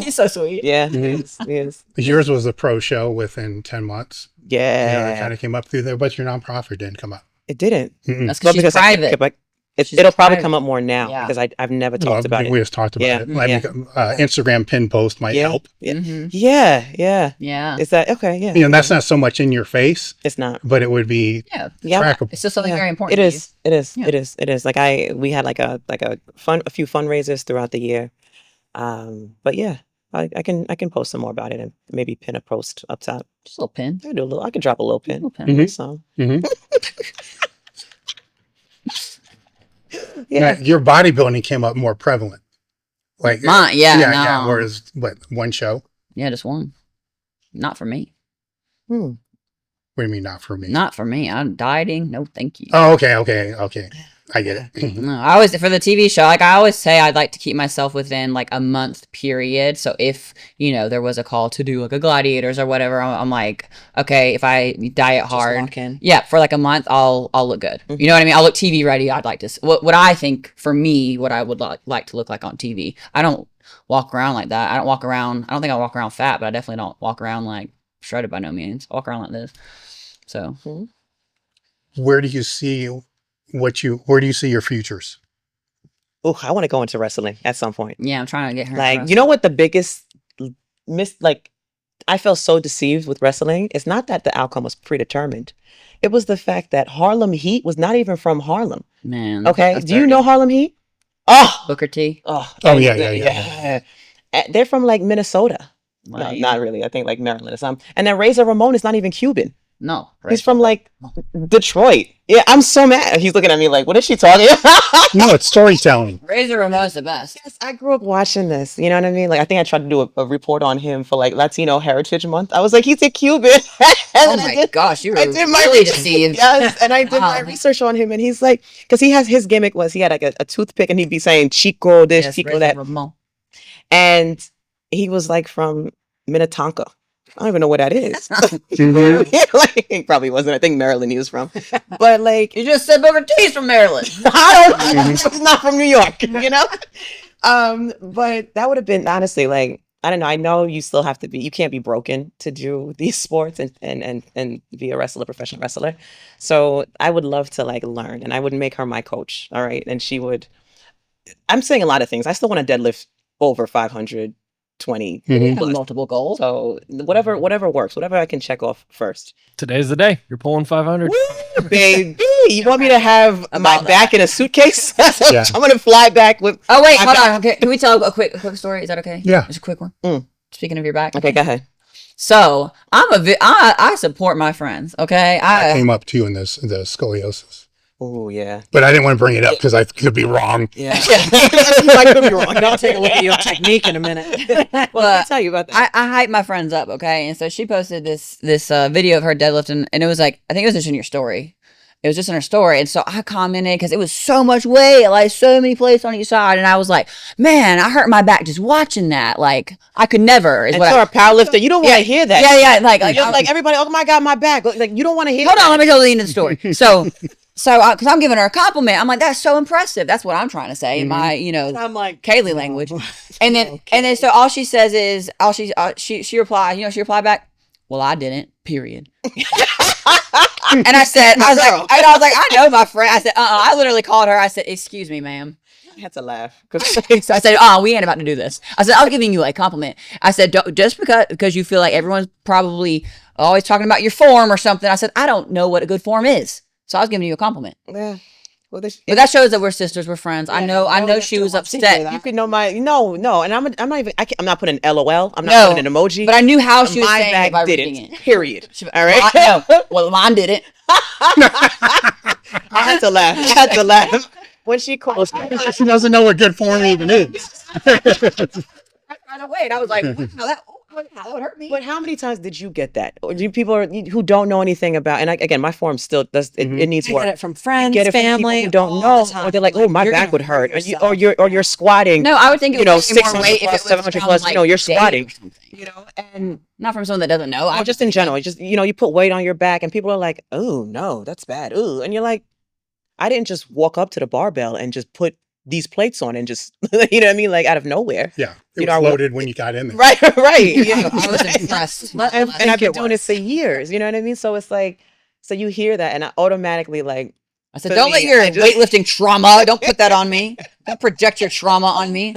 He's so sweet. Yeah, he is. Yours was a pro show within 10 months. Yeah. It kind of came up through there, but your nonprofit didn't come up. It didn't. That's because she's private. It'll probably private. come up more now Yeah. because I've never talked about it. We just talked about it. I mean, Instagram pin post might help. Yeah. Yeah. Is that okay? Yeah. You know, that's not so much in your face, It's not. but it would be trackable. It's just something very important. It to is. you. It is. Yeah. It is. It is. Like we had a few fundraisers throughout the year. But yeah, I can post some more about it and maybe pin a post up top. Just a little pin. I can drop a little pin. Little pin. So Now, your bodybuilding came up more prevalent. Like Mine, no. Whereas one show? Yeah, just one. Not for me. What do you mean not for me? Not for me. I'm dieting. No, thank you. Oh, okay. I get it. No, I always for the TV show. Like I always say, I'd like to keep myself within like a month period. So if there was a call to do like a Gladiators or whatever, I'm like, okay, if I diet hard, lock in. yeah, for like a month, I'll look good. You know what I mean? I'll look TV ready. I'd like to. What I think for me, what I would like to look like on TV. I don't walk around like that. I don't think I walk around fat, but I definitely don't walk around like shredded by no means. I walk around like this. So Where do you see your futures? Oh, I want to go into wrestling at some point. yeah, I'm trying to get her. Like, you know what the biggest I felt so deceived with wrestling. It's not that the outcome was predetermined. It was the fact that Harlem Heat was not even from Harlem. man. Okay. that's Do you dirty. know Harlem Heat? Oh, Booker T? Oh, yeah. They're from like Minnesota. No, Like, not really. I think like Maryland or something. And then Razor Ramon is not even Cuban. no. He's from like Detroit. Yeah, I'm so mad. He's looking at me like, what is she talking about? No, it's storytelling. Razor Ramon's the best. Yes, I grew up watching this. You know what I mean? Like, I think I tried to do a report on him for like Latino Heritage Month. I was like, he's a Cuban. Oh my gosh, you were really deceived. Yes, and I did my Wow. research on him, and he's like, because his gimmick was he had like a toothpick, and he'd be saying Chico this, Yes, Chico Razor that, Ramon. and he was like from Minnetonka. I don't even know what that is. Like, he probably wasn't. I think Maryland he was from, but like, You just said Booker T's from Maryland. I don't know. He's not from New York, you know? But that would have been honestly like, I don't know. I know you still have to you can't be broken to do these sports and be a wrestler, professional wrestler. So I would love to like learn, and I would make her my coach. All right. And I'm saying a lot of things. I still want to deadlift over 520. Mhm. With multiple goals. So whatever works, whatever I can check off first. Today's the day. You're pulling 500. Baby, you want me to have my About back in a suitcase? Yeah. I'm gonna fly back with. Oh wait, I hold got- on. Okay, can we tell a quick story? Is that okay? Yeah. Just a quick one. Mm. Speaking of your back. Okay, go ahead. So I support my friends. Okay. I came up too in the scoliosis, Oh yeah. but I didn't want to bring it up because I could be wrong. Yeah. I could be wrong. And I'll take a look at your technique in a minute. Well, let me tell you about that. I hype my friends up, okay? And so she posted this video of her deadlifting, and it was like, I think it was just in your story. It was just in her story. And so I commented because it was so much weight, like so many plates on each side. And I was like, man, I hurt my back just watching that. Like, I could never. Is And what for I, a powerlifter, you don't want to hear that. yeah. Like, You're like everybody. Oh my god, my back. Like you don't want to hear. hold that. on, let me tell you the end of the story. So, because I'm giving her a compliment, I'm like, that's so impressive. That's what I'm trying to say in my, I'm like, Kailey language. And then so all she says is, she replied back, well, I didn't, period. And I was like, I know my friend. I said, I literally called her. I said, excuse me, ma'am. I had to laugh. So I said, we ain't about to do this. I said, I was giving you a compliment. I said, just because you feel like everyone's probably always talking about your form or something. I said, I don't know what a good form is. So I was giving you a compliment. Yeah. Well, But that shows that we're sisters, we're friends. I know she was upset. you could know my no, and I'm not even. I'm not putting an LOL. I'm not No, putting an emoji. But I knew how she was my saying it by back reading didn't. it. Period. All right. Well, mine didn't. I had to laugh. When she called. She doesn't know what good form even is. Right away, and I was like, wow, that would hurt me. But how many times did you get that? Or do people who don't know anything about? And again, my form still does. It needs I work. get it from friends, Get it from family, people who don't all know, the time. or they're like, "Oh, my You're back gonna would hurt hurt," yourself. or you're squatting. No, I would think it would take more 600 weight if it plus, was 700 from, plus. like, You're dating squatting. or something. And Not from someone that doesn't know. or just in general, just you put weight on your back, and people are like, "Oh no, that's bad." Ooh, and you're like, I didn't just walk up to the barbell and just put these plates on and just you know what I mean, like out of nowhere. Yeah, You it know, I was wa- loaded when you got in there. Right. I was impressed. And I've been doing this for years. You know what I mean? So it's like, so you hear that, and I automatically like. I said, For don't let me, your I just- weightlifting trauma, don't put that on me. Don't project your trauma on me.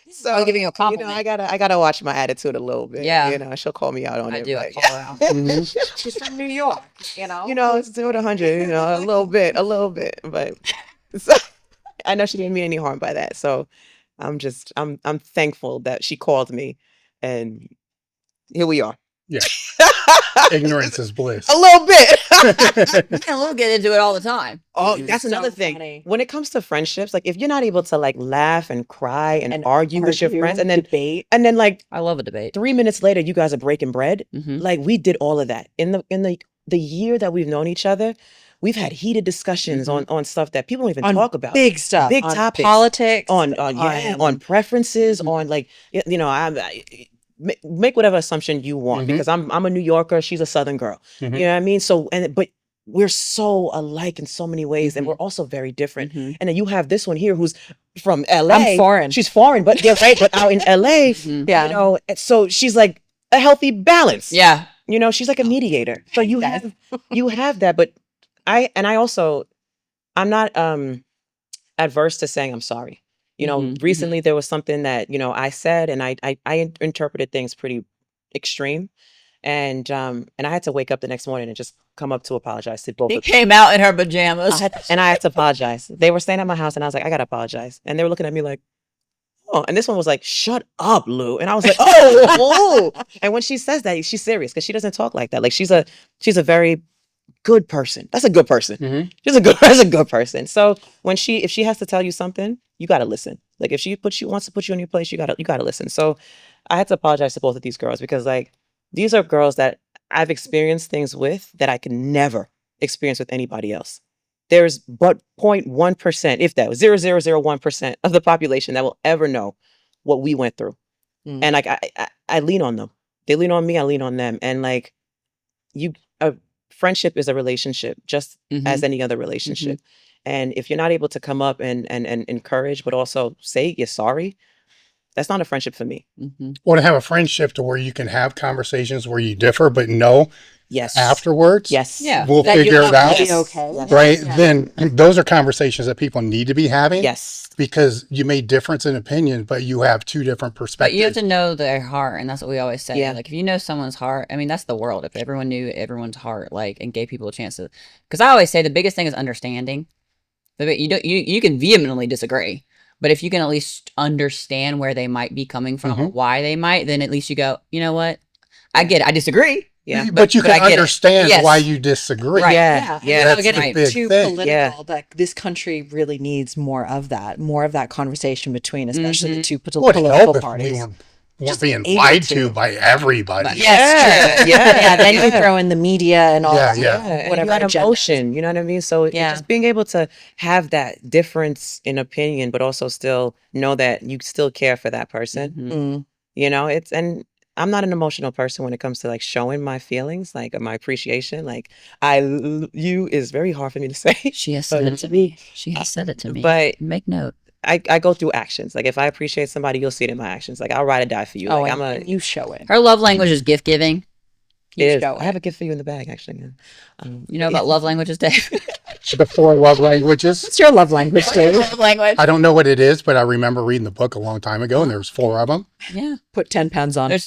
So I was giving you a compliment. I gotta watch my attitude a little bit. Yeah. She'll call me out on I it. do. I but- call her out. She's from New York, it's 0 to 100. A little bit, but so, I know she didn't mean any harm by that. So I'm thankful that she called me, and here we are. Yeah. Ignorance is bliss. A little bit. And we'll get into it all the time. Oh, that's So another thing. funny. When it comes to friendships, like if you're not able to like laugh and cry and argue with your friends, and then debate. like I love a debate. 3 minutes later, you guys are breaking bread. Mhm. Like we did all of that in the year that we've known each other. We've had heated discussions on stuff that people don't even On talk about. Big stuff. Big on topics. Politics. on preferences, on like make whatever assumption you want, Mhm. because I'm a New Yorker, she's a Southern girl. Mhm. You know what I mean? So but we're so alike in so many ways, and we're also very different. Mhm. And then you have this one here who's from LA. I'm foreign. She's foreign, but yeah, right. But out in LA, Mhm. Yeah. and so she's like a healthy balance. Yeah. You know, she's like a mediator. So you have that, but I'm not adverse to saying I'm sorry. You know, recently there was something that, you know, I said, and I interpreted things pretty extreme. And I had to wake up the next morning and just come up to apologize to both She of them. came out in her pajamas. And I had to apologize. They were staying at my house and I was like, I gotta apologize. And they were looking at me like, oh, and this one was like, shut up, Lou. And I was like, oh. And when she says that, she's serious because she doesn't talk like that. Like she's a very good person. That's a good person. That's a good person. So if she has to tell you something, you gotta listen. Like if she wants to put you in your place, you gotta listen. So I had to apologize to both of these girls because like these are girls that I've experienced things with that I can never experience with anybody else. There's but 0.1%, if that, 0.0001% of the population that will ever know what we went through. And like I lean on them. They lean on me, I lean on them. And like a friendship is a relationship, just as any other relationship. And if you're not able to come up and encourage, but also say you're sorry, that's not a friendship for me. Or to have a friendship to where you can have conversations where you differ, but know afterwards, we'll figure it out. Right? Yeah. Then those are conversations that people need to be having. Yes. Because you may difference in opinion, but you have two different perspectives. But you have to know their heart, and that's what we always say. Yeah. Like if you know someone's heart, I mean that's the world. If everyone knew everyone's heart, like, and gave people a chance to, because I always say the biggest thing is understanding. You can vehemently disagree, but if you can at least understand where they might be coming from, or why they might, then at least you go, you know what, I get it. I disagree. Yeah, but you can understand why you disagree. Right. Yeah. That's Getting the big too thing. political. That this country really needs more of that conversation between, especially the two Would political help if parties. we weren't being lied to by everybody. Yes, true. Yeah. Then you throw in the media and all that. And Whatever you got agenda. emotion, you know what I mean? So just being able to have that difference in opinion, but also still know that you still care for that person. You know, and I'm not an emotional person when it comes to like showing my feelings, like my appreciation. Like you is very hard for me to say. She has said it to me. She has said it to me. But make note. I go through actions. Like if I appreciate somebody, you'll see it in my actions. Like I'll ride or die for you. Like and you show it. Her love language is gift giving. You show I have a gift for you in the bag, actually. You know about love languages, Dave? The 4 love languages. What's your love language, Dave? Love language. I don't know what it is, but I remember reading the book a long time ago, and there was 4 of them. Yeah. Put 10 pounds on. All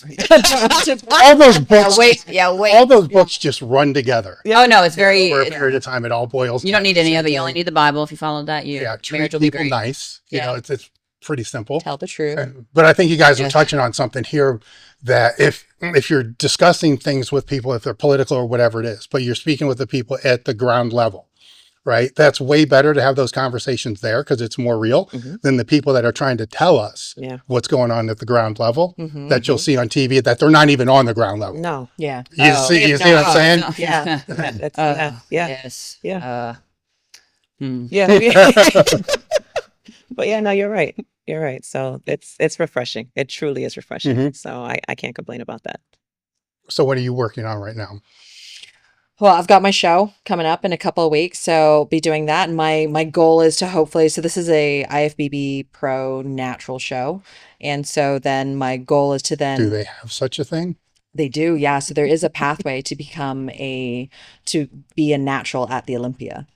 those books. Wait. All those books just run together. Oh no, it's very. For a period of time, it all boils. You don't need any other. You only need the Bible. If you follow that, treat marriage will be people great. nice. You know, it's pretty simple. Tell the truth. But I think you guys are touching on something here that if you're discussing things with people, if they're political or whatever it is, but you're speaking with the people at the ground level, right? That's way better to have those conversations there because it's more real than the people that are trying to tell us what's going on at the ground level that you'll see on TV that they're not even on the ground level. No. Yeah. You see what I'm saying? Yeah. Yes. Yeah. Yeah. But yeah, no, you're right. You're right. So it's refreshing. It truly is refreshing. So I can't complain about that. So what are you working on right now? Well, I've got my show coming up in a couple of weeks, so I'll be doing that. And my goal is to hopefully, so this is a IFBB Pro natural show. And so then my goal is to then... Do they have such a thing? They do, yeah. So there is a pathway to be a natural at the Olympia.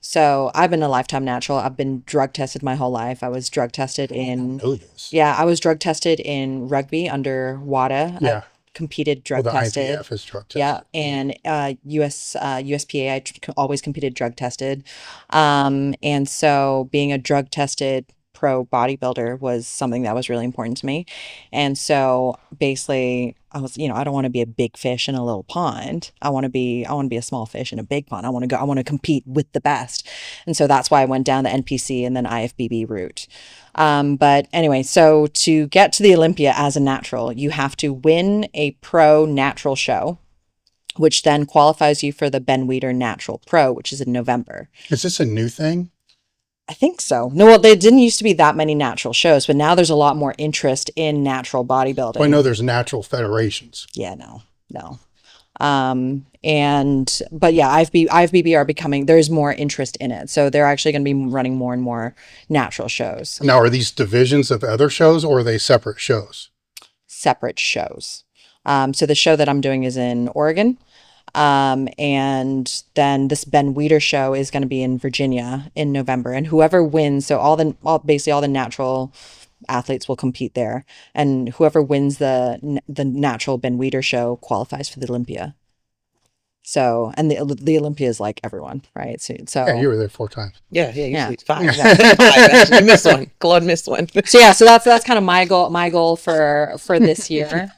So I've been a lifetime natural. I've been drug tested my whole life. I was drug tested I was drug tested in rugby under WADA. Yeah. Competed drug tested. IVF is drug tested. Yeah, and USPA, I always competed drug tested. And so being a drug tested pro bodybuilder was something that was really important to me. And so basically I was, I don't want to be a big fish in a little pond. I want to be a small fish in a big pond. I want to compete with the best. And so that's why I went down the NPC and then IFBB route. But anyway, so to get to the Olympia as a natural, you have to win a pro natural show, which then qualifies you for the Ben Weider Natural Pro, which is in November. Is this a new thing? I think so. No, well, there didn't used to be that many natural shows, but now there's a lot more interest in natural bodybuilding. Well, I know there's natural federations. Yeah, no. But yeah, IFBB are becoming, there's more interest in it. So they're actually going to be running more and more natural shows. Now, are these divisions of other shows or are they separate shows? Separate shows. So the show that I'm doing is in Oregon. And then this Ben Weider show is going to be in Virginia in November, and whoever wins, so basically all the natural athletes will compete there, and whoever wins the natural Ben Weider show qualifies for the Olympia. So, and the Olympia is like everyone, right? So Yeah, you were there 4 times. Yeah, Yeah. usually 5. 5 actually. You missed one. Claude missed one. so yeah, so that's kind of my goal for this year.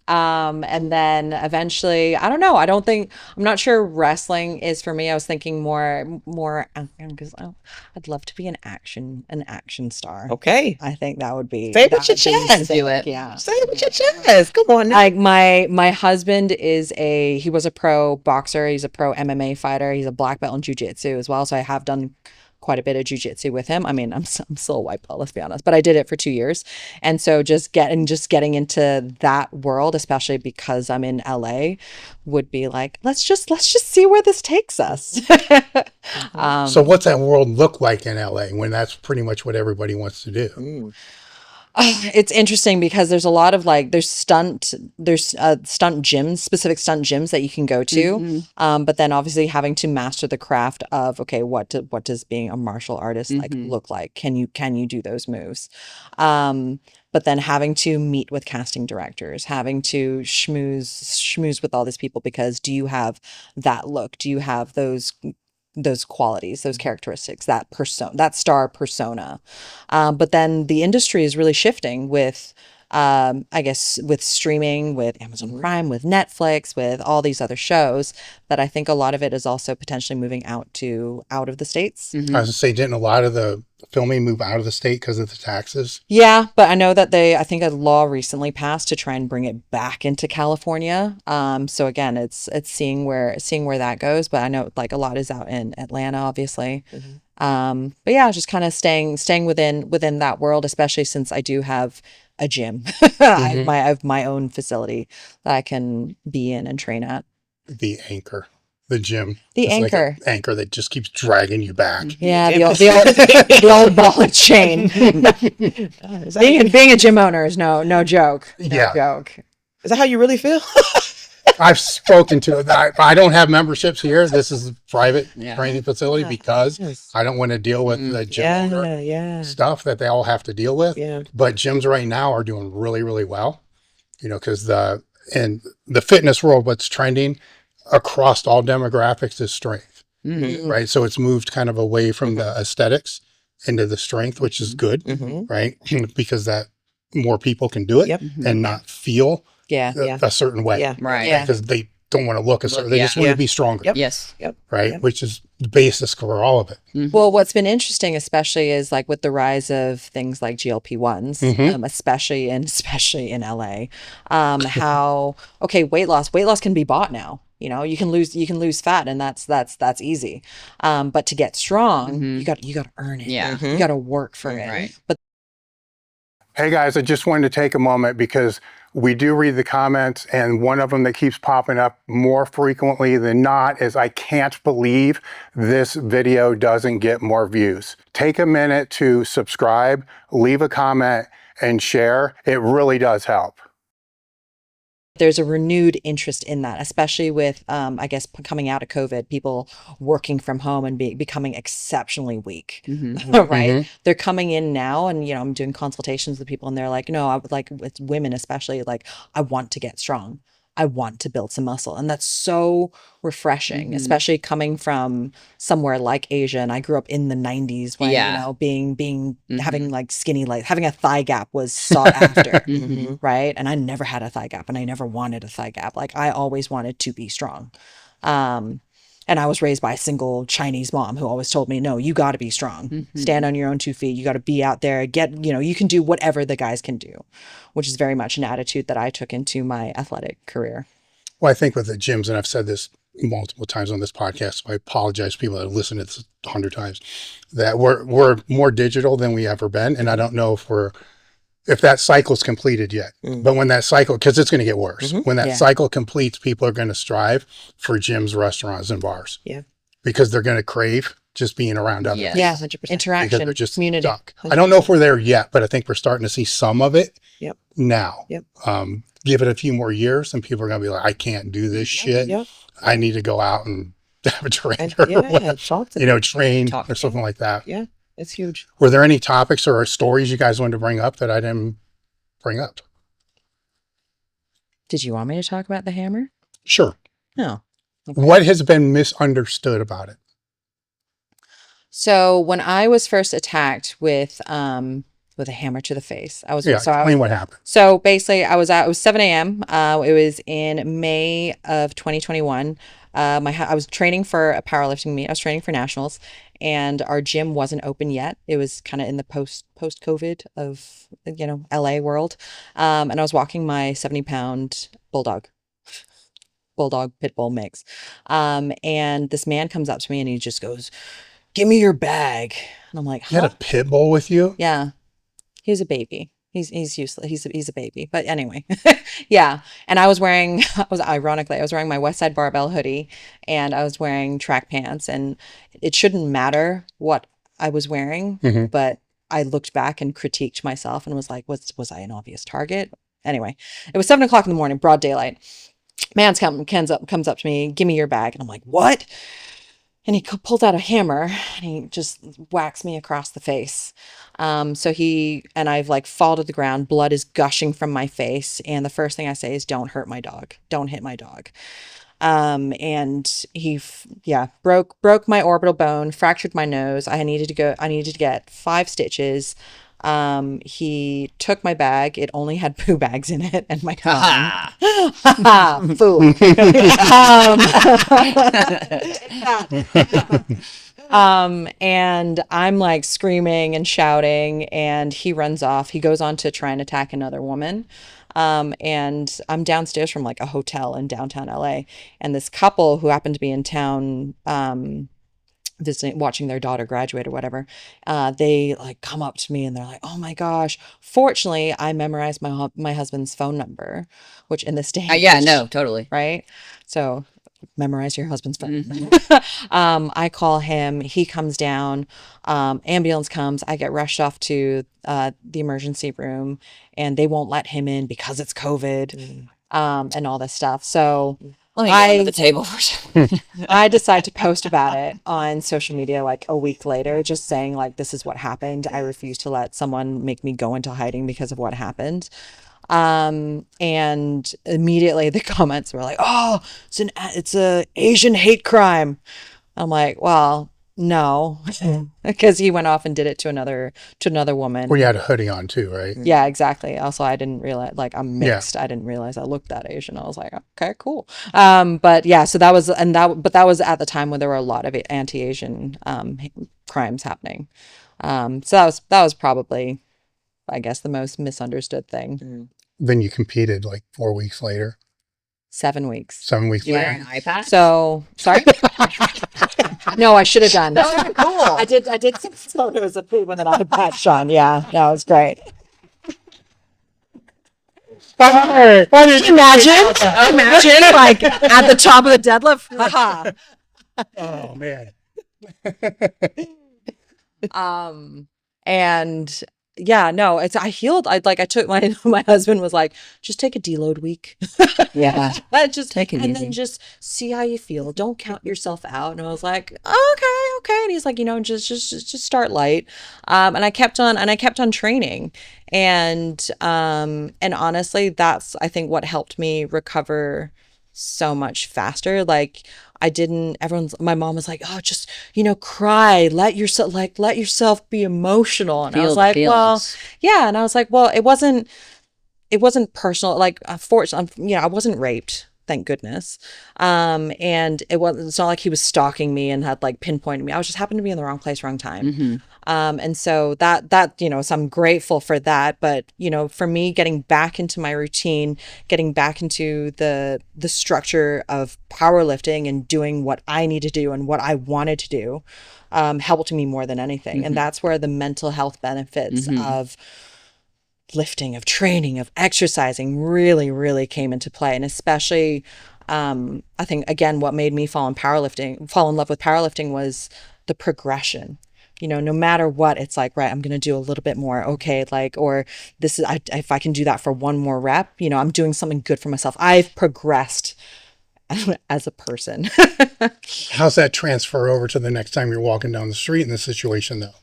And then eventually, I don't know. I'm not sure wrestling is for me. I was thinking more because I'd love to be an action star. Okay. I think that would be. Say it with that your would be chest. sick, Do it. Yeah. Say it with your chest. Come on now. Like my husband he was a pro boxer. He's a pro MMA fighter. He's a black belt in jiu-jitsu as well. So I have done quite a bit of jiu-jitsu with him. I mean, I'm still a white belt, let's be honest, but I did it for 2 years. And so just getting into that world, especially because I'm in LA, would be like, let's just see where this takes us. So what's that world look like in LA when that's pretty much what everybody wants to do? It's interesting because there's a lot of there's stunt gyms, specific stunt gyms that you can go to. But then obviously having to master the craft of, okay, what does being a martial artist look like? Can you do those moves? But then having to meet with casting directors, having to schmooze with all these people, because do you have that look? Do you have those qualities, those characteristics, that star persona? But then the industry is really shifting with, I guess, with streaming, with Amazon Prime, with Netflix, with all these other shows, that I think a lot of it is also potentially moving out of the States. I was going to say, didn't a lot of the filming move out of the state because of the taxes? Yeah, but I know that I think a law recently passed to try and bring it back into California. So again, it's seeing where that goes. But I know a lot is out in Atlanta, obviously. But yeah, just kind of staying within that world, especially since I do have a gym. I have my own facility that I can be in and train at. The anchor. The gym. The It's like anchor. an anchor that just keeps dragging you back. Yeah, the old ball and chain. Being a gym owner is no joke. No joke. Is that how you really feel? I've spoken to it. I don't have memberships here. This is a private training facility because I don't want to deal with the gym owner stuff that they all have to deal with. Yeah. But gyms right now are doing really, really well, because in the fitness world, what's trending across all demographics is strength, right? So it's moved kind of away from the aesthetics into the strength, which is good, right? Because that more people can do it and not feel a certain way. Yeah. Right. Yeah. Because they don't want to look a certain, they just want to be stronger. Yep. Yes. Right. Yep. Which is the basis for all of it. Well, what's been interesting, especially, is with the rise of things like GLP-1s, especially in LA, how weight loss can be bought now. You can lose fat, and that's easy. But to get strong, you got to earn it. Yeah. You got to work for it. Right. But Hey guys, I just wanted to take a moment because we do read the comments, and one of them that keeps popping up more frequently than not is, I can't believe this video doesn't get more views. Take a minute to subscribe, leave a comment, and share. It really does help. there's a renewed interest in that, especially with, I guess, coming out of COVID, people working from home and becoming exceptionally weak, right? They're coming in now, and, I'm doing consultations with people, and they're like, no, I would like, with women especially, like, I want to get strong. I want to build some muscle. And that's so refreshing, especially coming from somewhere like Asia. And I grew up in the 90s when, having like skinny legs, having a thigh gap was sought after, right? And I never had a thigh gap, and I never wanted a thigh gap. Like, I always wanted to be strong. And I was raised by a single Chinese mom who always told me, no, you got to be strong, stand on your own 2 feet. You got to be out there, you can do whatever the guys can do, which is very much an attitude that I took into my athletic career. Well, I think with the gyms, and I've said this multiple times on this podcast, so I apologize to people that have listened to this 100 times, that we're more digital than we ever been. And I don't know if that cycle is completed yet, but when that cycle, because it's going to get worse, when that cycle completes, people are going to strive for gyms, restaurants, and bars. Yeah. Because they're going to crave just being around others. Yes. Yeah, 100%. Because interaction, they're just community. stuck. I don't know if we're there yet, but I think we're starting to see some of it Yep. now. Yep. Give it a few more years and people are going to be like, I can't do this shit. Yep. I need to go out and have a trainer And or yeah, whatever, talk to train Talk or something like that. Yeah, it's huge. Were there any topics or stories you guys wanted to bring up that I didn't bring up? Did you want me to talk about the hammer? Sure. No. What has been misunderstood about it? So when I was first attacked with a hammer to the face, Explain what happened. So basically, it was 7 a.m. It was in May of 2021. I was training for a powerlifting meet. I was training for nationals, and our gym wasn't open yet. It was kind of in the post-COVID of LA world. And I was walking my 70-pound bulldog pit bull mix. And this man comes up to me and he just goes, "Give me your bag." And I'm like, You had a pit bull with you? Yeah. He was a baby. He's useless. He's a baby. But anyway, yeah. And I was wearing my West Side Barbell hoodie and I was wearing track pants, and it shouldn't matter what I was wearing, but I looked back and critiqued myself and was like, was I an obvious target? Anyway, it was 7 o'clock in the morning, broad daylight. Man comes up to me, "Give me your bag." And I'm like, "What?" And he pulls out a hammer and he just whacks me across the face. I've like fall to the ground. Blood is gushing from my face. And the first thing I say is, "Don't hurt my dog. Don't hit my dog." And he broke my orbital bone, fractured my nose. I needed to get 5 stitches. He took my bag. It only had poo bags in it and my gun. Fool. And I'm like screaming and shouting, and he runs off. He goes on to try and attack another woman. And I'm downstairs from like a hotel in downtown LA, and this couple who happened to be in town, visiting, watching their daughter graduate or whatever, they like come up to me and they're like, "Oh my gosh." Fortunately, I memorized my husband's phone number, which in this day, totally. right? So memorize your husband's phone. I call him, he comes down, ambulance comes, I get rushed off to the emergency room, and they won't let him in because it's COVID, and all this stuff. So Let me go to the table for a second. I decide to post about it on social media like a week later, just saying like, "This is what happened. I refuse to let someone make me go into hiding because of what happened." And immediately the comments were like, "Oh, it's a Asian hate crime." I'm like, "Well, no," because he went off and did it to another woman. Well, you had a hoodie on too, right? Yeah, exactly. Also, I didn't realize, like, I'm mixed. I didn't realize I looked that Asian. I was like, okay, cool. But yeah, so that was at the time when there were a lot of anti-Asian crimes happening. So that was probably, I guess, the most misunderstood thing. Then you competed like 4 weeks later. 7 weeks. 7 weeks You wear later. an eye patch? So sorry. No, I should have done. That would be cool. I did some photos of people that I had patched on. Yeah, no, it was great. Imagine like at the top of the deadlift. Haha. Oh man. And yeah, no, I healed. I took my husband was like, "Just take a deload week." Yeah. Just Take it and easy. then just see how you feel. Don't count yourself out. And I was like, okay. And he's like, just start light. And I kept on training. And honestly, that's, I think, what helped me recover so much faster. Like, my mom was like, "Oh, just, cry, let yourself be emotional." And I Feel was the like, "Well, feelings. yeah." And I was like, "Well, it wasn't personal. Like, fortunately, I wasn't raped, thank goodness. And it's not like he was stalking me and had like pinpointed me. I was just happened to be in the wrong place, wrong time." And so that, so I'm grateful for that. But, for me, getting back into my routine, getting back into the structure of powerlifting and doing what I need to do and what I wanted to do, helped me more than anything. And that's where the mental health benefits of lifting, of training, of exercising really, really came into play. And especially, I think, again, what made me fall in love with powerlifting was the progression. You know, no matter what, it's like, right, I'm going to do a little bit more. Okay. Like, or this is, if I can do that for one more rep, you know, I'm doing something good for myself. I've progressed as a person. How's that transfer over to the next time you're walking down the street in this situation though?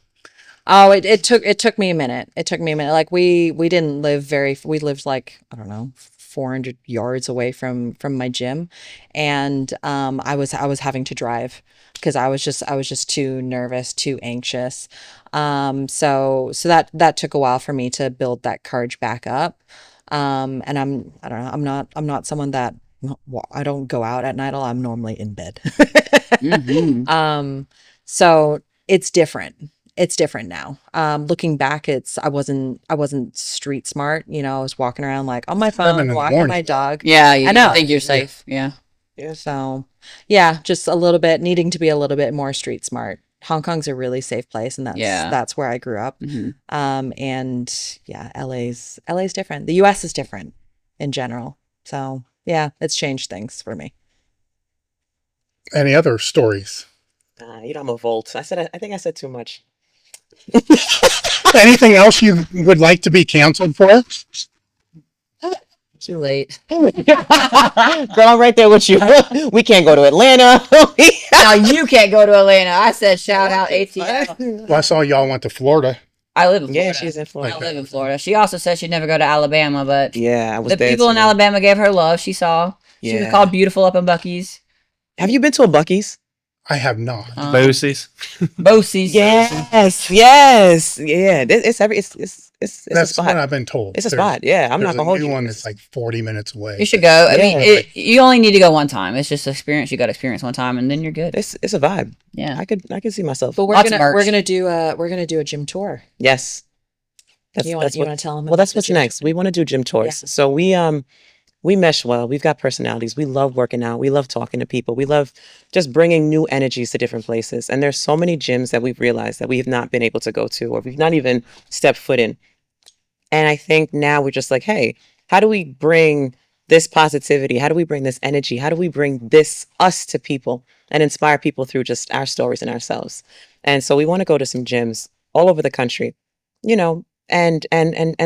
Oh, it took me a minute. It took me a minute. Like we didn't live we lived like, I don't know, 400 yards away from my gym. And I was having to drive because I was just too nervous, too anxious. So that took a while for me to build that courage back up. And I don't know, I'm not someone that, I don't go out at night. I'm normally in bed. So it's different. It's different now. Looking back, I wasn't street smart. You know, I was walking around like on my phone, walking my dog. Yeah, I know. Think you're safe. Yeah. So, yeah, just a little bit needing to be a little bit more street smart. Hong Kong's a really safe place, and that's where I grew up. And yeah, LA's different. The US is different in general. So yeah, it's changed things for me. Any other stories? You know, I'm a Volt. I think I said too much. Anything else you would like to be canceled for? Too late. Girl, I'm right there with you. We can't go to Atlanta. Now you can't go to Atlanta. I said shout out ATL. Well, I saw y'all went to Florida. I live in Florida. Yeah, she's in Florida. I live in Florida. She also said she'd never go to Alabama, but yeah, I was the there people in too. Alabama gave her love. She saw. She was Yeah. called beautiful up in Buc-ee's. Have you been to a Buc-ee's? I have not. Boosies. Bosie's. Yes. Yeah. It's a That's spot. what I've been told. It's a spot. Yeah, I'm not gonna hold new you. one that's like 40 minutes away. You should go. I Yeah. mean, you only need to go one time. It's just experience. You got to experience one time, and then you're good. It's a vibe. Yeah. I could see myself. But we're Lots of gonna merch. do a gym tour. Yes. You want to tell them? Well, that's what's next. We want to do gym tours. Yeah. So we mesh well. We've got personalities. We love working out. We love talking to people. We love just bringing new energies to different places. And there's so many gyms that we've realized that we have not been able to go to, or we've not even stepped foot in. And I think now we're just like, hey, how do we bring this positivity? How do we bring this energy? How do we bring us to people and inspire people through just our stories and ourselves? And so we want to go to some gyms all over the country, you know, and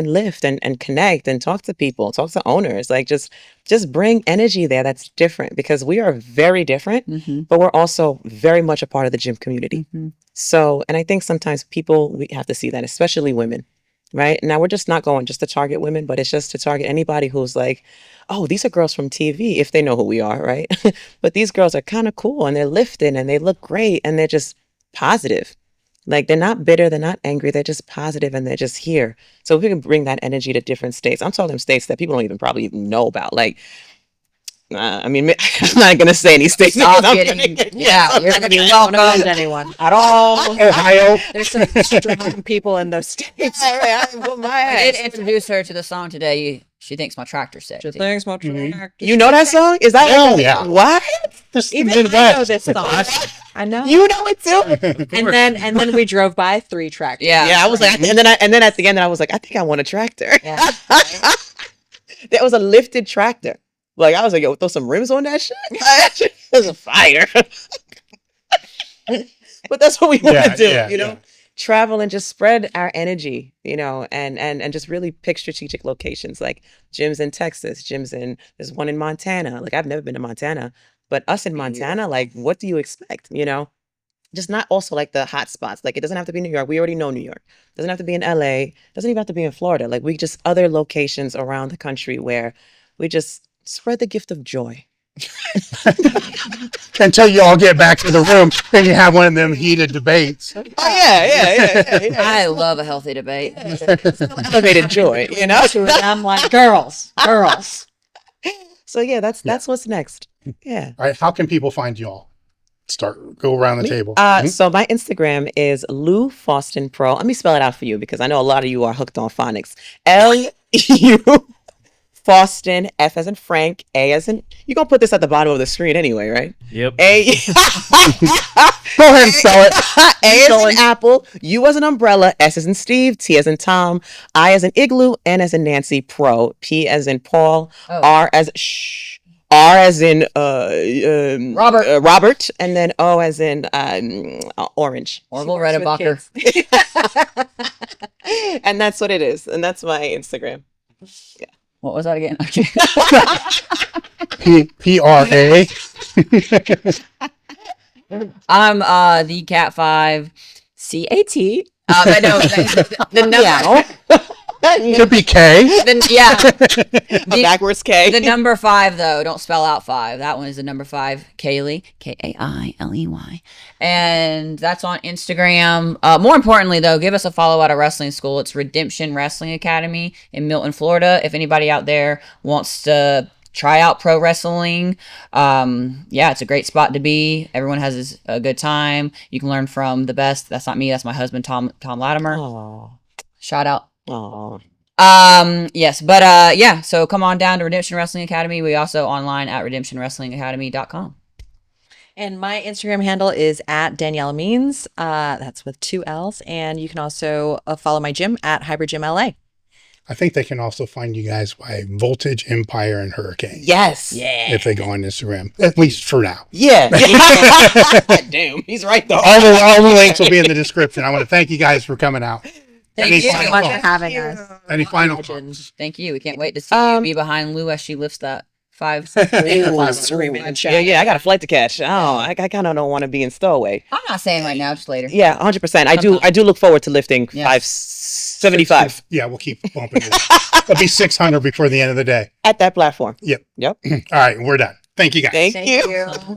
lift and connect and talk to people, talk to owners, like just bring energy there that's different, because we are very different, but we're also very much a part of the gym community. So, and I think sometimes we have to see that, especially women, right? Now we're just not going just to target women, but it's just to target anybody who's like, oh, these are girls from TV, if they know who we are, right? But these girls are kind of cool and they're lifting and they look great and they're just positive. Like, they're not bitter, they're not angry, they're just positive and they're just here. So if we can bring that energy to different states, I'm talking states that people don't probably even know about. Like, I mean, I'm not going to say any states. Stop getting, yeah, you're going to be welcome anyone. at all. Ohio. There's some strong people in those states. I did introduce her to the song today. She thinks my tractor's sexy. Thanks, much. You know that song? Is that Oh, yeah. What? Even I know this song. I know. You know it too? And then we drove by 3 tractors. Yeah. Yeah, I was like, and then at the end I was like, I think I want a tractor. Yeah. There was a lifted tractor. Like, I was like, yo, throw some rims on that shit. There's a fire. But that's what we want to do, you know? Travel and just spread our energy, you know, and just really pick strategic locations, like gyms in Texas, there's one in Montana. Like, I've never been to Montana, but us in Montana, like, what do you expect, you know? Just not also like the hot spots. Like, it doesn't have to be New York. We already know New York. It doesn't have to be in LA. It doesn't even have to be in Florida. Like, we just other locations around the country where we just spread the gift of joy. Until you all get back to the room and you have one of them heated debates. Oh, yeah. I love a healthy debate. Elevated joy, you know? I'm like, girls. So, yeah, that's what's next. Yeah. All right. How can people find y'all? Go around the table. So my Instagram is Lou Faustin Pro. Let me spell it out for you, because I know a lot of you are hooked on phonics. L-U Faustin, F as in Frank, A as in, you're going to put this at the bottom of the screen anyway, right? Yep. A. Go ahead and spell it. A as in apple, U as in umbrella, S as in Steve, T as in Tom, I as in igloo, N as in Nancy, Pro, P as in Paul, R as R as in Robert. Robert, and then O as in orange. Orville Redebacher. And that's what it is. And that's my Instagram. Yeah. What was that again? Okay. PRA. I'm the Cat 5 CAT. But no, the number. Could be K. A backwards K. The number 5 though, don't spell out 5. That one is the number 5. Kailey, Kailey, and that's on Instagram. More importantly though, give us a follow at our wrestling school. It's Redemption Wrestling Academy in Milton, Florida. If anybody out there wants to try out pro wrestling, it's a great spot to be. Everyone has a good time. You can learn from the best. That's not me. That's my husband, Tom Latimer. Aww. Shout out. Aww. So come on down to Redemption Wrestling Academy. We also online at redemptionwrestlingacademy.com. And my Instagram handle is at Daniella Means. That's with 2 L's. And you can also follow my gym at Hybrid Gym LA. I think they can also find you guys by Voltage, Empire, and Hurricane. Yes. Yeah. If they go on Instagram, at least for now. Yeah. Damn, he's right though. All the links will be in the description. I want to thank you guys for coming out. Thank you so final much for thoughts? having us. Any final thoughts? Thank you. We can't wait to see you be behind Lou as she lifts that 5. Screaming in chat. Yeah, I got a flight to catch. Oh, I kind of don't want to be in stowaway. I'm not saying right now, just later. Yeah, 100%. I do look forward to lifting 575 Yeah, we'll keep bumping it. It'll be 600 before the end of the day. at that platform. Yep. Yep. All right, we're done. Thank you guys. Thank Thank you. you.